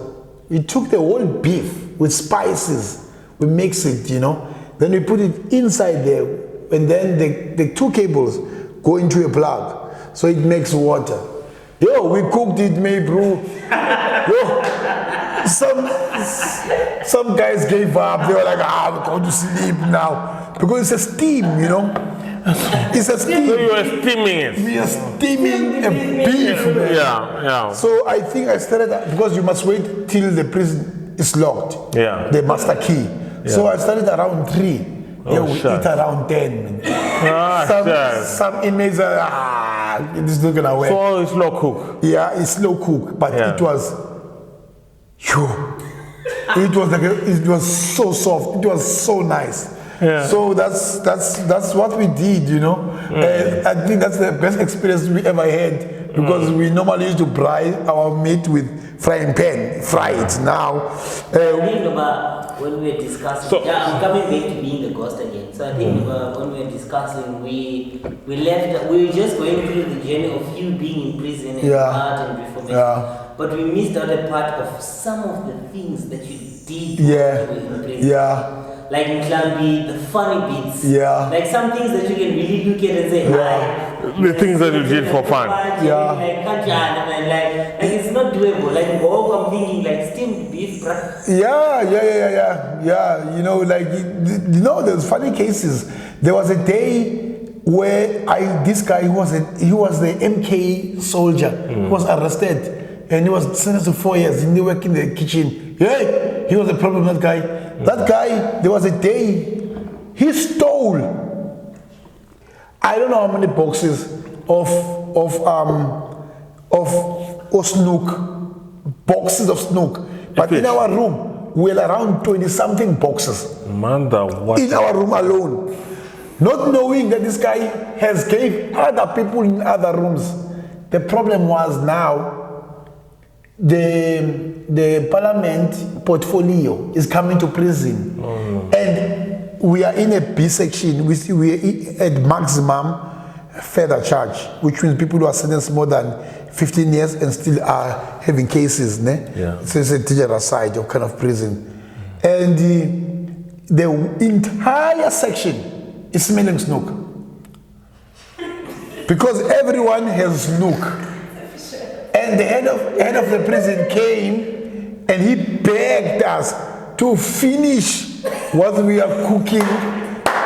We took the whole beef with spices, we mix it, you know. Then we put it inside there, and then the 2 cables go into a plug, so it makes water. Yo, we cooked it, mate, bro. Yo, some guys gave up. They were like, we're going to sleep now. Because it's a steam, you know. It's a steam. So you are steaming it. We are steaming a beef, man. Yeah. So I think I started, because you must wait till the prison is locked. Yeah. The master key. So I started around 3. Oh, we eat around 10. Some inmates are, this is not gonna work. So it's slow cook. Yeah, it's slow cook, but it was, it was so soft. It was so nice. Yeah. So that's what we did, you know. I think that's the best experience we ever had, because we normally used to fry our meat with frying pan, fry it now. I think about when we were discussing, I'm coming back to being the ghost again. So I think when we were discussing, we were just going through the journey of you being in prison and art and reformation. But we missed out a part of some of the things that you did while you were in prison. Like in Klambi, the funny bits. Like some things that you can really look at and say, the things that you did for fun. Like, it's not doable. Like, I'm thinking, like, steamed beef. Yeah. You know, like, you know, there's funny cases. There was a day where this guy, he was the MK soldier, who was arrested. And he was sentenced to 4 years. He didn't work in the kitchen. Yeah, he was a problem, that guy. That guy, there was a day, he stole, I don't know how many boxes of snook, boxes of snook. But in our room, we had around 20-something boxes. What? In our room alone. Not knowing that this guy has gave other people in other rooms. The problem was now, the parliament portfolio is coming to prison, and we are in a B section. We are at maximum further charge, which means people who are sentenced more than 15 years and still are having cases. So it's a dangerous side of kind of prison. And the entire section is smelling snook. Because everyone has snook. And the head of the prison came and he begged us to finish what we are cooking.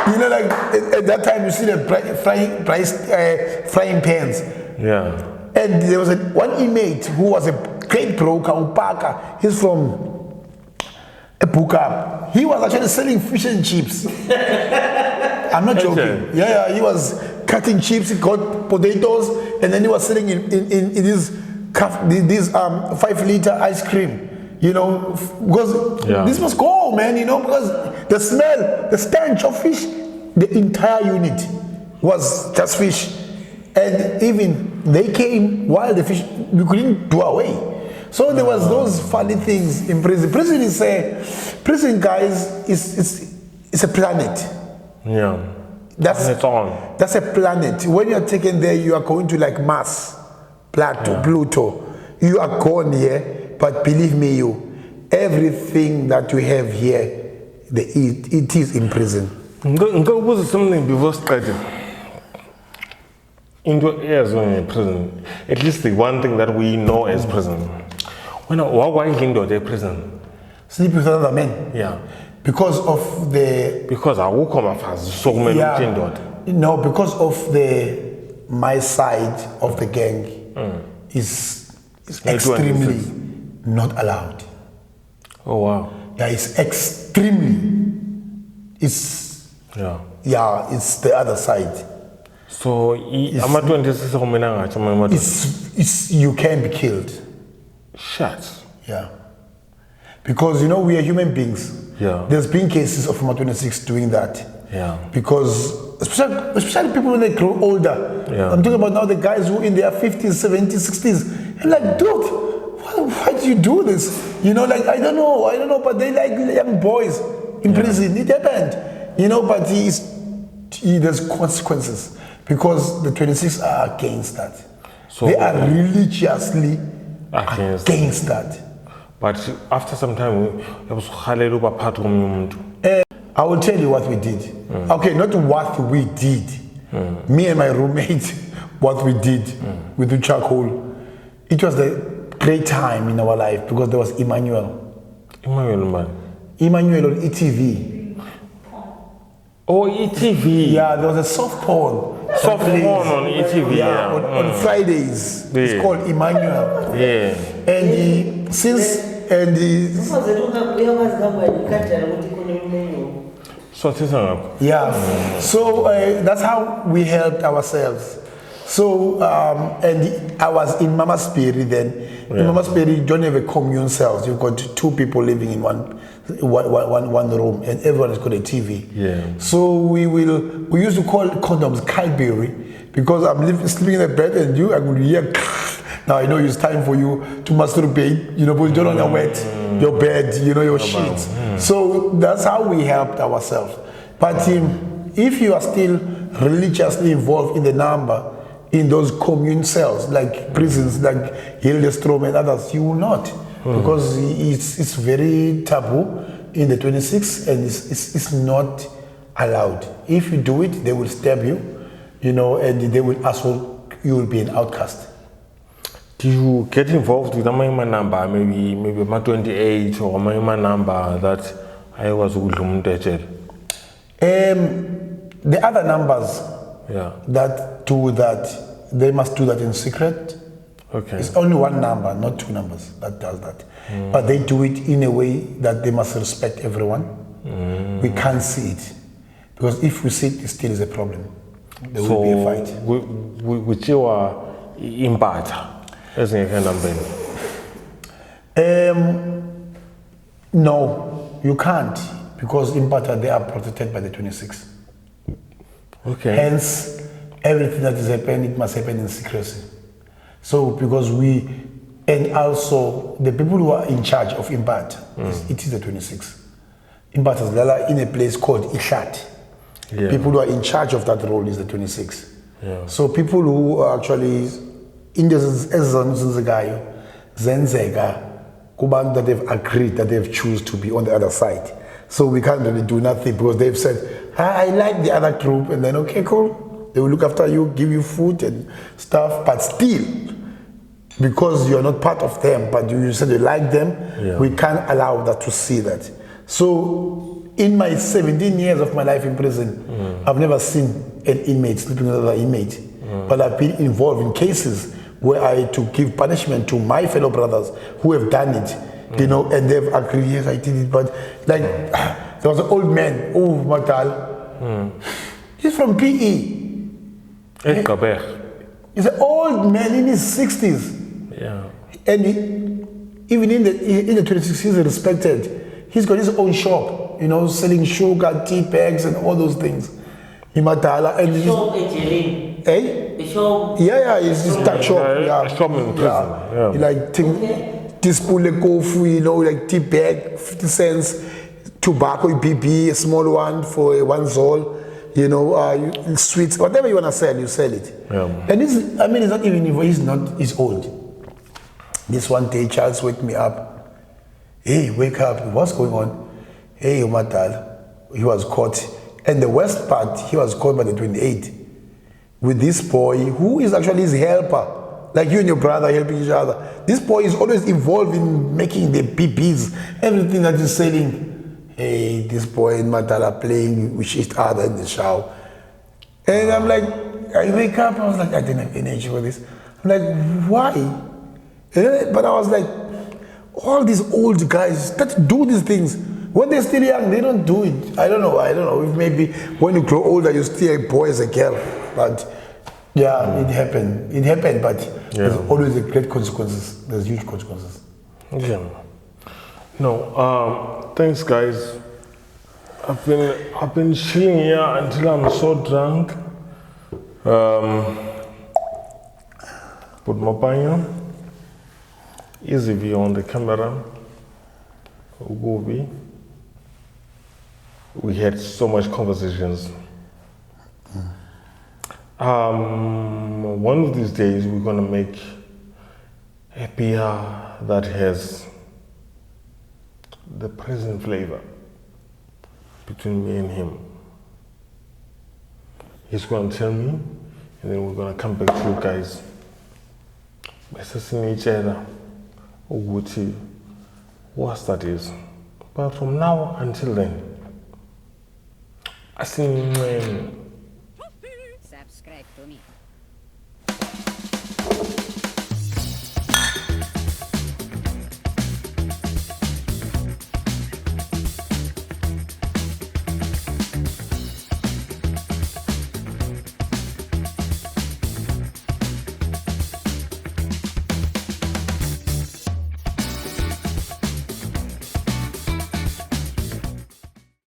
You know, like at that time you see the frying pans. Yeah. And there was one inmate who was a great broker, Upaka. He's from Epuka. He was actually selling fish and chips. I'm not joking. Yeah, he was cutting chips, he got potatoes, and then he was selling in this 5-liter ice cream. You know, because this must go, man, you know, because the smell, the stench of fish, the entire unit was just fish. And even they came while the fish, we couldn't do away. So there was those funny things in prison. Prison, guys, it's a planet. Yeah. That's a planet. When you're taken there, you are going to like Mars, Pluto. You are gone here. But believe me, everything that you have here, it is in prison. Was something before starting into areas when you're in prison. At least the one thing that we know as prison. When I walk into the prison, sleep with another man. Yeah. Because of the. Because I will come fast so many No, because of my side of the gang is extremely not allowed. Oh wow. Yeah, it's extremely. It's the other side. So you can be killed. Shut. Yeah. Because you know we are human beings. Yeah. There's been cases of 26 doing that. Yeah. Because especially people when they grow older. Yeah. I'm talking about now the guys who in their 50s, 70s, 60s. I'm like, dude, why do you do this? You know, like I don't know, but they like young boys in prison. It happened. You know, but there's consequences because the 26 are against that. So they are religiously against that. But after some time, I will tell you what we did. Okay, not what we did. Me and my roommate, what we did with the charcoal. It was the great time in our life because there was Emmanuel. Emmanuel on ETV. Oh, ETV. Yeah, there was a soft porn. Soft porn on ETV. Yeah, on Fridays. Yeah. It's called Emmanuel. Yeah. And so that's how we helped ourselves. So and I was in Mama's Perry then. In Mama's Perry, you don't have a commune cells. You've got two people living in one room, and everyone has got a TV. Yeah. So we used to call condoms Calberry because I'm sleeping in the bed and I will hear. Now I know it's time for you to masturbate. You know, but you don't want to wet your bed. You know, your sheets. So that's how we helped ourselves. But if you are still religiously involved in the number. In those commune cells, like prisons, like Hildestrom and others, you will not, because it's very taboo in the 26, and it's not allowed. If you do it, they will stab you, you know, and they will also you will be an outcast. Do you get involved with a number, maybe my 28 or my number that I was with the other numbers. That do that, they must do that in secret. Okay. It's only one number, not two numbers that does that. But they do it in a way that they must respect everyone. We can't see it. Because if we see it, it still is a problem. There will be a fight. Which you are impact as a kind of no, you can't. Because impact they are protected by the 26. Okay. Hence, everything that is happening, it must happen in secrecy. So, because and also the people who are in charge of Impact, it is the 26. Impact is in a place called Ishat. Yeah. People who are in charge of that role is the 26. Yeah. So, people who are actually in the Zenzega, kubantu that they've agreed that they've chosen to be on the other side. So we can't really do nothing because they've said, I like the other group, and then okay, cool. They will look after you, give you food and stuff, but still, because you're not part of them, but you said you like them, we can't allow that to see that. So in my 17 years of my life in prison, I've never seen an inmate sleeping with another inmate, but I've been involved in cases where I had to give punishment to my fellow brothers who have done it, you know, and they've agreed, yes, I did it, but like, there was an old man, Matal, he's from PE. He's an old man in his 60s. Yeah. And even in the 26 he's respected. He's got his own shop, you know, selling sugar, tea bags, and all those things. Imatala and shop in eh? The shop. Yeah, it's his tuck shop. Yeah, shop in prison. Yeah. He like this kofu, you know, like tea bag, 50 cents, tobacco, BB, a small one for one zol. You know, sweets, whatever you want to sell, you sell it. Yeah. And it's not even, he's old. This one day, Charles wake me up. Hey, wake up, what's going on? Hey, Umatal, he was caught. And the worst part, he was caught by the 28 with this boy who is actually his helper. Like you and your brother helping each other. This boy is always involved in making the BBs, everything that he's selling. Hey, this boy and Matala playing with each other in the shower. And I'm like, I wake up, I was like, I didn't have energy for this. I'm like, why? But I was like, all these old guys that do these things, when they're still young, they don't do it. I don't know. If maybe when you grow older, you still a boy as a girl. But yeah, it happened, but there's always a great consequences. There's huge consequences. Yeah. No, thanks guys. I've been chilling here until I'm so drunk. Put Mapanya, easy view on the camera. Ugobi. We had so much conversations. One of these days we're gonna make a beer that has the prison flavor between me and him. He's going to tell me, and then we're going to come back to you guys. Assessing each other, what that is. But from now until then, I think Subscribe to me.